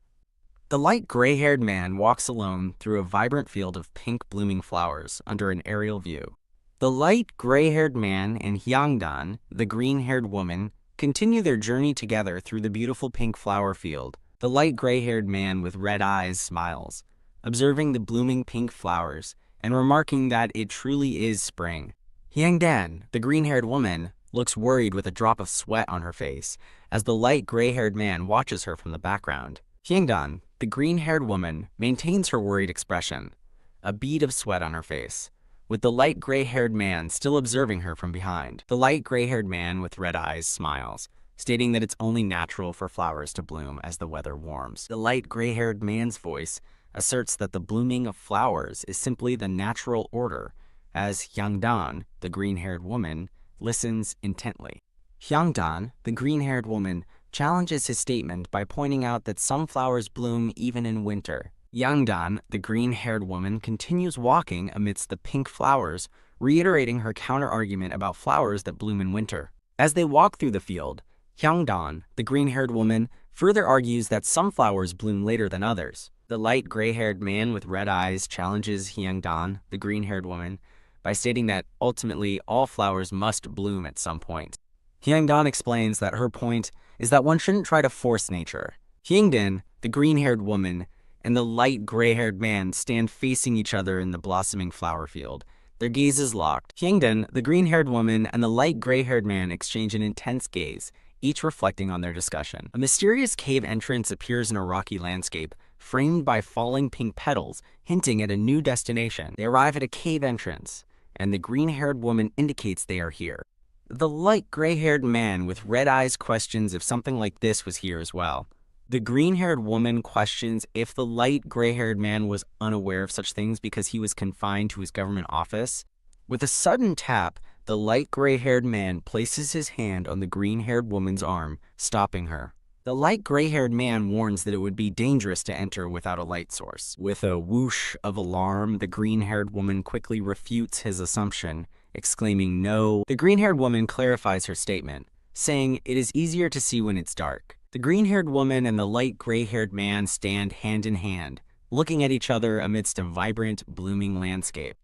The light gray-haired man walks alone through a vibrant field of pink blooming flowers under an aerial view. The light gray-haired man and Hyungdan, the green-haired woman, continue their journey together through the beautiful pink flower field. The light gray-haired man with red eyes smiles, observing the blooming pink flowers and remarking that it truly is spring. Hyungdan, the green-haired woman, looks worried with a drop of sweat on her face as the light gray-haired man watches her from the background. Hyungdan, the green-haired woman, maintains her worried expression, a bead of sweat on her face, with the light gray-haired man still observing her from behind. The light gray-haired man with red eyes smiles, stating that it's only natural for flowers to bloom as the weather warms. The light gray-haired man's voice asserts that the blooming of flowers is simply the natural order, as Hyungdan, the green-haired woman, listens intently. Hyungdan, the green-haired woman, challenges his statement by pointing out that some flowers bloom even in winter. Hyungdan, the green-haired woman, continues walking amidst the pink flowers, reiterating her counter-argument about flowers that bloom in winter. As they walk through the field, Hyungdan, the green-haired woman, further argues that some flowers bloom later than others. The light gray-haired man with red eyes challenges Hyungdan, the green-haired woman, by stating that ultimately all flowers must bloom at some point. Hyungdan explains that her point is that one shouldn't try to force nature. Hyungdan, the green-haired woman, and the light gray-haired man stand facing each other in the blossoming flower field, their gazes locked. Hyungdan, the green-haired woman, and the light gray-haired man exchange an intense gaze, each reflecting on their discussion. A mysterious cave entrance appears in a rocky landscape, framed by falling pink petals, hinting at a new destination. They arrive at a cave entrance, and the green-haired woman indicates they are here. The light gray-haired man with red eyes questions if something like this was here as well. The green-haired woman questions if the light gray-haired man was unaware of such things because he was confined to his government office. With a sudden tap, the light gray-haired man places his hand on the green-haired woman's arm, stopping her. The light gray-haired man warns that it would be dangerous to enter without a light source. With a whoosh of alarm, the green-haired woman quickly refutes his assumption, exclaiming no. The green-haired woman clarifies her statement, saying it is easier to see when it's dark. The green-haired woman and the light gray-haired man stand hand in hand, looking at each other amidst a vibrant, blooming landscape.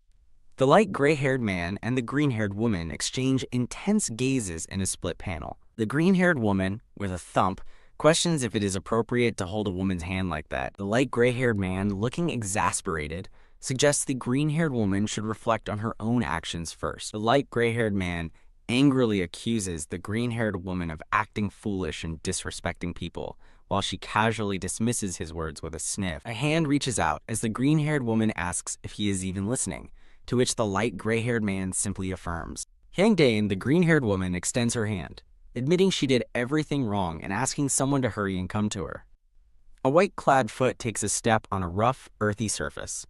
The light gray-haired man and the green-haired woman exchange intense gazes in a split panel. The green-haired woman, with a thump, questions if it is appropriate to hold a woman's hand like that. The light gray-haired man, looking exasperated, suggests the green-haired woman should reflect on her own actions first. The light gray-haired man angrily accuses the green-haired woman of acting foolish and disrespecting people, while she casually dismisses his words with a sniff. A hand reaches out as the green-haired woman asks if he is even listening, to which the light gray-haired man simply affirms. Hyungdan, the green-haired woman, extends her hand, admitting she did everything wrong and asking someone to hurry and come to her. A white-clad foot takes a step on a rough, earthy surface.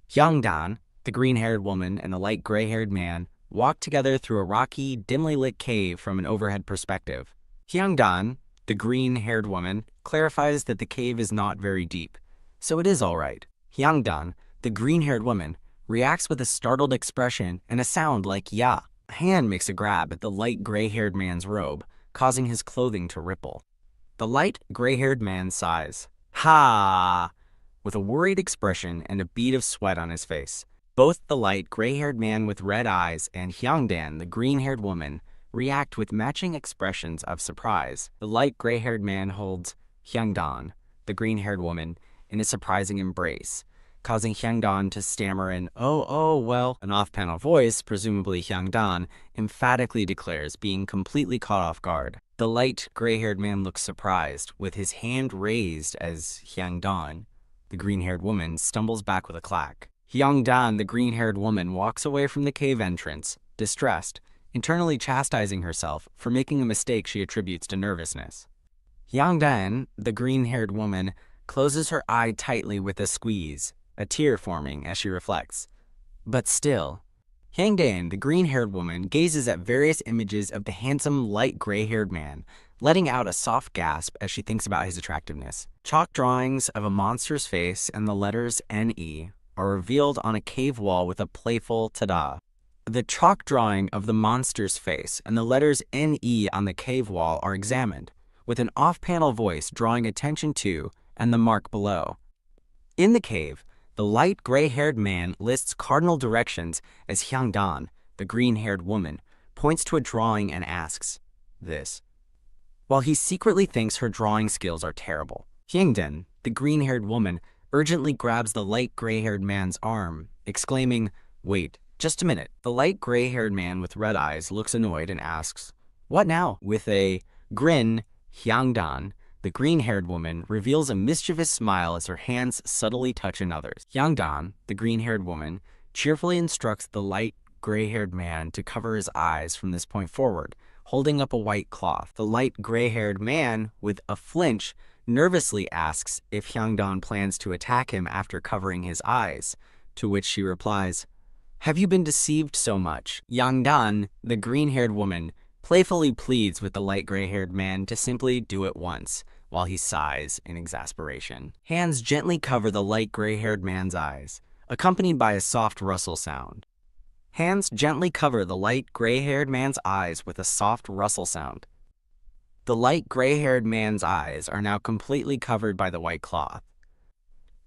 Hyungdan, the green-haired woman, and the light gray-haired man walk together through a rocky, dimly lit cave from an overhead perspective. Hyungdan, the green-haired woman, clarifies that the cave is not very deep, so it is all right. Hyungdan, the green-haired woman, reacts with a startled expression and a sound like yeah. A hand makes a grab at the light gray-haired man's robe, causing his clothing to ripple. The light gray-haired man sighs, "Ha!" with a worried expression and a bead of sweat on his face. Both the light gray-haired man with red eyes and Hyungdan, the green-haired woman, react with matching expressions of surprise. The light gray-haired man holds Hyungdan, the green-haired woman, in a surprising embrace, causing Hyungdan to stammer an well. An off-panel voice, presumably Hyungdan, emphatically declares, being completely caught off guard. The light gray-haired man looks surprised, with his hand raised as Hyungdan, the green-haired woman, stumbles back with a clack. Hyungdan, the green-haired woman, walks away from the cave entrance, distressed, internally chastising herself for making a mistake she attributes to nervousness. Hyungdan, the green-haired woman, closes her eye tightly with a squeeze, a tear forming as she reflects. But still, Hyangdan, the green-haired woman, gazes at various images of the handsome, light gray-haired man, letting out a soft gasp as she thinks about his attractiveness. Chalk drawings of a monster's face and the letters N-E are revealed on a cave wall with a playful ta-da. The chalk drawing of the monster's face and the letters N-E on the cave wall are examined, with an off-panel voice drawing attention to and the mark below. In the cave, the light gray-haired man lists cardinal directions as Hyangdan, the green-haired woman, points to a drawing and asks, "This?" While he secretly thinks her drawing skills are terrible. Hyangdan, the green-haired woman, urgently grabs the light gray-haired man's arm, exclaiming, "Wait, just a minute." The light gray-haired man with red eyes looks annoyed and asks, "What now?" With a grin, Hyangdan, the green-haired woman, reveals a mischievous smile as her hands subtly touch another's. Hyangdan, the green-haired woman, cheerfully instructs the light gray-haired man to cover his eyes from this point forward, holding up a white cloth. The light gray-haired man, with a flinch, nervously asks if Hyangdan plans to attack him after covering his eyes, to which she replies, "Have you been deceived so much?" Hyangdan, the green-haired woman, playfully pleads with the light gray-haired man to simply do it once, while he sighs in exasperation. Hands gently cover the light gray-haired man's eyes, accompanied by a soft rustle sound. Hands gently cover the light gray-haired man's eyes with a soft rustle sound. The light gray-haired man's eyes are now completely covered by the white cloth.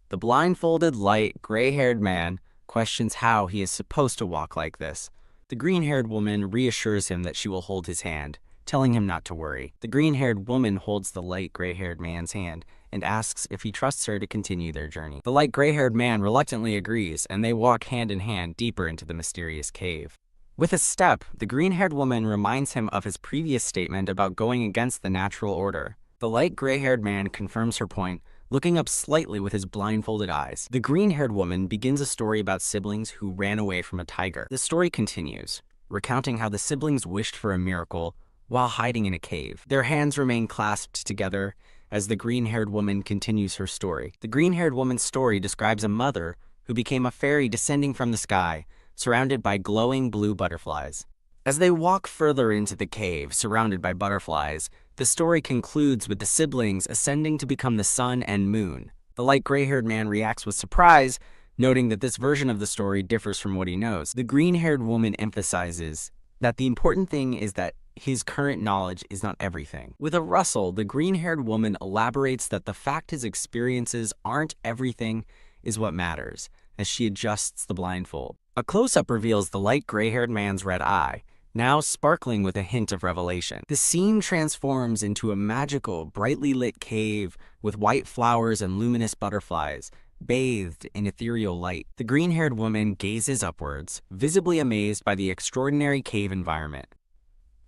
The blindfolded light gray-haired man questions how he is supposed to walk like this. The green-haired woman reassures him that she will hold his hand, telling him not to worry. The green-haired woman holds the light gray-haired man's hand and asks if he trusts her to continue their journey. The light gray-haired man reluctantly agrees, and they walk hand in hand deeper into the mysterious cave. With a step, the green-haired woman reminds him of his previous statement about going against the natural order. The light gray-haired man confirms her point, looking up slightly with his blindfolded eyes. The green-haired woman begins a story about siblings who ran away from a tiger. The story continues, recounting how the siblings wished for a miracle while hiding in a cave. Their hands remain clasped together as the green-haired woman continues her story. The green-haired woman's story describes a mother who became a fairy descending from the sky, surrounded by glowing blue butterflies. As they walk further into the cave, surrounded by butterflies, the story concludes with the siblings ascending to become the sun and moon. The light gray-haired man reacts with surprise, noting that this version of the story differs from what he knows. The green-haired woman emphasizes that the important thing is that his current knowledge is not everything. With a rustle, the green-haired woman elaborates that the fact his experiences aren't everything is what matters, as she adjusts the blindfold. A close-up reveals the light gray-haired man's red eye, now sparkling with a hint of revelation. The scene transforms into a magical, brightly lit cave with white flowers and luminous butterflies, bathed in ethereal light. The green-haired woman gazes upwards, visibly amazed by the extraordinary cave environment.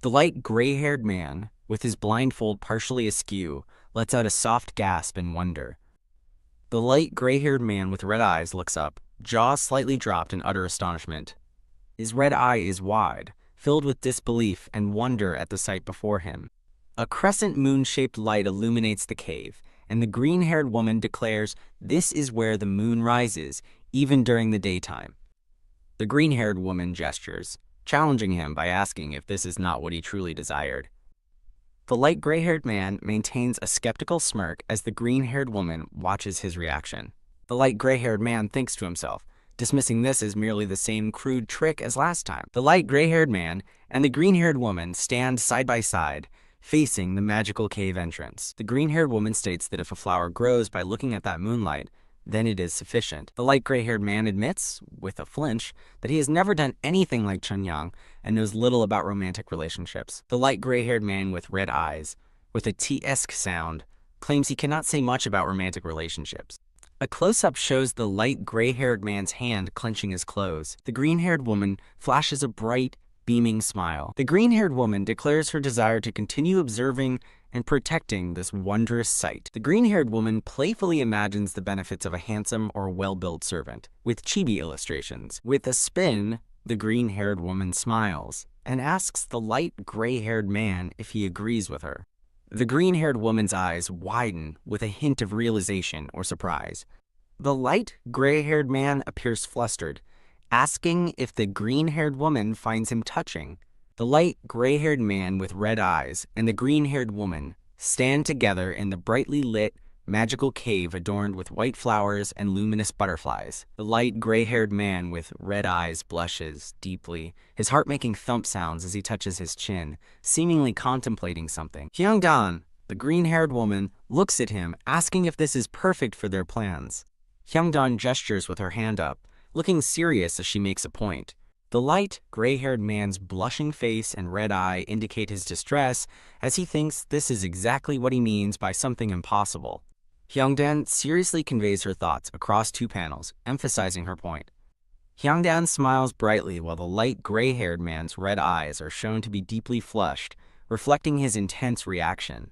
The light gray-haired man, with his blindfold partially askew, lets out a soft gasp in wonder. The light gray-haired man with red eyes looks up, jaw slightly dropped in utter astonishment. His red eye is wide, filled with disbelief and wonder at the sight before him. A crescent moon-shaped light illuminates the cave, and the green-haired woman declares this is where the moon rises, even during the daytime. The green-haired woman gestures, challenging him by asking if this is not what he truly desired. The light gray-haired man maintains a skeptical smirk as the green-haired woman watches his reaction. The light gray-haired man thinks to himself, dismissing this as merely the same crude trick as last time. The light gray-haired man and the green-haired woman stand side by side, facing the magical cave entrance. The green-haired woman states that if a flower grows by looking at that moonlight, then it is sufficient. The light gray-haired man admits, with a flinch, that he has never done anything like Chunyang and knows little about romantic relationships. The light gray-haired man with red eyes, with a T-esque sound, claims he cannot say much about romantic relationships. A close-up shows the light gray-haired man's hand clenching his clothes. The green-haired woman flashes a bright, beaming smile. The green-haired woman declares her desire to continue observing and protecting this wondrous sight. The green-haired woman playfully imagines the benefits of a handsome or well-built servant, with chibi illustrations. With a spin, the green-haired woman smiles and asks the light gray-haired man if he agrees with her. The green-haired woman's eyes widen with a hint of realization or surprise. The light gray-haired man appears flustered, asking if the green-haired woman finds him touching. The light gray-haired man with red eyes and the green-haired woman stand together in the brightly lit, magical cave adorned with white flowers and luminous butterflies. The light gray-haired man with red eyes blushes deeply, his heart making thump sounds as he touches his chin, seemingly contemplating something. Hyungdan, the green-haired woman, looks at him, asking if this is perfect for their plans. Hyungdan gestures with her hand up, looking serious as she makes a point. The light, gray-haired man's blushing face and red eye indicate his distress, as he thinks this is exactly what he means by something impossible. Hyungdan seriously conveys her thoughts across 2 panels, emphasizing her point. Hyungdan smiles brightly while the light gray-haired man's red eyes are shown to be deeply flushed, reflecting his intense reaction.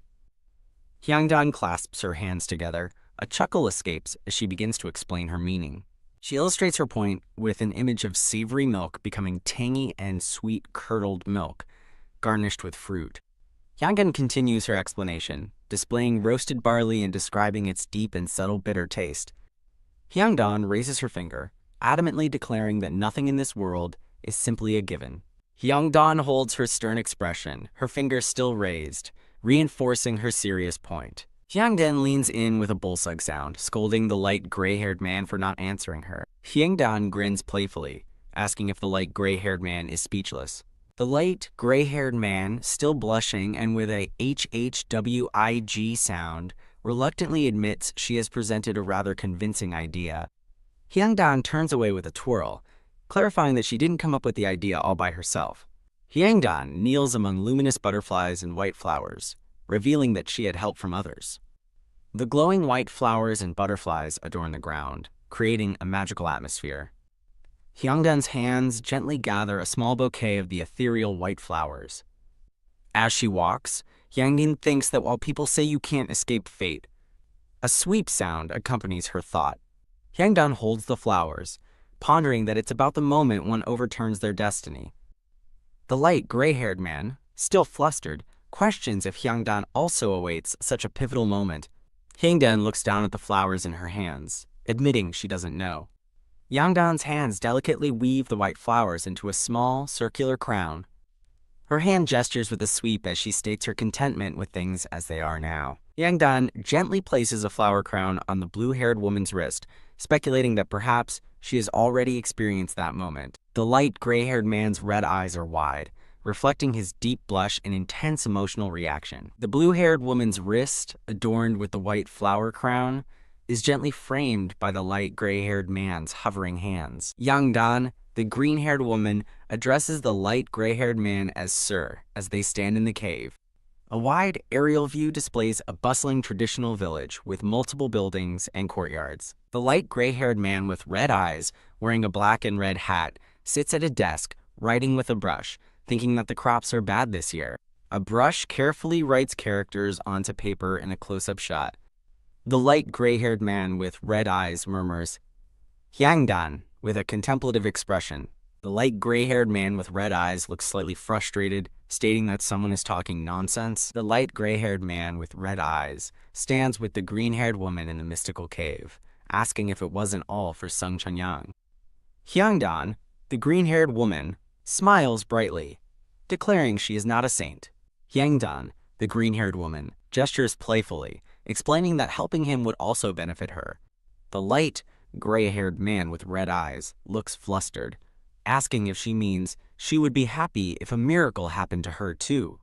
Hyungdan clasps her hands together. A chuckle escapes as she begins to explain her meaning. She illustrates her point with an image of savory milk becoming tangy and sweet curdled milk, garnished with fruit. Hyungdan continues her explanation, displaying roasted barley and describing its deep and subtle bitter taste. Hyungdan raises her finger, adamantly declaring that nothing in this world is simply a given. Hyungdan holds her stern expression, her finger still raised, reinforcing her serious point. Hyungdan leans in with a bullsug sound, scolding the light gray-haired man for not answering her. Hyungdan grins playfully, asking if the light gray-haired man is speechless. The light gray-haired man, still blushing and with a HHWIG sound, reluctantly admits she has presented a rather convincing idea. Hyungdan turns away with a twirl, clarifying that she didn't come up with the idea all by herself. Hyungdan kneels among luminous butterflies and white flowers, revealing that she had help from others. The glowing white flowers and butterflies adorn the ground, creating a magical atmosphere. Hyungdan's hands gently gather a small bouquet of the ethereal white flowers. As she walks, Hyungdan thinks that while people say you can't escape fate, a sweep sound accompanies her thought. Hyungdan holds the flowers, pondering that it's about the moment one overturns their destiny. The light gray-haired man, still flustered, questions if Hyungdan also awaits such a pivotal moment. Hyungdan looks down at the flowers in her hands, admitting she doesn't know. Hyungdan's hands delicately weave the white flowers into a small, circular crown. Her hand gestures with a sweep as she states her contentment with things as they are now. Hyungdan gently places a flower crown on the blue-haired woman's wrist, speculating that perhaps she has already experienced that moment. The light gray-haired man's red eyes are wide, reflecting his deep blush and intense emotional reaction. The blue-haired woman's wrist, adorned with the white flower crown, is gently framed by the light gray-haired man's hovering hands. Hyungdan, the green-haired woman, addresses the light gray-haired man as Sir as they stand in the cave. A wide aerial view displays a bustling traditional village with multiple buildings and courtyards. The light gray-haired man with red eyes, wearing a black and red hat, sits at a desk, writing with a brush, thinking that the crops are bad this year. A brush carefully writes characters onto paper in a close-up shot. The light gray-haired man with red eyes murmurs, Hyungdan, with a contemplative expression. The light gray-haired man with red eyes looks slightly frustrated, stating that someone is talking nonsense. The light gray-haired man with red eyes stands with the green-haired woman in the mystical cave, asking if it wasn't all for Sung Chanyang. Hyungdan, the green-haired woman, smiles brightly, declaring she is not a saint. Hyungdan, the green-haired woman, gestures playfully, explaining that helping him would also benefit her. The light, gray-haired man with red eyes looks flustered, asking if she means she would be happy if a miracle happened to her too.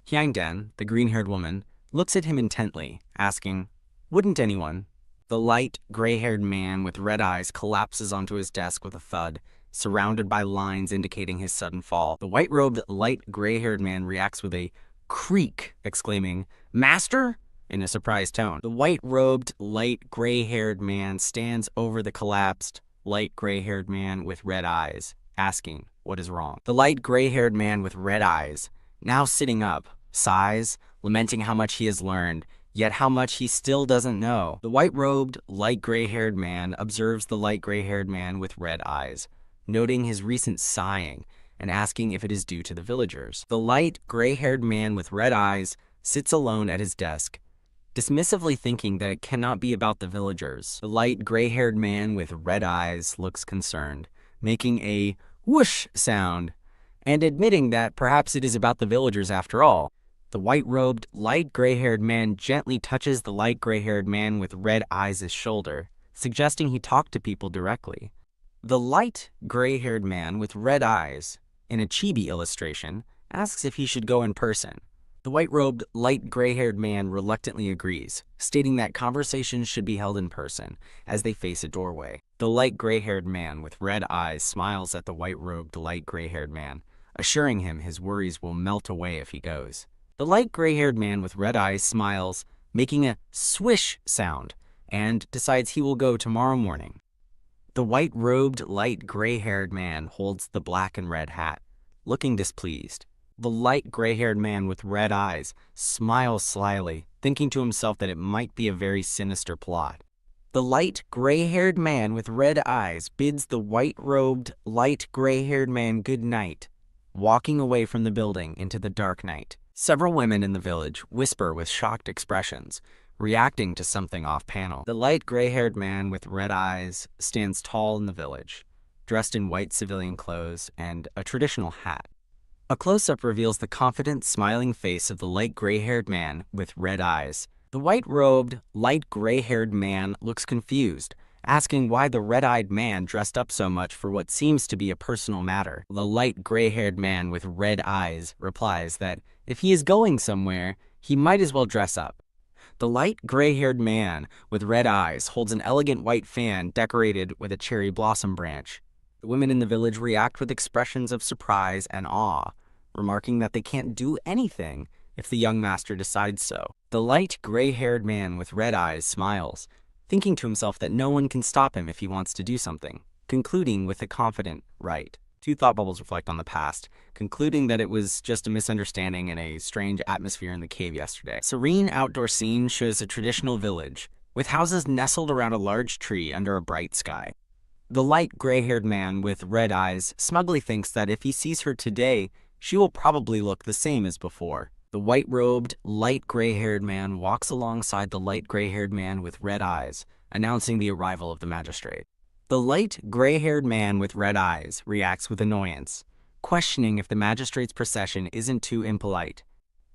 Hyungdan, the green-haired woman, looks at him intently, asking, "Wouldn't anyone?" The light, gray-haired man with red eyes collapses onto his desk with a thud, surrounded by lines indicating his sudden fall. The white-robed, light gray-haired man reacts with a creak, exclaiming, "Master?" in a surprised tone. The white-robed, light gray-haired man stands over the collapsed, light gray-haired man with red eyes, asking what is wrong. The light gray-haired man with red eyes, now sitting up, sighs, lamenting how much he has learned, yet how much he still doesn't know. The white-robed, light gray-haired man observes the light gray-haired man with red eyes, noting his recent sighing and asking if it is due to the villagers. The light gray-haired man with red eyes sits alone at his desk, dismissively thinking that it cannot be about the villagers. The light gray-haired man with red eyes looks concerned, making a whoosh sound, and admitting that perhaps it is about the villagers after all. The white-robed, light gray-haired man gently touches the light gray-haired man with red eyes' shoulder, suggesting he talk to people directly. The light gray-haired man with red eyes, in a chibi illustration, asks if he should go in person. The white-robed, light gray-haired man reluctantly agrees, stating that conversations should be held in person, as they face a doorway. The light gray-haired man with red eyes smiles at the white-robed, light gray-haired man, assuring him his worries will melt away if he goes. The light gray-haired man with red eyes smiles, making a swish sound, and decides he will go tomorrow morning. The white-robed, light gray-haired man holds the black and red hat, looking displeased. The light gray-haired man with red eyes smiles slyly, thinking to himself that it might be a very sinister plot. The light gray-haired man with red eyes bids the white-robed, light gray-haired man good night, walking away from the building into the dark night. Several women in the village whisper with shocked expressions, reacting to something off-panel. The light gray-haired man with red eyes stands tall in the village, dressed in white civilian clothes and a traditional hat. A close-up reveals the confident, smiling face of the light gray-haired man with red eyes. The white-robed, light gray-haired man looks confused, asking why the red-eyed man dressed up so much for what seems to be a personal matter. The light gray-haired man with red eyes replies that if he is going somewhere, he might as well dress up. The light gray-haired man with red eyes holds an elegant white fan decorated with a cherry blossom branch. The women in the village react with expressions of surprise and awe, remarking that they can't do anything if the young master decides so. The light gray-haired man with red eyes smiles, thinking to himself that no one can stop him if he wants to do something, concluding with a confident right. Two thought bubbles reflect on the past, concluding that it was just a misunderstanding and a strange atmosphere in the cave yesterday. Serene outdoor scene shows a traditional village, with houses nestled around a large tree under a bright sky. The light gray-haired man with red eyes smugly thinks that if he sees her today, she will probably look the same as before. The white-robed, light gray-haired man walks alongside the light gray-haired man with red eyes, announcing the arrival of the magistrate. The light gray-haired man with red eyes reacts with annoyance, questioning if the magistrate's procession isn't too impolite.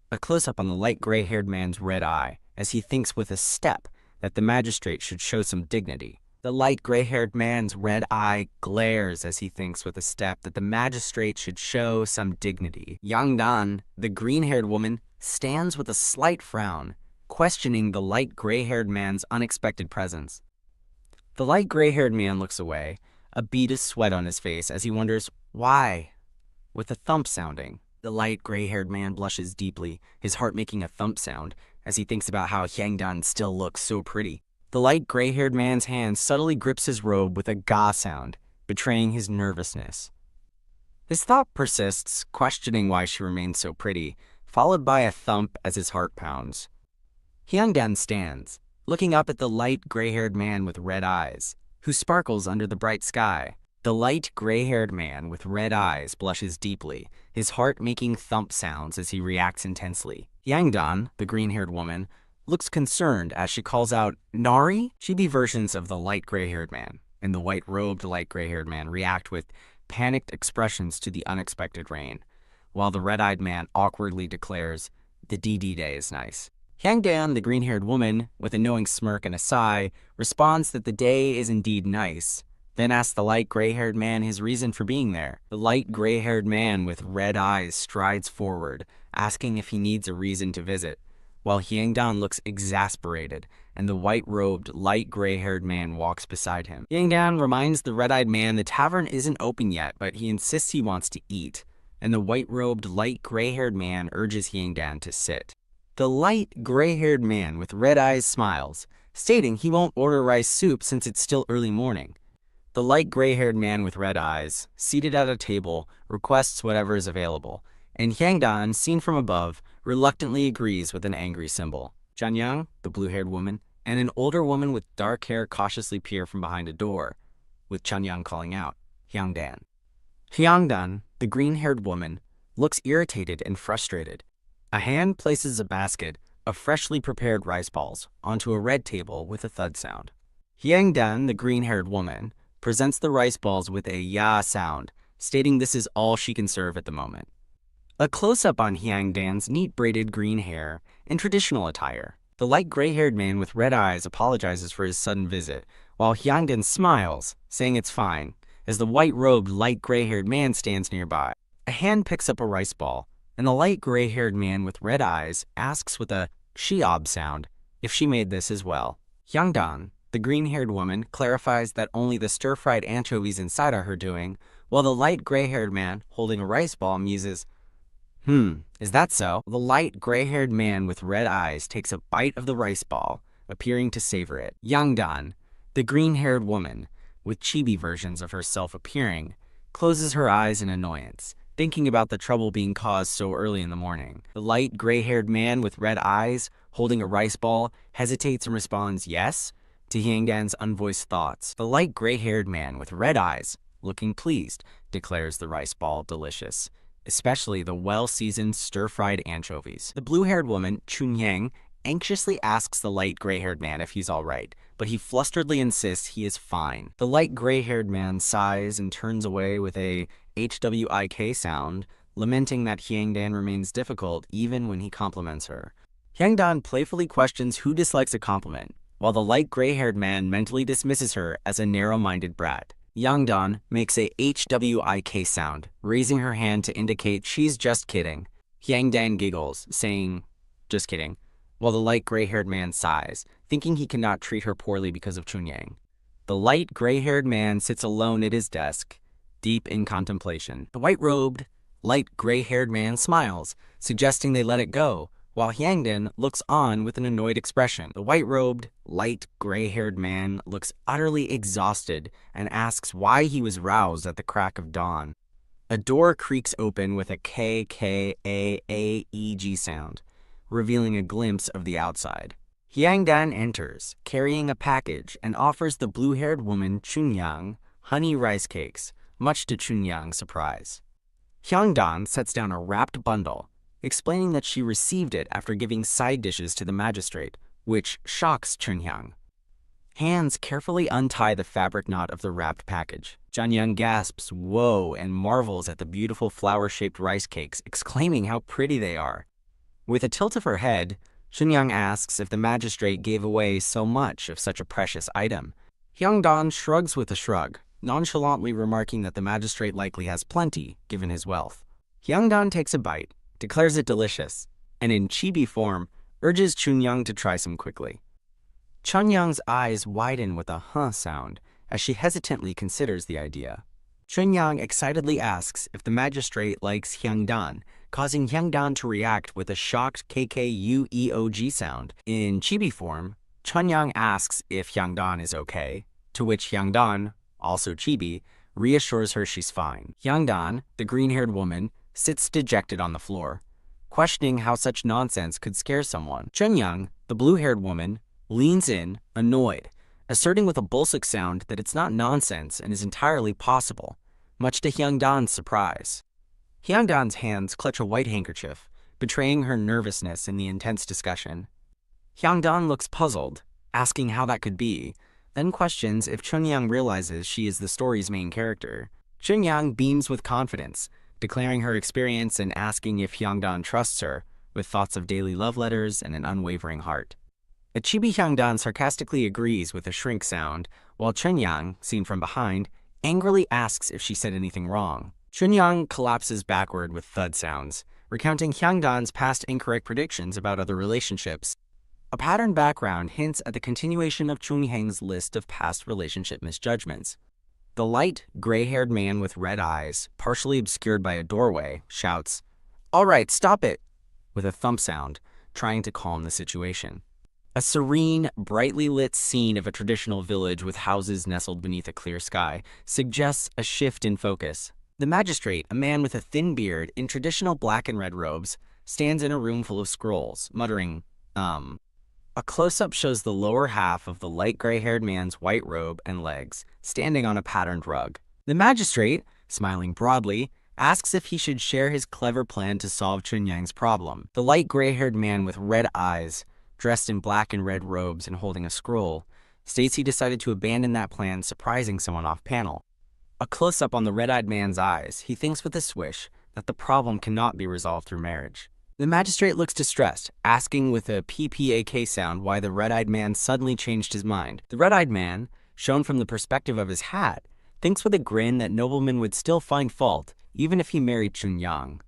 A close-up on the light gray-haired man's red eye, as he thinks with a step that the magistrate should show some dignity. The light gray-haired man's red eye glares as he thinks with a step that the magistrate should show some dignity. Yangdan, the green-haired woman, stands with a slight frown, questioning the light gray-haired man's unexpected presence. The light gray-haired man looks away, a bead of sweat on his face as he wonders why, with a thump sounding. The light gray-haired man blushes deeply, his heart making a thump sound, as he thinks about how Yangdan still looks so pretty. The light gray-haired man's hand subtly grips his robe with a ga sound, betraying his nervousness. His thought persists, questioning why she remains so pretty, followed by a thump as his heart pounds. Hyangdan stands, looking up at the light gray-haired man with red eyes, who sparkles under the bright sky. The light gray-haired man with red eyes blushes deeply, his heart making thump sounds as he reacts intensely. Yangdan, the green-haired woman, looks concerned as she calls out, "Nari?" Chibi versions of the light gray-haired man and the white-robed light gray-haired man react with panicked expressions to the unexpected rain, while the red-eyed man awkwardly declares, "The DD day is nice." Hyangdan, the green-haired woman, with a knowing smirk and a sigh, responds that the day is indeed nice, then asks the light gray-haired man his reason for being there. The light gray-haired man with red eyes strides forward, asking if he needs a reason to visit, while Hyangdan looks exasperated, and the white-robed, light gray-haired man walks beside him. Hyangdan reminds the red-eyed man the tavern isn't open yet, but he insists he wants to eat, and the white-robed, light gray-haired man urges Hyangdan to sit. The light gray-haired man with red eyes smiles, stating he won't order rice soup since it's still early morning. The light gray-haired man with red eyes, seated at a table, requests whatever is available, and Hyangdan, seen from above, reluctantly agrees with an angry symbol. Chanyang, the blue-haired woman, and an older woman with dark hair cautiously peer from behind a door, with Chanyang calling out, "Hyangdan." Hyangdan, the green-haired woman, looks irritated and frustrated, A hand places a basket of freshly prepared rice balls onto a red table with a thud sound. Hyangdan, the green-haired woman, presents the rice balls with a ya sound, stating this is all she can serve at the moment. A close-up on Hyangdan's neat braided green hair in traditional attire. The light gray-haired man with red eyes apologizes for his sudden visit, while Hyangdan smiles, saying it's fine, as the white-robed, light gray-haired man stands nearby. A hand picks up a rice ball, and the light gray-haired man with red eyes asks with a shiob sound if she made this as well. Hyangdan, the green-haired woman, clarifies that only the stir-fried anchovies inside are her doing, while the light gray-haired man, holding a rice ball, muses, is that so? The light gray-haired man with red eyes takes a bite of the rice ball, appearing to savor it. Hyangdan, the green-haired woman, with chibi versions of herself appearing, closes her eyes in annoyance, thinking about the trouble being caused so early in the morning. The light gray-haired man with red eyes, holding a rice ball, hesitates and responds yes to Hyangdan's unvoiced thoughts. The light gray-haired man with red eyes, looking pleased, declares the rice ball delicious, especially the well-seasoned stir-fried anchovies. The blue-haired woman, Chunyang, anxiously asks the light gray-haired man if he's all right, but he flusteredly insists he is fine. The light gray-haired man sighs and turns away with a HWIK sound, lamenting that Hyangdan remains difficult even when he compliments her. Hyangdan playfully questions who dislikes a compliment, while the light gray-haired man mentally dismisses her as a narrow-minded brat. Hyangdan makes a HWIK sound, raising her hand to indicate she's just kidding. Hyangdan giggles, saying, just kidding, while the light gray-haired man sighs, thinking he cannot treat her poorly because of Chunyang. The light gray-haired man sits alone at his desk, deep in contemplation. The white-robed, light gray-haired man smiles, suggesting they let it go, while Hyangdan looks on with an annoyed expression. The white-robed, light gray-haired man looks utterly exhausted and asks why he was roused at the crack of dawn. A door creaks open with a KKAAEG sound, revealing a glimpse of the outside. Hyangdan enters, carrying a package, and offers the blue-haired woman Chunyang honey rice cakes, much to Chunyang's surprise. Hyangdan sets down a wrapped bundle, explaining that she received it after giving side dishes to the magistrate, which shocks Chunyang. Hands carefully untie the fabric knot of the wrapped package. Chunyang gasps, whoa, and marvels at the beautiful flower-shaped rice cakes, exclaiming how pretty they are. With a tilt of her head, Chunyang asks if the magistrate gave away so much of such a precious item. Hyangdan shrugs with a shrug, nonchalantly remarking that the magistrate likely has plenty, given his wealth. Hyangdan takes a bite, declares it delicious, and in chibi form, urges Chunyang to try some quickly. Chunyang's eyes widen with a huh sound as she hesitantly considers the idea. Chunyang excitedly asks if the magistrate likes Hyangdan, causing Hyangdan to react with a shocked KKUEOG sound. In chibi form, Chunyang asks if Hyangdan is okay, to which Hyangdan, also chibi, reassures her she's fine. Hyangdan, the green-haired woman, sits dejected on the floor, questioning how such nonsense could scare someone. Chunyang, the blue-haired woman, leans in, annoyed, asserting with a bullsick sound that it's not nonsense and is entirely possible, much to Hyangdan's surprise. Hyangdan's hands clutch a white handkerchief, betraying her nervousness in the intense discussion. Hyangdan looks puzzled, asking how that could be, then questions if Chunyang realizes she is the story's main character. Chunyang beams with confidence, declaring her experience and asking if Hyangdan trusts her, with thoughts of daily love letters and an unwavering heart. A chibi Hyangdan sarcastically agrees with a shrink sound, while Chunyang, seen from behind, angrily asks if she said anything wrong. Chunyang collapses backward with thud sounds, recounting Hyangdan's past incorrect predictions about other relationships. A patterned background hints at the continuation of Chunyang's list of past relationship misjudgments. The light, gray-haired man with red eyes, partially obscured by a doorway, shouts, "All right, stop it," with a thump sound, trying to calm the situation. A serene, brightly lit scene of a traditional village with houses nestled beneath a clear sky suggests a shift in focus. The magistrate, a man with a thin beard in traditional black and red robes, stands in a room full of scrolls, muttering, A close-up shows the lower half of the light gray-haired man's white robe and legs, standing on a patterned rug. The magistrate, smiling broadly, asks if he should share his clever plan to solve Chunyang's problem. The light gray-haired man with red eyes, dressed in black and red robes and holding a scroll, states he decided to abandon that plan, surprising someone off-panel. A close-up on the red-eyed man's eyes, he thinks with a swish that the problem cannot be resolved through marriage. The magistrate looks distressed, asking with a PPAK sound why the red-eyed man suddenly changed his mind. The red-eyed man, shown from the perspective of his hat, thinks with a grin that noblemen would still find fault, even if he married Chunyang.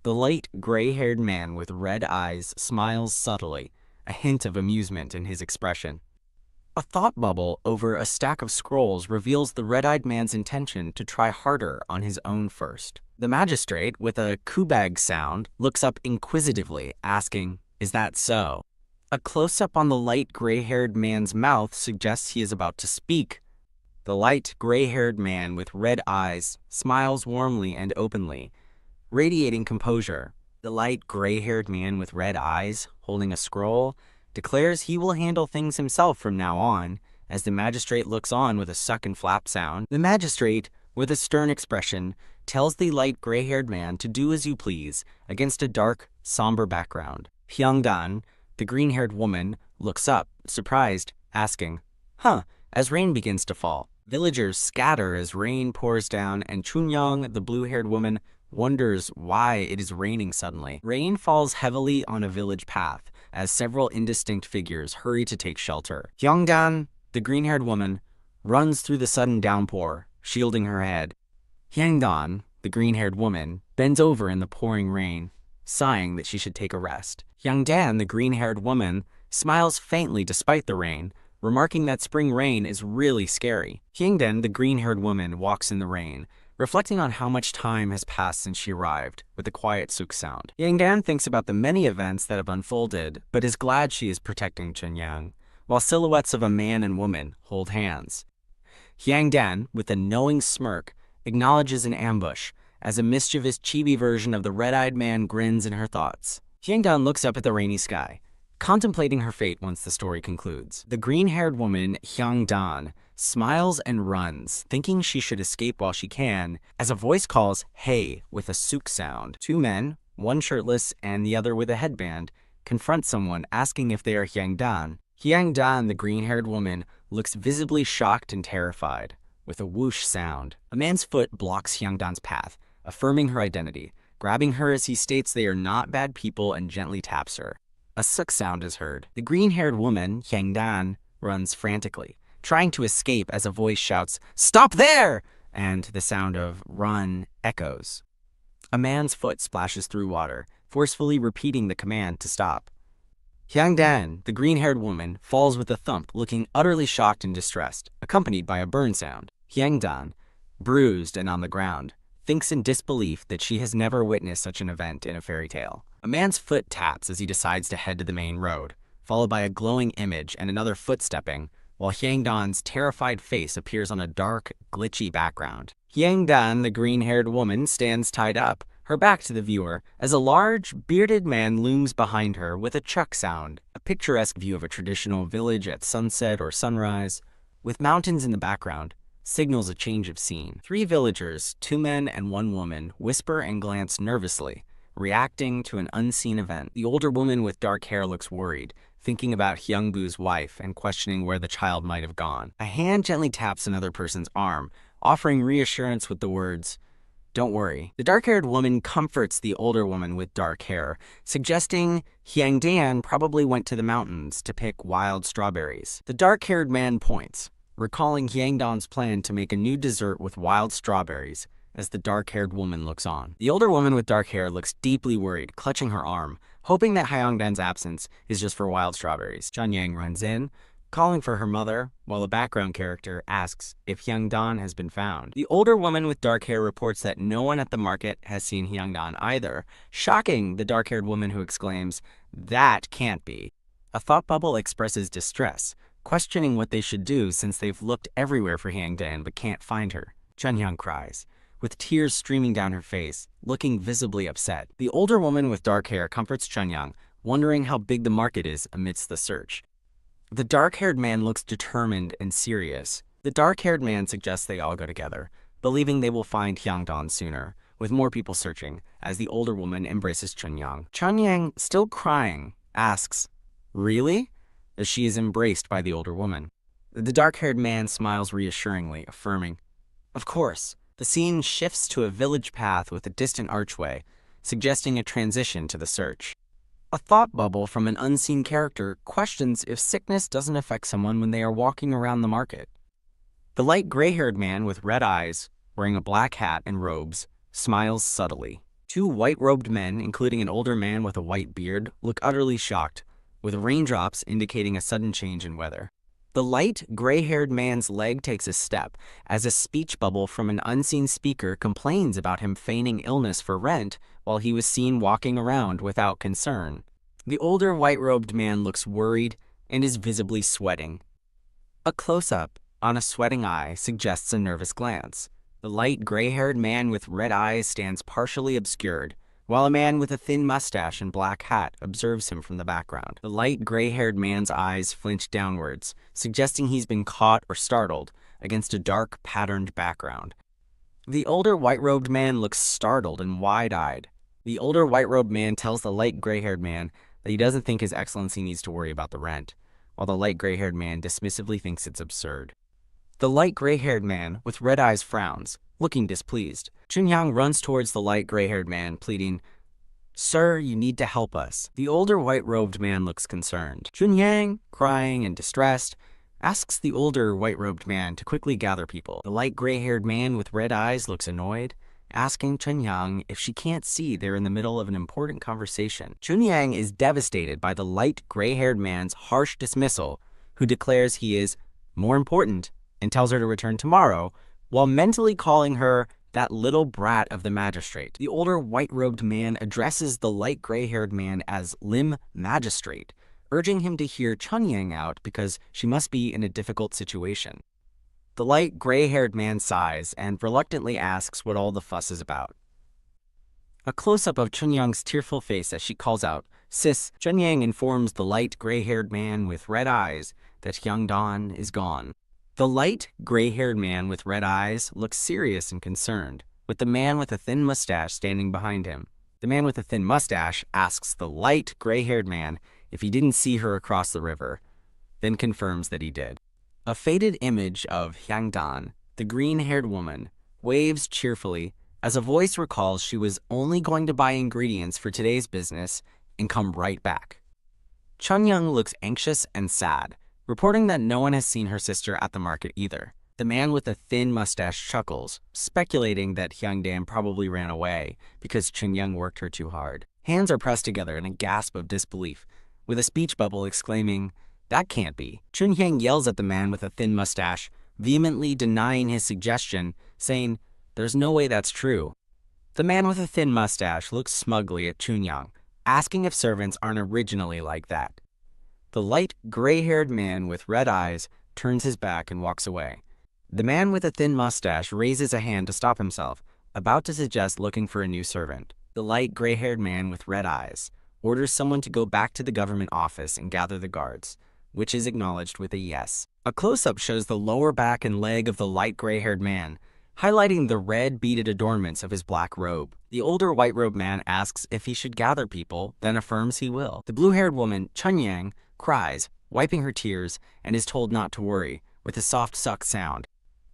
The light, gray-haired man with red eyes smiles subtly, a hint of amusement in his expression. A thought bubble over a stack of scrolls reveals the red-eyed man's intention to try harder on his own first. The magistrate, with a kubag sound, looks up inquisitively, asking, "Is that so?" A close-up on the light gray-haired man's mouth suggests he is about to speak. The light gray-haired man with red eyes smiles warmly and openly, radiating composure. The light gray-haired man with red eyes, holding a scroll, declares he will handle things himself from now on, as the magistrate looks on with a suck and flap sound. The magistrate, with a stern expression, tells the light gray-haired man to do as you please against a dark, somber background. Hyungdan, the green-haired woman, looks up, surprised, asking, "Huh," as rain begins to fall. Villagers scatter as rain pours down, and Chunyang, the blue-haired woman, wonders why it is raining suddenly. Rain falls heavily on a village path, as several indistinct figures hurry to take shelter. Hyungdan, the green-haired woman, runs through the sudden downpour, shielding her head. Hyungdan, the green-haired woman, bends over in the pouring rain, sighing that she should take a rest. Hyungdan, the green-haired woman, smiles faintly despite the rain, remarking that spring rain is really scary. Hyungdan, the green-haired woman, walks in the rain, reflecting on how much time has passed since she arrived, with a quiet suk sound. Hyungdan thinks about the many events that have unfolded, but is glad she is protecting Chunyang, while silhouettes of a man and woman hold hands. Hyungdan, with a knowing smirk, acknowledges an ambush, as a mischievous chibi version of the red-eyed man grins in her thoughts. Hyungdan looks up at the rainy sky, contemplating her fate once the story concludes. The green-haired woman, Hyungdan, smiles and runs, thinking she should escape while she can, as a voice calls, "Hey," with a suk sound. Two men, one shirtless and the other with a headband, confront someone asking if they are Hyungdan. Hyungdan, the green-haired woman, looks visibly shocked and terrified, with a whoosh sound. A man's foot blocks Hyungdan's path, affirming her identity, grabbing her as he states they are not bad people and gently taps her. A suk sound is heard. The green-haired woman, Hyungdan, runs frantically, trying to escape as a voice shouts, "Stop there!" and the sound of "run" echoes. A man's foot splashes through water, forcefully repeating the command to stop. Hyungdan, the green-haired woman, falls with a thump, looking utterly shocked and distressed, accompanied by a burn sound. Hyungdan, bruised and on the ground, thinks in disbelief that she has never witnessed such an event in a fairy tale. A man's foot taps as he decides to head to the main road, followed by a glowing image and another foot stepping, while Hyungdan's terrified face appears on a dark, glitchy background. Hyungdan, the green-haired woman, stands tied up, her back to the viewer, as a large, bearded man looms behind her with a chuck sound. A picturesque view of a traditional village at sunset or sunrise, with mountains in the background, signals a change of scene. Three villagers, 2 men and 1 woman, whisper and glance nervously, reacting to an unseen event. The older woman with dark hair looks worried, thinking about Hyungbu's wife and questioning where the child might have gone. A hand gently taps another person's arm, offering reassurance with the words, "Don't worry." The dark-haired woman comforts the older woman with dark hair, suggesting Hyungdan probably went to the mountains to pick wild strawberries. The dark-haired man points, recalling Hyungdan's plan to make a new dessert with wild strawberries, as the dark-haired woman looks on. The older woman with dark hair looks deeply worried, clutching her arm, hoping that Hyungdan's absence is just for wild strawberries. Chunyang runs in, calling for her mother, while a background character asks if Hyungdan has been found. The older woman with dark hair reports that no one at the market has seen Hyungdan either, shocking the dark-haired woman who exclaims, "That can't be." A thought bubble expresses distress, questioning what they should do since they've looked everywhere for Hyungdan but can't find her. Chunyang cries, with tears streaming down her face, looking visibly upset. The older woman with dark hair comforts Chunyang, wondering how big the market is amidst the search. The dark-haired man looks determined and serious. The dark-haired man suggests they all go together, believing they will find Hyungdan sooner, with more people searching, as the older woman embraces Chunyang. Chunyang, still crying, asks, "Really?" as she is embraced by the older woman. The dark-haired man smiles reassuringly, affirming, "Of course." The scene shifts to a village path with a distant archway, suggesting a transition to the search. A thought bubble from an unseen character questions if sickness doesn't affect someone when they are walking around the market. The light gray-haired man with red eyes, wearing a black hat and robes, smiles subtly. Two white-robed men, including an older man with a white beard, look utterly shocked, with raindrops indicating a sudden change in weather. The light, gray-haired man's leg takes a step, as a speech bubble from an unseen speaker complains about him feigning illness for rent while he was seen walking around without concern. The older white-robed man looks worried and is visibly sweating. A close-up on a sweating eye suggests a nervous glance. The light, gray-haired man with red eyes stands partially obscured, while a man with a thin mustache and black hat observes him from the background. The light gray-haired man's eyes flinch downwards, suggesting he's been caught or startled against a dark, patterned background. The older white-robed man looks startled and wide-eyed. The older white-robed man tells the light gray-haired man that he doesn't think His Excellency needs to worry about the rent, while the light gray-haired man dismissively thinks it's absurd. The light gray-haired man with red eyes frowns, looking displeased. Chunyang runs towards the light gray-haired man, pleading, "Sir, you need to help us." The older white-robed man looks concerned. Chunyang, crying and distressed, asks the older white-robed man to quickly gather people. The light gray-haired man with red eyes looks annoyed, asking Chunyang if she can't see they're in the middle of an important conversation. Chunyang is devastated by the light gray-haired man's harsh dismissal, who declares he is more important and tells her to return tomorrow, while mentally calling her that little brat of the magistrate. The older white-robed man addresses the light gray-haired man as Lim Magistrate, urging him to hear Chunyang out because she must be in a difficult situation. The light gray-haired man sighs and reluctantly asks what all the fuss is about. A close-up of Chunyang's tearful face as she calls out, "Sis." Chunyang informs the light gray-haired man with red eyes that Hyangdan is gone. The light, gray-haired man with red eyes looks serious and concerned, with the man with a thin mustache standing behind him. The man with a thin mustache asks the light, gray-haired man if he didn't see her across the river, then confirms that he did. A faded image of Hyangdan, the green-haired woman, waves cheerfully as a voice recalls she was only going to buy ingredients for today's business and come right back. Chunyang looks anxious and sad, reporting that no one has seen her sister at the market either. The man with the thin mustache chuckles, speculating that Hyangdan probably ran away because Chunyang worked her too hard. Hands are pressed together in a gasp of disbelief, with a speech bubble exclaiming, "That can't be." Chunyang yells at the man with a thin mustache, vehemently denying his suggestion, saying, "There's no way that's true." The man with a thin mustache looks smugly at Chunyang, asking if servants aren't originally like that. The light, gray-haired man with red eyes turns his back and walks away. The man with a thin mustache raises a hand to stop himself, about to suggest looking for a new servant. The light, gray-haired man with red eyes orders someone to go back to the government office and gather the guards, which is acknowledged with a yes. A close-up shows the lower back and leg of the light, gray-haired man, highlighting the red beaded adornments of his black robe. The older white-robed man asks if he should gather people, then affirms he will. The blue-haired woman, Chunyang, cries, wiping her tears, and is told not to worry, with a soft suck sound.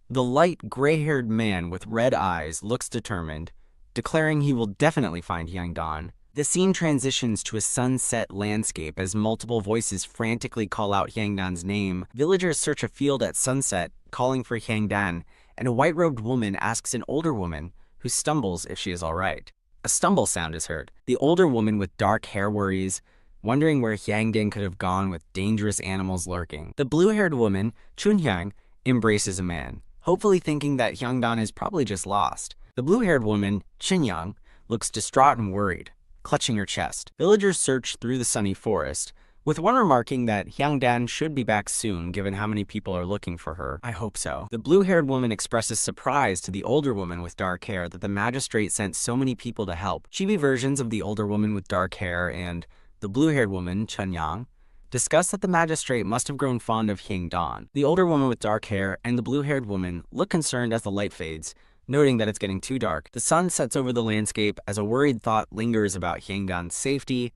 The light, gray-haired man with red eyes looks determined, declaring he will definitely find Hyangdan. The scene transitions to a sunset landscape as multiple voices frantically call out Hyangdan's name. Villagers search a field at sunset, calling for Hyangdan, and a white-robed woman asks an older woman, who stumbles if she is all right. A stumble sound is heard. The older woman with dark hair worries, wondering where Hyangdan could have gone with dangerous animals lurking. The blue-haired woman, Chunyang, embraces a man, hopefully thinking that Hyangdan is probably just lost. The blue-haired woman, Chunyang, looks distraught and worried, clutching her chest. Villagers search through the sunny forest, with one remarking that Hyangdan should be back soon given how many people are looking for her. I hope so. The blue-haired woman expresses surprise to the older woman with dark hair that the magistrate sent so many people to help. Chibi versions of the older woman with dark hair and the blue-haired woman, Chunyang, discuss that the magistrate must have grown fond of Hyangdan. The older woman with dark hair and the blue-haired woman look concerned as the light fades, noting that it's getting too dark. The sun sets over the landscape as a worried thought lingers about Hyangdan's safety.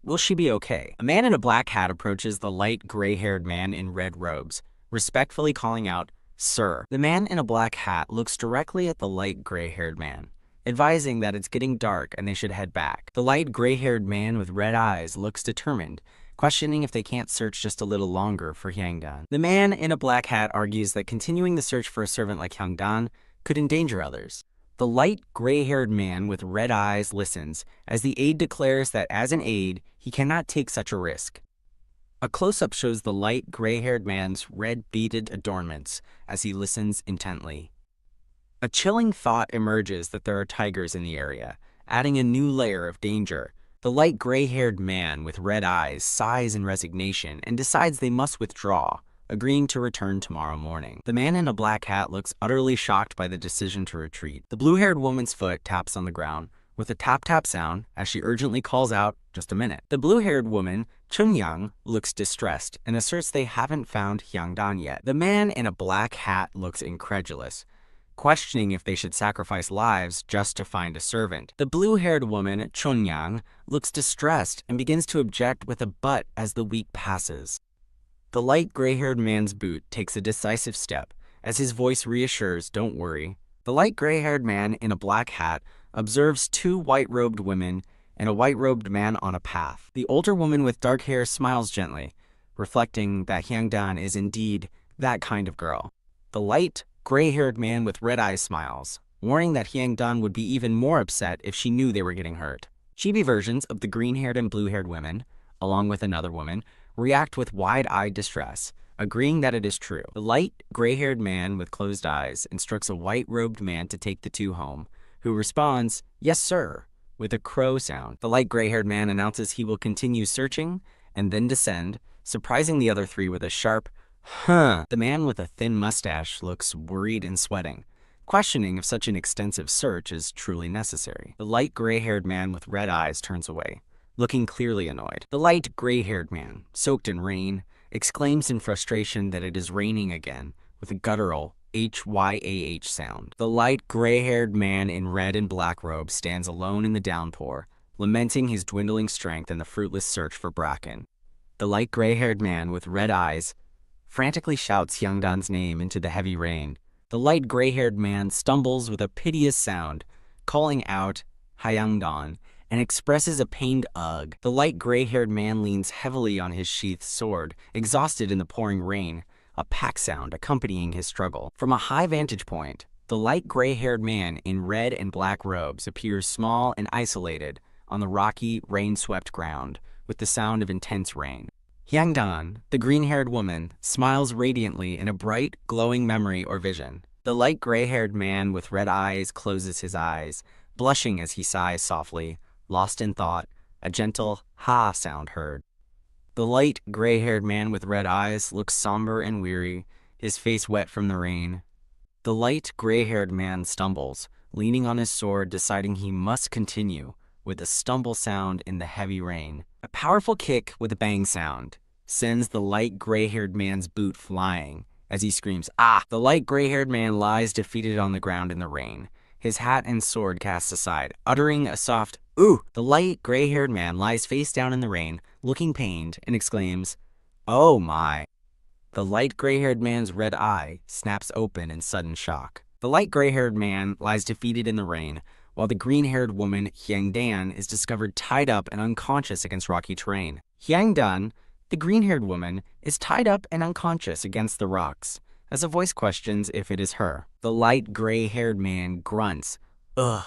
Will she be okay? A man in a black hat approaches the light gray-haired man in red robes, respectfully calling out, "Sir." The man in a black hat looks directly at the light gray-haired man, advising that it's getting dark and they should head back. The light gray-haired man with red eyes looks determined, questioning if they can't search just a little longer for Hyangdan. The man in a black hat argues that continuing the search for a servant like Hyangdan could endanger others. The light gray-haired man with red eyes listens as the aide declares that as an aide, he cannot take such a risk. A close-up shows the light gray-haired man's red beaded adornments as he listens intently. A chilling thought emerges that there are tigers in the area, adding a new layer of danger. The light gray-haired man with red eyes sighs in resignation and decides they must withdraw, agreeing to return tomorrow morning. The man in a black hat looks utterly shocked by the decision to retreat. The blue-haired woman's foot taps on the ground with a tap-tap sound as she urgently calls out, "Just a minute." The blue-haired woman, Chunyang, looks distressed and asserts they haven't found Hyangdan yet. The man in a black hat looks incredulous, questioning if they should sacrifice lives just to find a servant. The blue-haired woman, Chunyang, looks distressed and begins to object with a but as the week passes. The light gray-haired man's boot takes a decisive step as his voice reassures, "Don't worry." The light gray-haired man in a black hat observes two white-robed women and a white-robed man on a path. The older woman with dark hair smiles gently, reflecting that Hyangdan is indeed that kind of girl. The light gray-haired man with red eyes smiles, warning that Hyangdan would be even more upset if she knew they were getting hurt. Chibi versions of the green-haired and blue-haired women, along with another woman, react with wide-eyed distress, agreeing that it is true. The light gray-haired man with closed eyes instructs a white-robed man to take the two home, who responds, "Yes, sir," with a crow sound. The light gray-haired man announces he will continue searching and then descend, surprising the other three with a sharp, "Huh." The man with a thin mustache looks worried and sweating, questioning if such an extensive search is truly necessary. The light gray-haired man with red eyes turns away, looking clearly annoyed. The light gray-haired man, soaked in rain, exclaims in frustration that it is raining again, with a guttural HYAH sound. The light gray-haired man in red and black robes stands alone in the downpour, lamenting his dwindling strength and the fruitless search for bracken. The light gray-haired man with red eyes frantically shouts Hyangdan's name into the heavy rain. The light gray-haired man stumbles with a piteous sound, calling out Hyangdan, and expresses a pained ugh. The light gray-haired man leans heavily on his sheathed sword, exhausted in the pouring rain, a pack sound accompanying his struggle. From a high vantage point, the light gray-haired man in red and black robes appears small and isolated on the rocky, rain-swept ground, with the sound of intense rain. Hyangdan, the green-haired woman, smiles radiantly in a bright, glowing memory or vision. The light gray-haired man with red eyes closes his eyes, blushing as he sighs softly, lost in thought, a gentle ha sound heard. The light gray-haired man with red eyes looks somber and weary, his face wet from the rain. The light gray-haired man stumbles, leaning on his sword, deciding he must continue, with a stumble sound in the heavy rain. A powerful kick with a bang sound sends the light gray-haired man's boot flying as he screams, "Ah!" The light gray-haired man lies defeated on the ground in the rain, his hat and sword cast aside, uttering a soft, "Ooh!" The light gray-haired man lies face down in the rain, looking pained, and exclaims, "Oh my!" The light gray-haired man's red eye snaps open in sudden shock. The light gray-haired man lies defeated in the rain, while the green-haired woman, Hyangdan, is discovered tied up and unconscious against rocky terrain. Hyangdan, the green-haired woman, is tied up and unconscious against the rocks, as a voice questions if it is her. The light gray-haired man grunts, "Ugh,"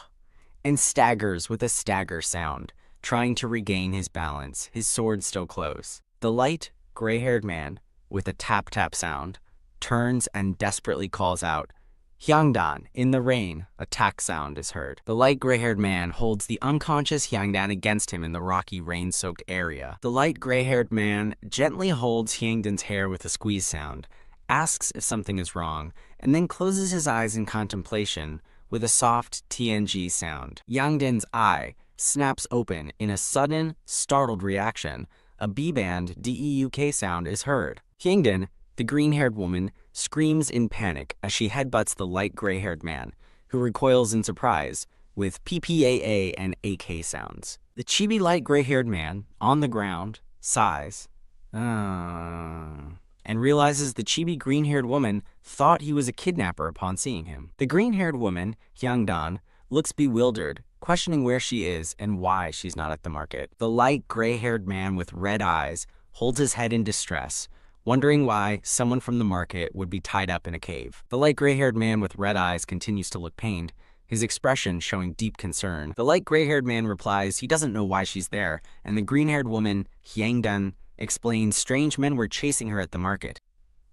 and staggers with a stagger sound, trying to regain his balance, his sword still close. The light gray-haired man, with a tap-tap sound, turns and desperately calls out, "Hyangdan!" In the rain, a tack sound is heard. The light gray-haired man holds the unconscious Hyangdan against him in the rocky, rain-soaked area. The light gray-haired man gently holds Hyangdan's hair with a squeeze sound, asks if something is wrong, and then closes his eyes in contemplation with a soft TNG sound. Hyangdan's eye snaps open in a sudden, startled reaction. A B-band DEUK sound is heard. Hyangdan, the green-haired woman, screams in panic as she headbutts the light gray-haired man, who who recoils in surprise, with PPAA and AK sounds. The chibi light gray-haired man, on the ground, sighs, and realizes the chibi green-haired woman thought he was a kidnapper upon seeing him. The green-haired woman, Hyangdan, looks bewildered, questioning where she is and why she's not at the market. The light gray-haired man with red eyes holds his head in distress, wondering why someone from the market would be tied up in a cave. The light gray-haired man with red eyes continues to look pained, his expression showing deep concern. The light gray-haired man replies he doesn't know why she's there, and the green-haired woman, Hyangdan, explains strange men were chasing her at the market.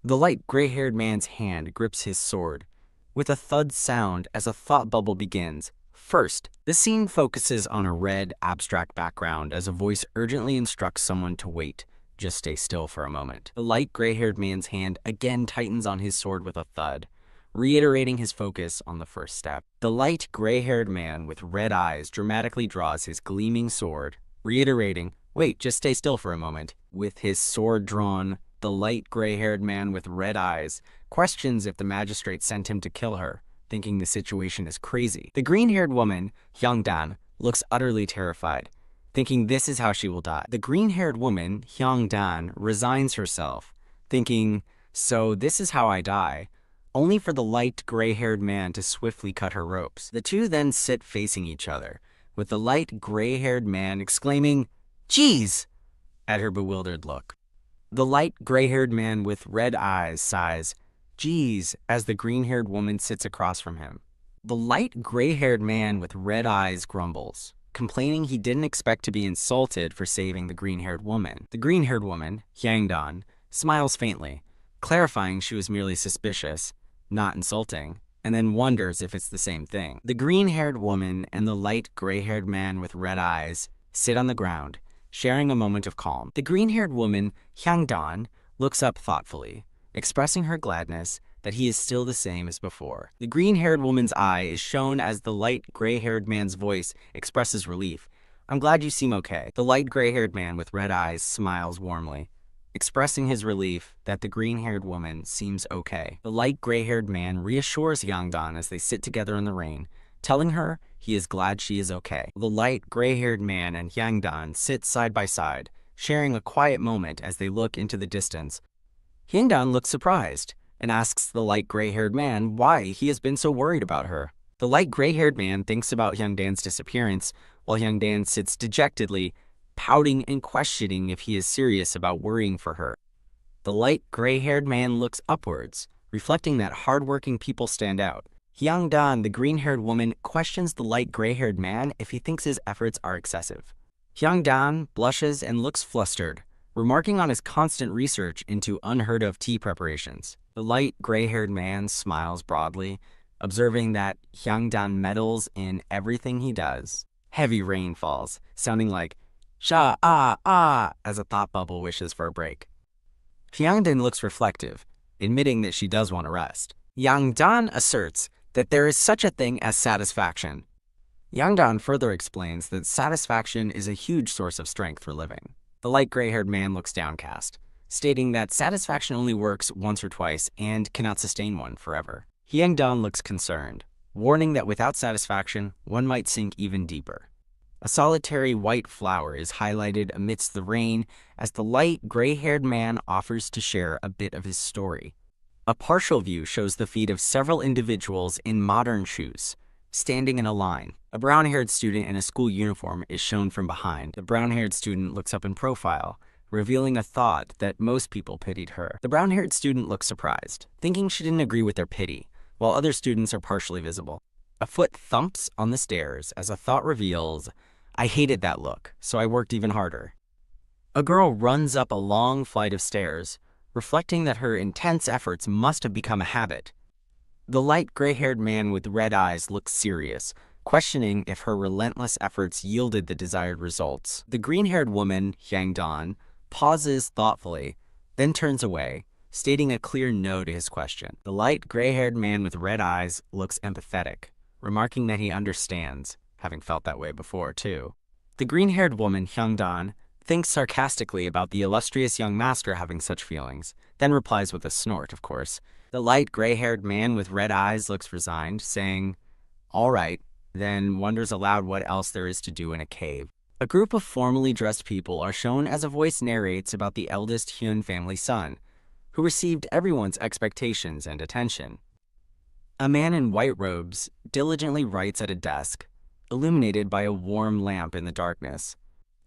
The light gray-haired man's hand grips his sword, with a thud sound as a thought bubble begins. First, the scene focuses on a red, abstract background as a voice urgently instructs someone to wait. Just stay still for a moment. The light gray-haired man's hand again tightens on his sword with a thud, reiterating his focus on the first step. The light gray-haired man with red eyes dramatically draws his gleaming sword, reiterating, wait, just stay still for a moment. With his sword drawn, the light gray-haired man with red eyes questions if the magistrate sent him to kill her, thinking the situation is crazy. The green-haired woman, Hyangdan, looks utterly terrified, thinking this is how she will die. The green-haired woman, Hyangdan, resigns herself, thinking, so this is how I die, only for the light gray-haired man to swiftly cut her ropes. The two then sit facing each other, with the light gray-haired man exclaiming, "Geez!" at her bewildered look. The light gray-haired man with red eyes sighs, "Geez," as the green-haired woman sits across from him. The light gray-haired man with red eyes grumbles, complaining he didn't expect to be insulted for saving the green-haired woman. The green-haired woman, Hyangdan, smiles faintly, clarifying she was merely suspicious, not insulting, and then wonders if it's the same thing. The green-haired woman and the light gray-haired man with red eyes sit on the ground, sharing a moment of calm. The green-haired woman, Hyangdan, looks up thoughtfully, expressing her gladness that he is still the same as before. The green-haired woman's eye is shown as the light gray-haired man's voice expresses relief. "I'm glad you seem okay." The light gray-haired man with red eyes smiles warmly, expressing his relief that the green-haired woman seems okay. The light gray-haired man reassures Hyangdan as they sit together in the rain, telling her he is glad she is okay. The light gray-haired man and Hyangdan sit side by side, sharing a quiet moment as they look into the distance. Hyangdan looks surprised and asks the light gray-haired man why he has been so worried about her. The light gray-haired man thinks about Hyangdan's disappearance, while Hyangdan sits dejectedly, pouting and questioning if he is serious about worrying for her. The light gray-haired man looks upwards, reflecting that hardworking people stand out. Hyangdan, the green-haired woman, questions the light gray-haired man if he thinks his efforts are excessive. Hyangdan blushes and looks flustered, remarking on his constant research into unheard-of tea preparations. The light gray-haired man smiles broadly, observing that Hyangdan meddles in everything he does. Heavy rain falls, sounding like "sha ah ah" as a thought bubble wishes for a break. Hyangdan looks reflective, admitting that she does want to rest. Hyangdan asserts that there is such a thing as satisfaction. Hyangdan further explains that satisfaction is a huge source of strength for living. The light gray-haired man looks downcast, stating that satisfaction only works once or twice and cannot sustain one forever. Hyangdan looks concerned, warning that without satisfaction, one might sink even deeper. A solitary white flower is highlighted amidst the rain as the light gray-haired man offers to share a bit of his story. A partial view shows the feet of several individuals in modern shoes, standing in a line. A brown-haired student in a school uniform is shown from behind. The brown-haired student looks up in profile, revealing a thought that most people pitied her. The brown-haired student looks surprised, thinking she didn't agree with their pity, while other students are partially visible. A foot thumps on the stairs as a thought reveals, "I hated that look, so I worked even harder." A girl runs up a long flight of stairs, reflecting that her intense efforts must have become a habit. The light gray-haired man with red eyes looks serious, questioning if her relentless efforts yielded the desired results. The green-haired woman, Hyangdan, pauses thoughtfully, then turns away, stating a clear no to his question. The light gray-haired man with red eyes looks empathetic, remarking that he understands, having felt that way before, too. The green-haired woman, Hyangdan, thinks sarcastically about the illustrious young master having such feelings, then replies with a snort, of course. The light gray-haired man with red eyes looks resigned, saying, All right, then wonders aloud what else there is to do in a cave. A group of formally dressed people are shown as a voice narrates about the eldest Hyun family son, who received everyone's expectations and attention. A man in white robes diligently writes at a desk, illuminated by a warm lamp in the darkness.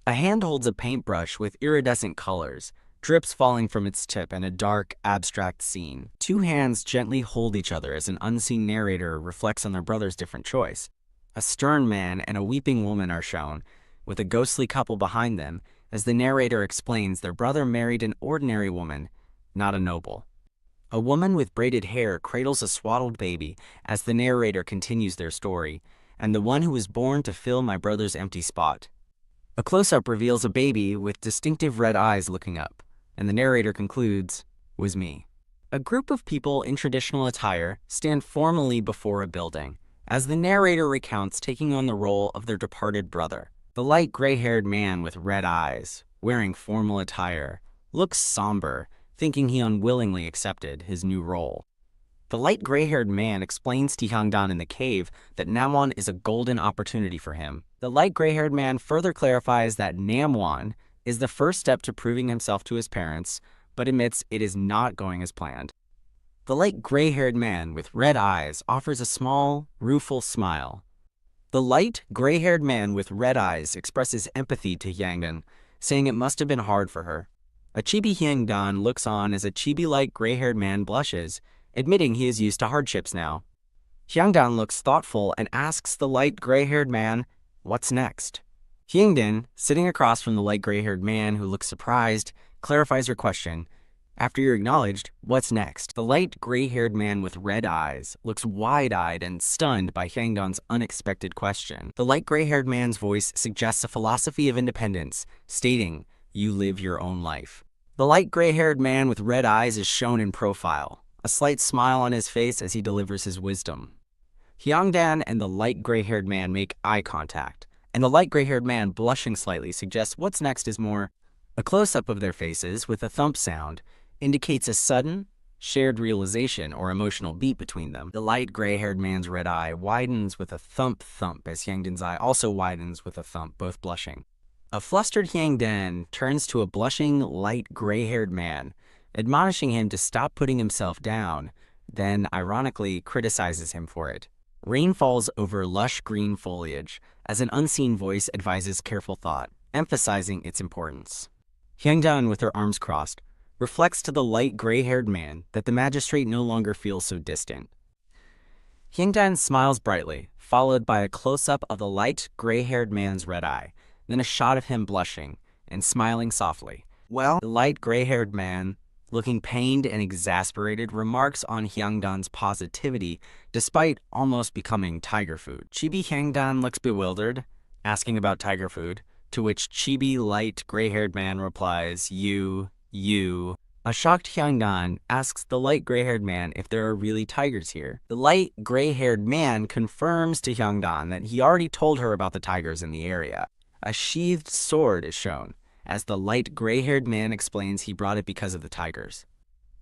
A hand holds a paintbrush with iridescent colors, drips falling from its tip in a dark, abstract scene. Two hands gently hold each other as an unseen narrator reflects on their brother's different choice. A stern man and a weeping woman are shown, with a ghostly couple behind them, as the narrator explains their brother married an ordinary woman, not a noble. A woman with braided hair cradles a swaddled baby as the narrator continues their story, and the one who was born to fill my brother's empty spot. A close-up reveals a baby with distinctive red eyes looking up, and the narrator concludes, was me. A group of people in traditional attire stand formally before a building, as the narrator recounts taking on the role of their departed brother. The light gray-haired man with red eyes, wearing formal attire, looks somber, thinking he unwillingly accepted his new role. The light gray-haired man explains to Hyungdan in the cave that Namwon is a golden opportunity for him. The light gray-haired man further clarifies that Namwon is the first step to proving himself to his parents, but admits it is not going as planned. The light gray-haired man with red eyes offers a small, rueful smile. The light gray-haired man with red eyes expresses empathy to Hyungdan, saying it must have been hard for her. A chibi Hyungdan looks on as a chibi-like gray-haired man blushes, admitting he is used to hardships now. Hyungdan looks thoughtful and asks the light gray-haired man, "What's next?" Hyungdan, sitting across from the light gray-haired man who looks surprised, clarifies her question. After you're acknowledged, what's next? The light gray-haired man with red eyes looks wide-eyed and stunned by Hyungdan's unexpected question. The light gray-haired man's voice suggests a philosophy of independence, stating, "You live your own life." The light gray-haired man with red eyes is shown in profile, a slight smile on his face as he delivers his wisdom. Hyungdan and the light gray-haired man make eye contact, and the light gray-haired man, blushing slightly, suggests what's next is more. A close-up of their faces with a thump sound indicates a sudden, shared realization or emotional beat between them. The light gray-haired man's red eye widens with a thump-thump as Hyungdan's eye also widens with a thump, both blushing. A flustered Hyungdan turns to a blushing, light gray-haired man, admonishing him to stop putting himself down, then ironically criticizes him for it. Rain falls over lush green foliage as an unseen voice advises careful thought, emphasizing its importance. Hyungdan, with her arms crossed, reflects to the light gray-haired man that the magistrate no longer feels so distant. Hyungdan smiles brightly, followed by a close-up of the light gray-haired man's red eye, then a shot of him blushing and smiling softly. Well, the light gray-haired man, looking pained and exasperated, remarks on Hyungdan's positivity despite almost becoming tiger food. Chibi Hyungdan looks bewildered, asking about tiger food, to which chibi light gray-haired man replies, you. A shocked Hyungdan asks the light gray-haired man if there are really tigers here. The light gray-haired man confirms to Hyungdan that he already told her about the tigers in the area. A sheathed sword is shown, as the light gray-haired man explains he brought it because of the tigers.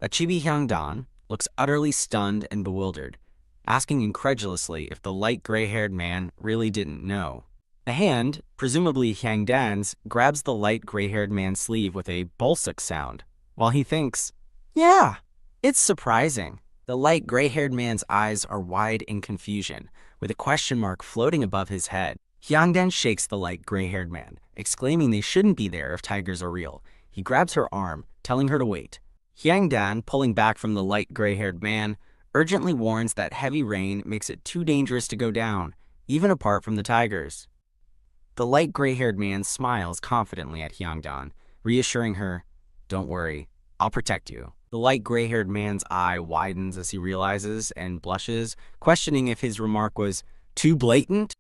A chibi Hyungdan looks utterly stunned and bewildered, asking incredulously if the light gray-haired man really didn't know. A hand, presumably Hyungdan's, grabs the light gray-haired man's sleeve with a bulsuk sound, while he thinks, "Yeah, it's surprising." The light gray-haired man's eyes are wide in confusion, with a question mark floating above his head. Hyungdan shakes the light gray-haired man, exclaiming they shouldn't be there if tigers are real. He grabs her arm, telling her to wait. Hyungdan, pulling back from the light gray-haired man, urgently warns that heavy rain makes it too dangerous to go down, even apart from the tigers. The light gray-haired man smiles confidently at Hyungdan, reassuring her, "Don't worry, I'll protect you." The light gray-haired man's eye widens as he realizes and blushes, questioning if his remark was too blatant.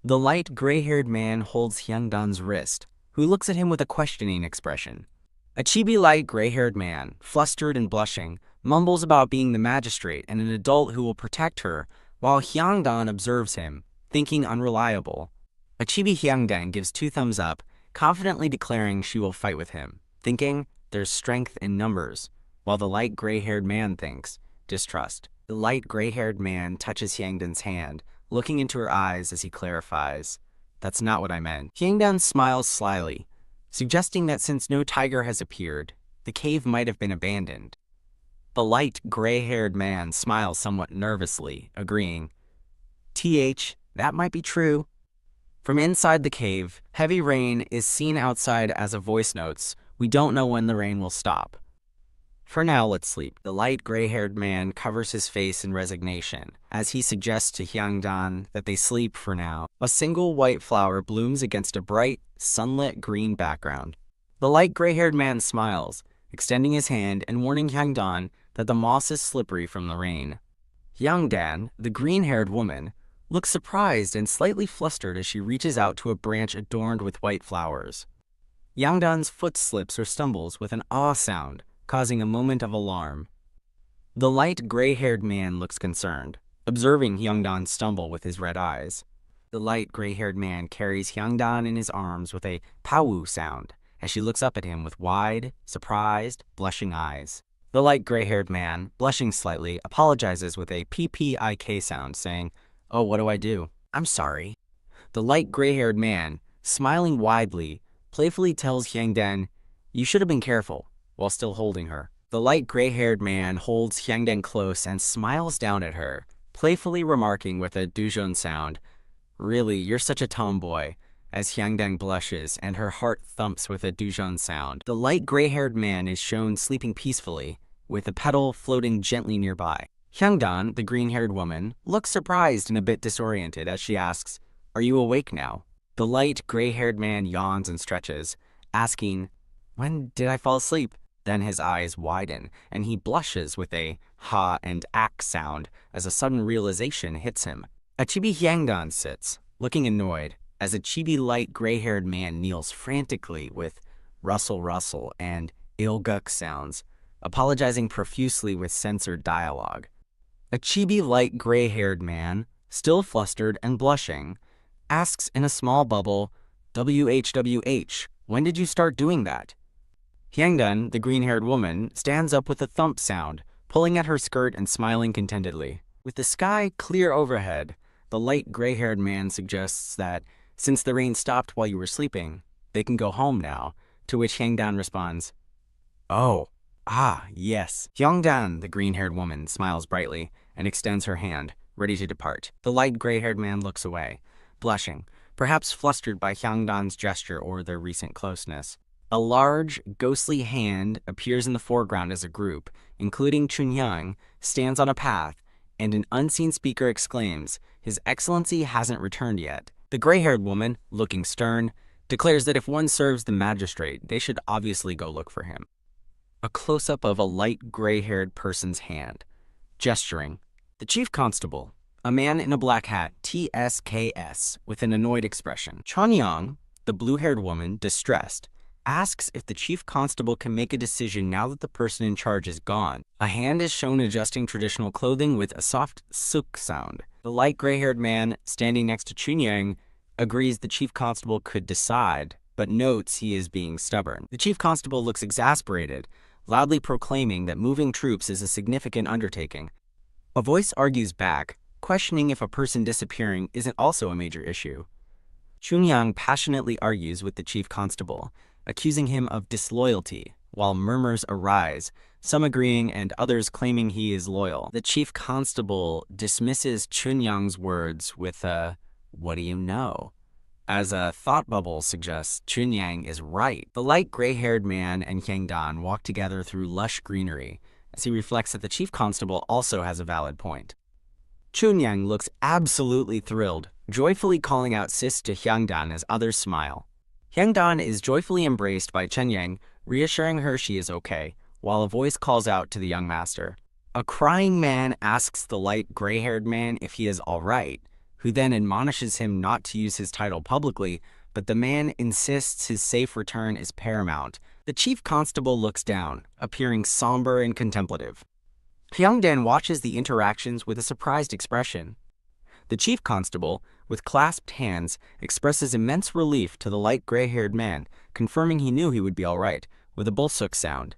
The light gray-haired man holds Hyungdan's wrist, who looks at him with a questioning expression. A chibi light gray-haired man, flustered and blushing, mumbles about being the magistrate and an adult who will protect her, while Hyungdan observes him, thinking unreliable. A chibi Hyungdan gives 2 thumbs up, confidently declaring she will fight with him, thinking there's strength in numbers, while the light gray-haired man thinks distrust. The light gray-haired man touches Hyungdan's hand, looking into her eyes as he clarifies, "That's not what I meant." Hyangdan smiles slyly, suggesting that since no tiger has appeared, the cave might have been abandoned. The light, gray-haired man smiles somewhat nervously, agreeing, that might be true." From inside the cave, heavy rain is seen outside as a voice notes, "We don't know when the rain will stop. For now, let's sleep." The light gray-haired man covers his face in resignation, as he suggests to Hyangdan that they sleep for now. A single white flower blooms against a bright, sunlit green background. The light gray-haired man smiles, extending his hand and warning Hyangdan that the moss is slippery from the rain. Hyangdan, the green-haired woman, looks surprised and slightly flustered as she reaches out to a branch adorned with white flowers. Hyangdan's foot slips or stumbles with an ah sound, causing a moment of alarm. The light gray-haired man looks concerned, observing Hyangdan stumble with his red eyes. The light gray-haired man carries Hyangdan in his arms with a pow sound as she looks up at him with wide, surprised, blushing eyes. The light gray-haired man, blushing slightly, apologizes with a ppik sound, saying, "Oh, what do I do? I'm sorry." The light gray-haired man, smiling widely, playfully tells Hyangdan, "You should have been careful," while still holding her. The light gray-haired man holds Hyangdan close and smiles down at her, playfully remarking with a dujun sound, "Really, you're such a tomboy," as Hyangdan blushes and her heart thumps with a dujun sound. The light gray-haired man is shown sleeping peacefully, with a petal floating gently nearby. Hyangdan, the green-haired woman, looks surprised and a bit disoriented as she asks, "Are you awake now?" The light gray-haired man yawns and stretches, asking, "When did I fall asleep?" Then his eyes widen, and he blushes with a ha and ak sound as a sudden realization hits him. A chibi Hyangdan sits, looking annoyed, as a chibi light gray-haired man kneels frantically with rustle and ilguk sounds, apologizing profusely with censored dialogue. A chibi light gray-haired man, still flustered and blushing, asks in a small bubble, "WHWH, when did you start doing that?" Hyangdan, the green-haired woman, stands up with a thump sound, pulling at her skirt and smiling contentedly. With the sky clear overhead, the light gray-haired man suggests that, since the rain stopped while you were sleeping, they can go home now, to which Hyangdan responds, "Oh, yes." Hyangdan, the green-haired woman, smiles brightly and extends her hand, ready to depart. The light gray-haired man looks away, blushing, perhaps flustered by Hyangdan's gesture or their recent closeness. A large, ghostly hand appears in the foreground as a group, including Chunyang, stands on a path, and an unseen speaker exclaims, "His Excellency hasn't returned yet." The gray-haired woman, looking stern, declares that if one serves the magistrate, they should obviously go look for him. A close-up of a light gray-haired person's hand, gesturing. The chief constable, a man in a black hat, TSKS, with an annoyed expression. Chunyang, the blue-haired woman, distressed, asks if the chief constable can make a decision now that the person in charge is gone. A hand is shown adjusting traditional clothing with a soft suk sound. The light gray-haired man, standing next to Chunyang, agrees the chief constable could decide, but notes he is being stubborn. The chief constable looks exasperated, loudly proclaiming that moving troops is a significant undertaking. A voice argues back, questioning if a person disappearing isn't also a major issue. Chunyang passionately argues with the chief constable, accusing him of disloyalty, while murmurs arise, some agreeing and others claiming he is loyal. The chief constable dismisses Chunyang's words with a, "What do you know?" As a thought bubble suggests, Chunyang is right. The light gray-haired man and Hyangdan walk together through lush greenery, as he reflects that the chief constable also has a valid point. Chunyang looks absolutely thrilled, joyfully calling out sis to Hyangdan as others smile. Hyangdan is joyfully embraced by Chunyang, reassuring her she is okay, while a voice calls out to the young master. A crying man asks the light gray-haired man if he is all right, who then admonishes him not to use his title publicly, but the man insists his safe return is paramount. The chief constable looks down, appearing somber and contemplative. Hyangdan watches the interactions with a surprised expression. The chief constable, with clasped hands, expresses immense relief to the light gray-haired man, confirming he knew he would be all right, with a bulsuk sound.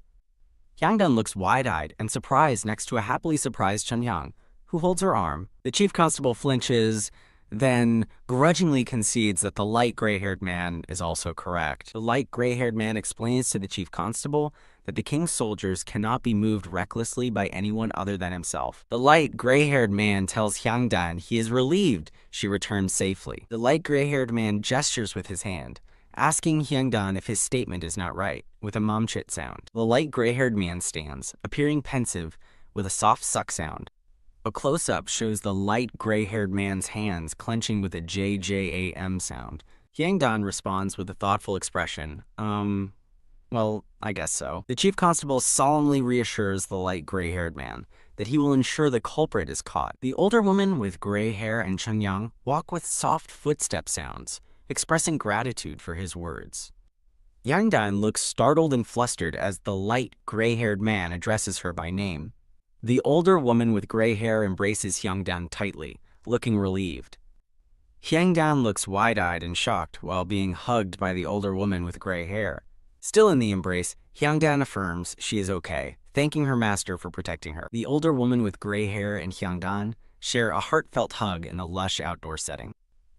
Hyangdan looks wide-eyed and surprised next to a happily surprised Chunyang, who holds her arm. The chief constable flinches, then grudgingly concedes that the light gray-haired man is also correct. The light gray-haired man explains to the chief constable that the king's soldiers cannot be moved recklessly by anyone other than himself. The light gray-haired man tells Hyangdan he is relieved she returned safely. The light gray-haired man gestures with his hand, asking Hyangdan if his statement is not right, with a momchit sound. The light gray-haired man stands, appearing pensive, with a soft suck sound. A close-up shows the light gray-haired man's hands clenching with a JJAM sound. Hyangdan responds with a thoughtful expression. Well, I guess so. The chief constable solemnly reassures the light gray-haired man that he will ensure the culprit is caught. The older woman with gray hair and Chunyang walk with soft footstep sounds, expressing gratitude for his words. Hyangdan looks startled and flustered as the light gray-haired man addresses her by name. The older woman with gray hair embraces Hyangdan tightly, looking relieved. Hyangdan looks wide-eyed and shocked while being hugged by the older woman with gray hair. Still in the embrace, Hyangdan affirms she is okay, thanking her master for protecting her. The older woman with gray hair and Hyangdan share a heartfelt hug in a lush outdoor setting.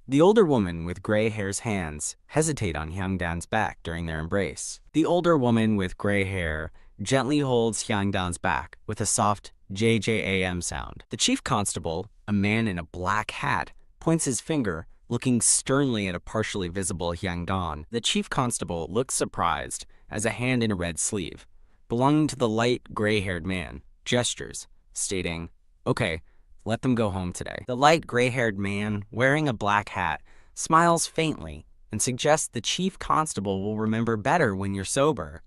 The older woman with gray hair's hands hesitate on Hyangdan's back during their embrace. The older woman with gray hair gently holds Hyangdan's back with a soft JJAM sound. The chief constable, a man in a black hat, points his finger, looking sternly at a partially visible Hyangdan. The chief constable looks surprised as a hand in a red sleeve, belonging to the light gray-haired man, gestures, stating, "Okay, let them go home today." The light gray-haired man, wearing a black hat, smiles faintly and suggests the chief constable will remember better when you're sober.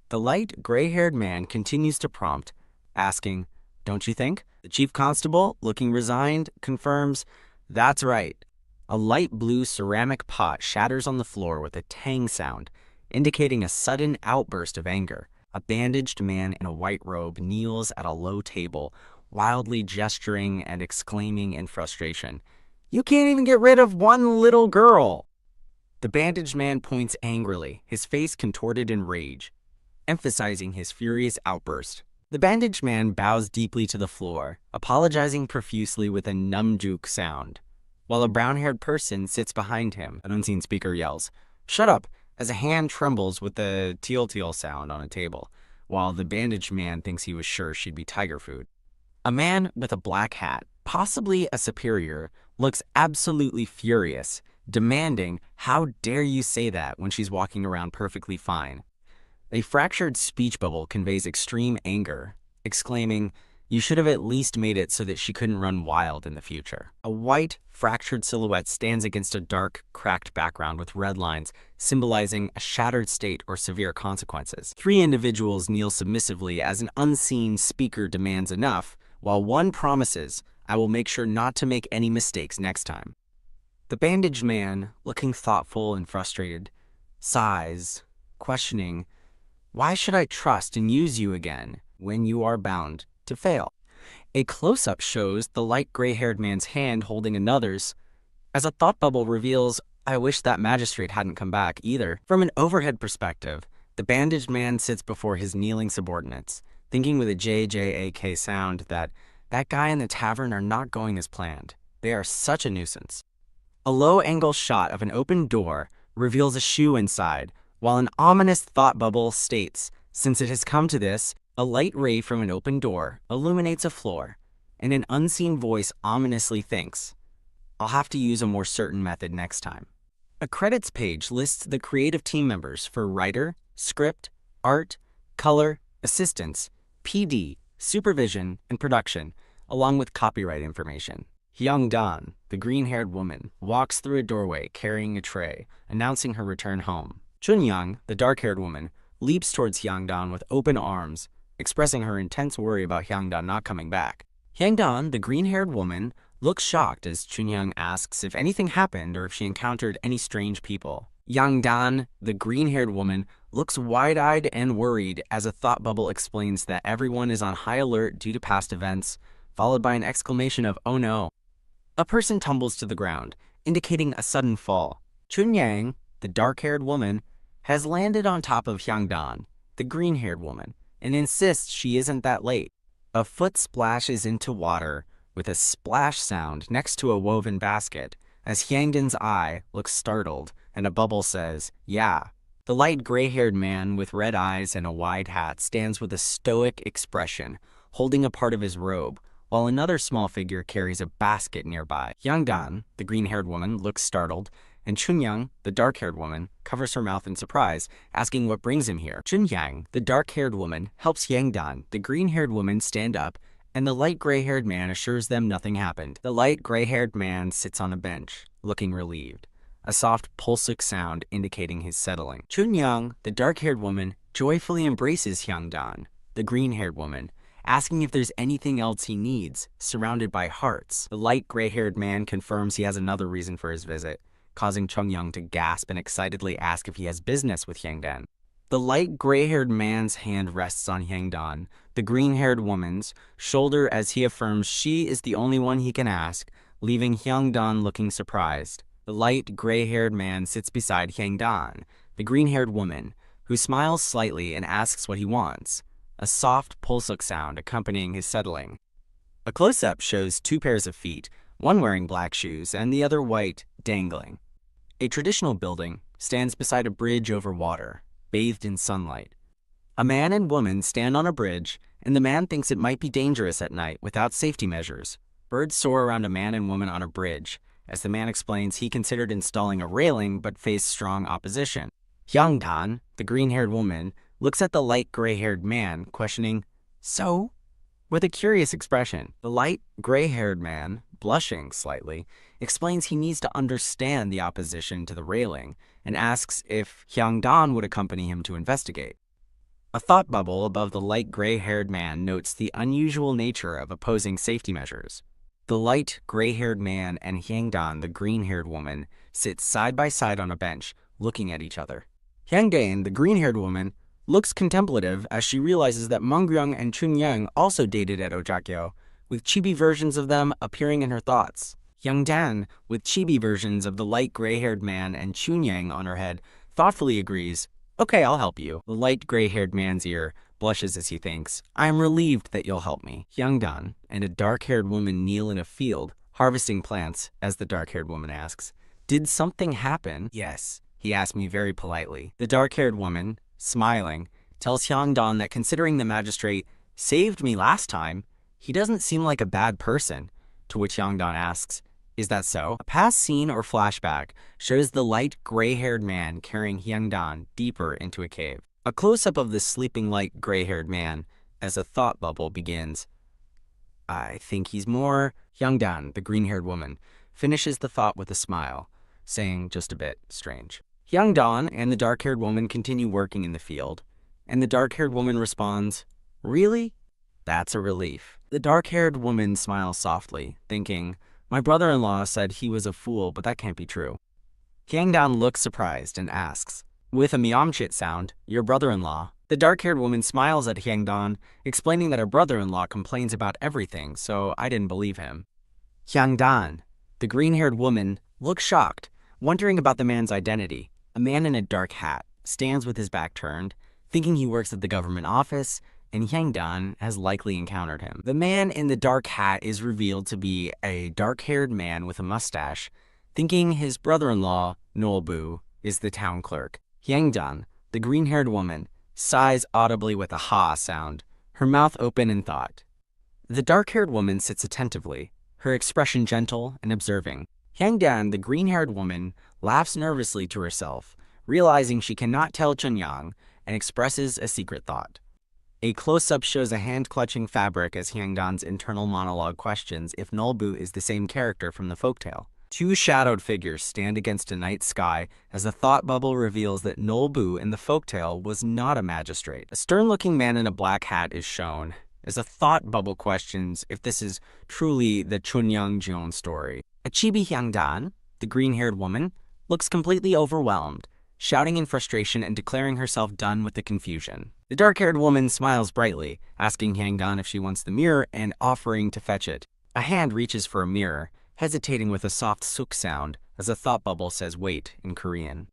The light gray-haired man continues to prompt, asking, "Don't you think?" The chief constable, looking resigned, confirms, "That's right." A light blue ceramic pot shatters on the floor with a tang sound, indicating a sudden outburst of anger. A bandaged man in a white robe kneels at a low table, wildly gesturing and exclaiming in frustration, "You can't even get rid of one little girl!" The bandaged man points angrily, his face contorted in rage, emphasizing his furious outburst. The bandaged man bows deeply to the floor, apologizing profusely with a numjuk sound, while a brown-haired person sits behind him. An unseen speaker yells, "Shut up," as a hand trembles with the teal-teal sound on a table, while the bandaged man thinks he was sure she'd be tiger food. A man with a black hat, possibly a superior, looks absolutely furious, demanding, "How dare you say that when she's walking around perfectly fine?" A fractured speech bubble conveys extreme anger, exclaiming, "You should have at least made it so that she couldn't run wild in the future." A white, fractured silhouette stands against a dark, cracked background with red lines, symbolizing a shattered state or severe consequences. Three individuals kneel submissively as an unseen speaker demands enough, while one promises, "I will make sure not to make any mistakes next time." The bandaged man, looking thoughtful and frustrated, sighs, questioning, "Why should I trust and use you again when you are bound to fail?" A close-up shows the light gray-haired man's hand holding another's, as a thought bubble reveals, "I wish that magistrate hadn't come back either." From an overhead perspective, the bandaged man sits before his kneeling subordinates, thinking with a JJAK sound that guy in the tavern are not going as planned. They are such a nuisance. A low-angle shot of an open door reveals a shoe inside, while an ominous thought bubble states, "Since it has come to this," a light ray from an open door illuminates a floor, and an unseen voice ominously thinks, "I'll have to use a more certain method next time." A credits page lists the creative team members for writer, script, art, color, assistance, PD, supervision, and production, along with copyright information. Hyangdan, the green-haired woman, walks through a doorway carrying a tray, announcing her return home. Chunyang, the dark-haired woman, leaps towards Hyangdan with open arms, expressing her intense worry about Hyangdan not coming back. Hyangdan, the green-haired woman, looks shocked as Chunyang asks if anything happened or if she encountered any strange people. Hyangdan, the green-haired woman, looks wide-eyed and worried as a thought bubble explains that everyone is on high alert due to past events, followed by an exclamation of, "Oh no." A person tumbles to the ground, indicating a sudden fall. Chunyang, the dark-haired woman, has landed on top of Hyangdan, the green-haired woman, and insists she isn't that late. A foot splashes into water, with a splash sound next to a woven basket, as Hyangdan's eye looks startled and a bubble says, "Yeah." The light gray-haired man with red eyes and a wide hat stands with a stoic expression, holding a part of his robe, while another small figure carries a basket nearby. Hyangdan, the green-haired woman, looks startled, and Chunyang, the dark-haired woman, covers her mouth in surprise, asking what brings him here. Chunyang, the dark-haired woman, helps Hyangdan, the green-haired woman, stand up, and the light gray-haired man assures them nothing happened. The light gray-haired man sits on a bench, looking relieved, a soft pulsic sound indicating his settling. Chunyang, the dark-haired woman, joyfully embraces Hyangdan, the green-haired woman, asking if there's anything else he needs, surrounded by hearts. The light gray-haired man confirms he has another reason for his visit, causing Chunyang to gasp and excitedly ask if he has business with Hyangdan. The light gray-haired man's hand rests on Hyangdan, the green-haired woman's, shoulder as he affirms she is the only one he can ask, leaving Hyangdan looking surprised. The light gray-haired man sits beside Hyangdan, the green-haired woman, who smiles slightly and asks what he wants, a soft pulsic sound accompanying his settling. A close-up shows two pairs of feet, one wearing black shoes and the other white, dangling. A traditional building stands beside a bridge over water, bathed in sunlight. A man and woman stand on a bridge, and the man thinks it might be dangerous at night without safety measures. Birds soar around a man and woman on a bridge. As the man explains, he considered installing a railing but faced strong opposition. Hyangdan, the green-haired woman, looks at the light gray-haired man, questioning, "So?" with a curious expression. The light gray-haired man, blushing slightly, explains he needs to understand the opposition to the railing and asks if Hyangdan would accompany him to investigate. A thought bubble above the light gray-haired man notes the unusual nature of opposing safety measures. The light gray-haired man and Hyangdan, the green-haired woman, sit side by side on a bench, looking at each other. Hyangdan, the green-haired woman, looks contemplative as she realizes that Mungryung and Chunyang also dated at Ojakyo, with chibi versions of them appearing in her thoughts. Hyangdan, with chibi versions of the light gray-haired man and Chunyang on her head, thoughtfully agrees, "Okay, I'll help you." The light gray-haired man's ear blushes as he thinks, "I'm relieved that you'll help me." Hyangdan and a dark-haired woman kneel in a field, harvesting plants, as the dark-haired woman asks, "Did something happen?" "Yes," he asked me very politely. The dark-haired woman, smiling, tells Hyangdan that considering the magistrate saved me last time, he doesn't seem like a bad person, to which Hyangdan asks, "Is that so?" A past scene or flashback shows the light gray-haired man carrying Hyangdan deeper into a cave. A close-up of the sleeping light gray-haired man as a thought bubble begins. "I think he's more..." Hyangdan, the green-haired woman, finishes the thought with a smile, saying just a bit strange. Hyangdan and the dark-haired woman continue working in the field, and the dark-haired woman responds, "Really? That's a relief." The dark-haired woman smiles softly, thinking, "My brother-in-law said he was a fool, but that can't be true." Hyangdan looks surprised and asks, with a miyamchit sound, "Your brother-in-law?" The dark-haired woman smiles at Hyangdan, explaining that her brother-in-law complains about everything, so I didn't believe him. Hyangdan, the green-haired woman, looks shocked, wondering about the man's identity. A man in a dark hat stands with his back turned, thinking he works at the government office, and Hyangdan has likely encountered him. The man in the dark hat is revealed to be a dark-haired man with a mustache, thinking his brother-in-law, Nolbu, is the town clerk. Hyangdan, the green-haired woman, sighs audibly with a ha sound, her mouth open in thought. The dark-haired woman sits attentively, her expression gentle and observing. Hyangdan, the green-haired woman, laughs nervously to herself, realizing she cannot tell Chunyang, and expresses a secret thought. A close-up shows a hand clutching fabric as Hyangdan's internal monologue questions if Nolbu is the same character from the folktale. Two shadowed figures stand against a night sky as a thought bubble reveals that Nolbu in the folktale was not a magistrate. A stern-looking man in a black hat is shown, as a thought bubble questions if this is truly the Chunyang-jeon story. A chibi Hyangdan, the green-haired woman, looks completely overwhelmed, shouting in frustration and declaring herself done with the confusion. The dark-haired woman smiles brightly, asking Hyangdan if she wants the mirror and offering to fetch it. A hand reaches for a mirror, hesitating with a soft suk sound as a thought bubble says wait in Korean.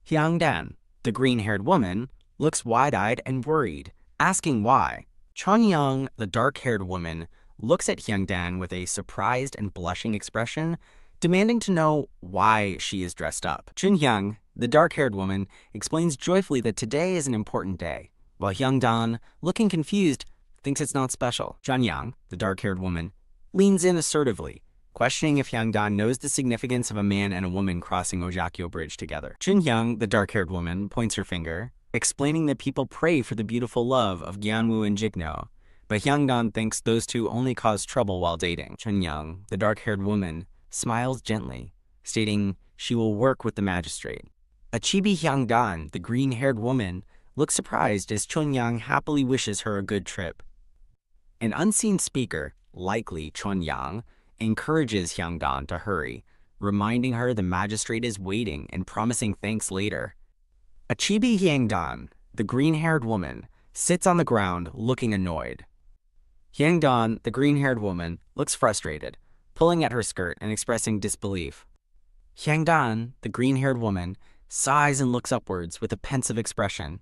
Hyangdan, the green-haired woman, looks wide-eyed and worried, asking why. Chunyang, the dark-haired woman, looks at Hyungdan with a surprised and blushing expression, demanding to know why she is dressed up. Chunhyang, the dark-haired woman, explains joyfully that today is an important day, while Hyungdan, looking confused, thinks it's not special. Chunyang, the dark-haired woman, leans in assertively, questioning if Hyungdan knows the significance of a man and a woman crossing Ojakyo Bridge together. Chunhyang, the dark-haired woman, points her finger, explaining that people pray for the beautiful love of Gyeonwoo and Jigno, but Hyungdan thinks those two only cause trouble while dating. Chunhyang, the dark-haired woman, smiles gently, stating she will work with the magistrate. Achibi Hyungdan, the green-haired woman, looks surprised as Chunhyang happily wishes her a good trip. An unseen speaker, likely Chunhyang, encourages Hyungdan to hurry, reminding her the magistrate is waiting and promising thanks later. Achibi Hyungdan, the green-haired woman, sits on the ground looking annoyed. Hyungdan, the green-haired woman, looks frustrated, pulling at her skirt and expressing disbelief. Hyungdan, the green-haired woman, sighs and looks upwards with a pensive expression.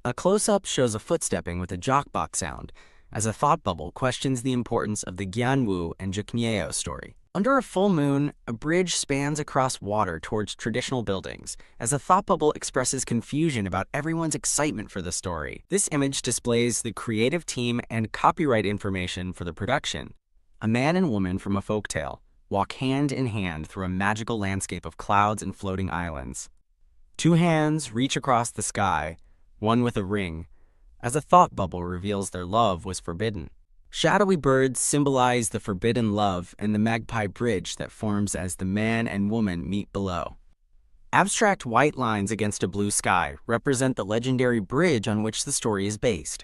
A close-up shows a footstepping with a jockbox sound, as a thought bubble questions the importance of the Gyeonwoo and Juknyeo story. Under a full moon, a bridge spans across water towards traditional buildings, as a thought bubble expresses confusion about everyone's excitement for the story. This image displays the creative team and copyright information for the production. A man and woman from a folktale walk hand in hand through a magical landscape of clouds and floating islands. Two hands reach across the sky, one with a ring, as a thought bubble reveals their love was forbidden. Shadowy birds symbolize the forbidden love and the magpie bridge that forms as the man and woman meet below. Abstract white lines against a blue sky represent the legendary bridge on which the story is based.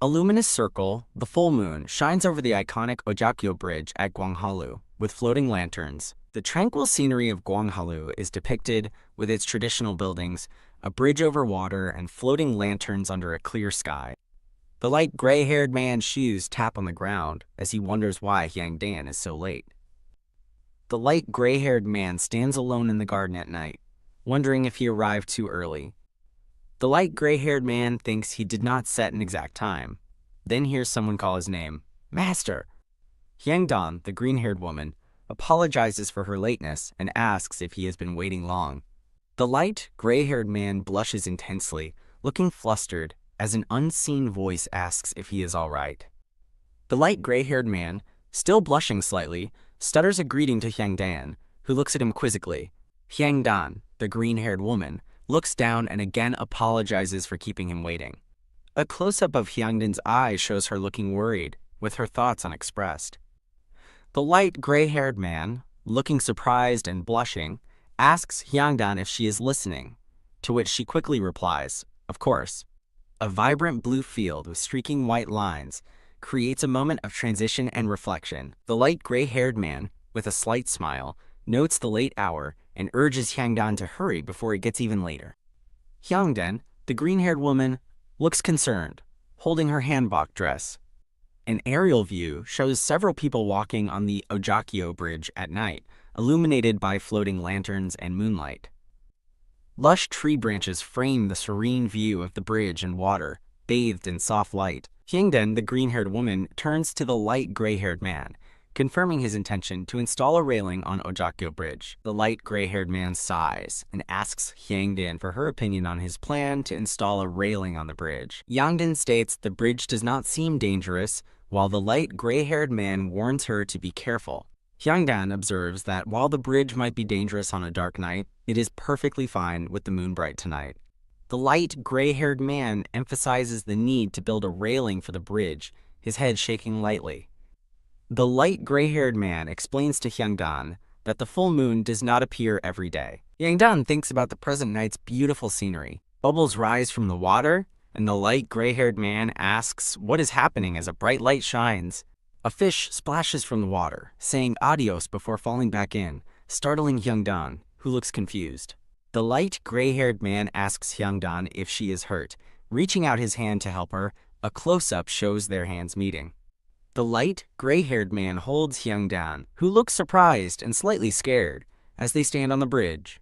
A luminous circle, the full moon, shines over the iconic Ojakyo Bridge at Gwanghalu, with floating lanterns. The tranquil scenery of Gwanghalu is depicted with its traditional buildings, a bridge over water, and floating lanterns under a clear sky. The light gray-haired man's shoes tap on the ground as he wonders why Hyungdan is so late. The light gray-haired man stands alone in the garden at night, wondering if he arrived too early. The light gray-haired man thinks he did not set an exact time, then hears someone call his name, "Master!" Hyungdan, the green-haired woman, apologizes for her lateness and asks if he has been waiting long. The light, gray-haired man blushes intensely, looking flustered, as an unseen voice asks if he is all right. The light gray-haired man, still blushing slightly, stutters a greeting to Hyungdan, who looks at him quizzically. Hyungdan, the green-haired woman, looks down and again apologizes for keeping him waiting. A close-up of Hyungdan's eye shows her looking worried, with her thoughts unexpressed. The light gray-haired man, looking surprised and blushing, asks Hyungdan if she is listening, to which she quickly replies, "Of course." A vibrant blue field with streaking white lines creates a moment of transition and reflection. The light gray-haired man, with a slight smile, notes the late hour and urges Hyungdan to hurry before it gets even later. Hyungdan, the green-haired woman, looks concerned, holding her hanbok dress. An aerial view shows several people walking on the Ojakyo Bridge at night, illuminated by floating lanterns and moonlight. Lush tree branches frame the serene view of the bridge and water, bathed in soft light. Hyungdan, the green-haired woman, turns to the light gray-haired man, confirming his intention to install a railing on Ojakyo Bridge. The light gray-haired man sighs and asks Hyungdan for her opinion on his plan to install a railing on the bridge. Hyungdan states the bridge does not seem dangerous, while the light gray-haired man warns her to be careful. Hyungdan observes that while the bridge might be dangerous on a dark night, it is perfectly fine with the moon bright tonight. The light gray-haired man emphasizes the need to build a railing for the bridge, his head shaking lightly. The light gray-haired man explains to Hyungdan that the full moon does not appear every day. Hyungdan thinks about the present night's beautiful scenery. Bubbles rise from the water, and the light gray-haired man asks what is happening as a bright light shines. A fish splashes from the water, saying adios before falling back in, startling Hyungdan, who looks confused. The light gray-haired man asks Hyungdan if she is hurt. Reaching out his hand to help her, a close-up shows their hands meeting. The light gray-haired man holds Hyungdan, who looks surprised and slightly scared, as they stand on the bridge.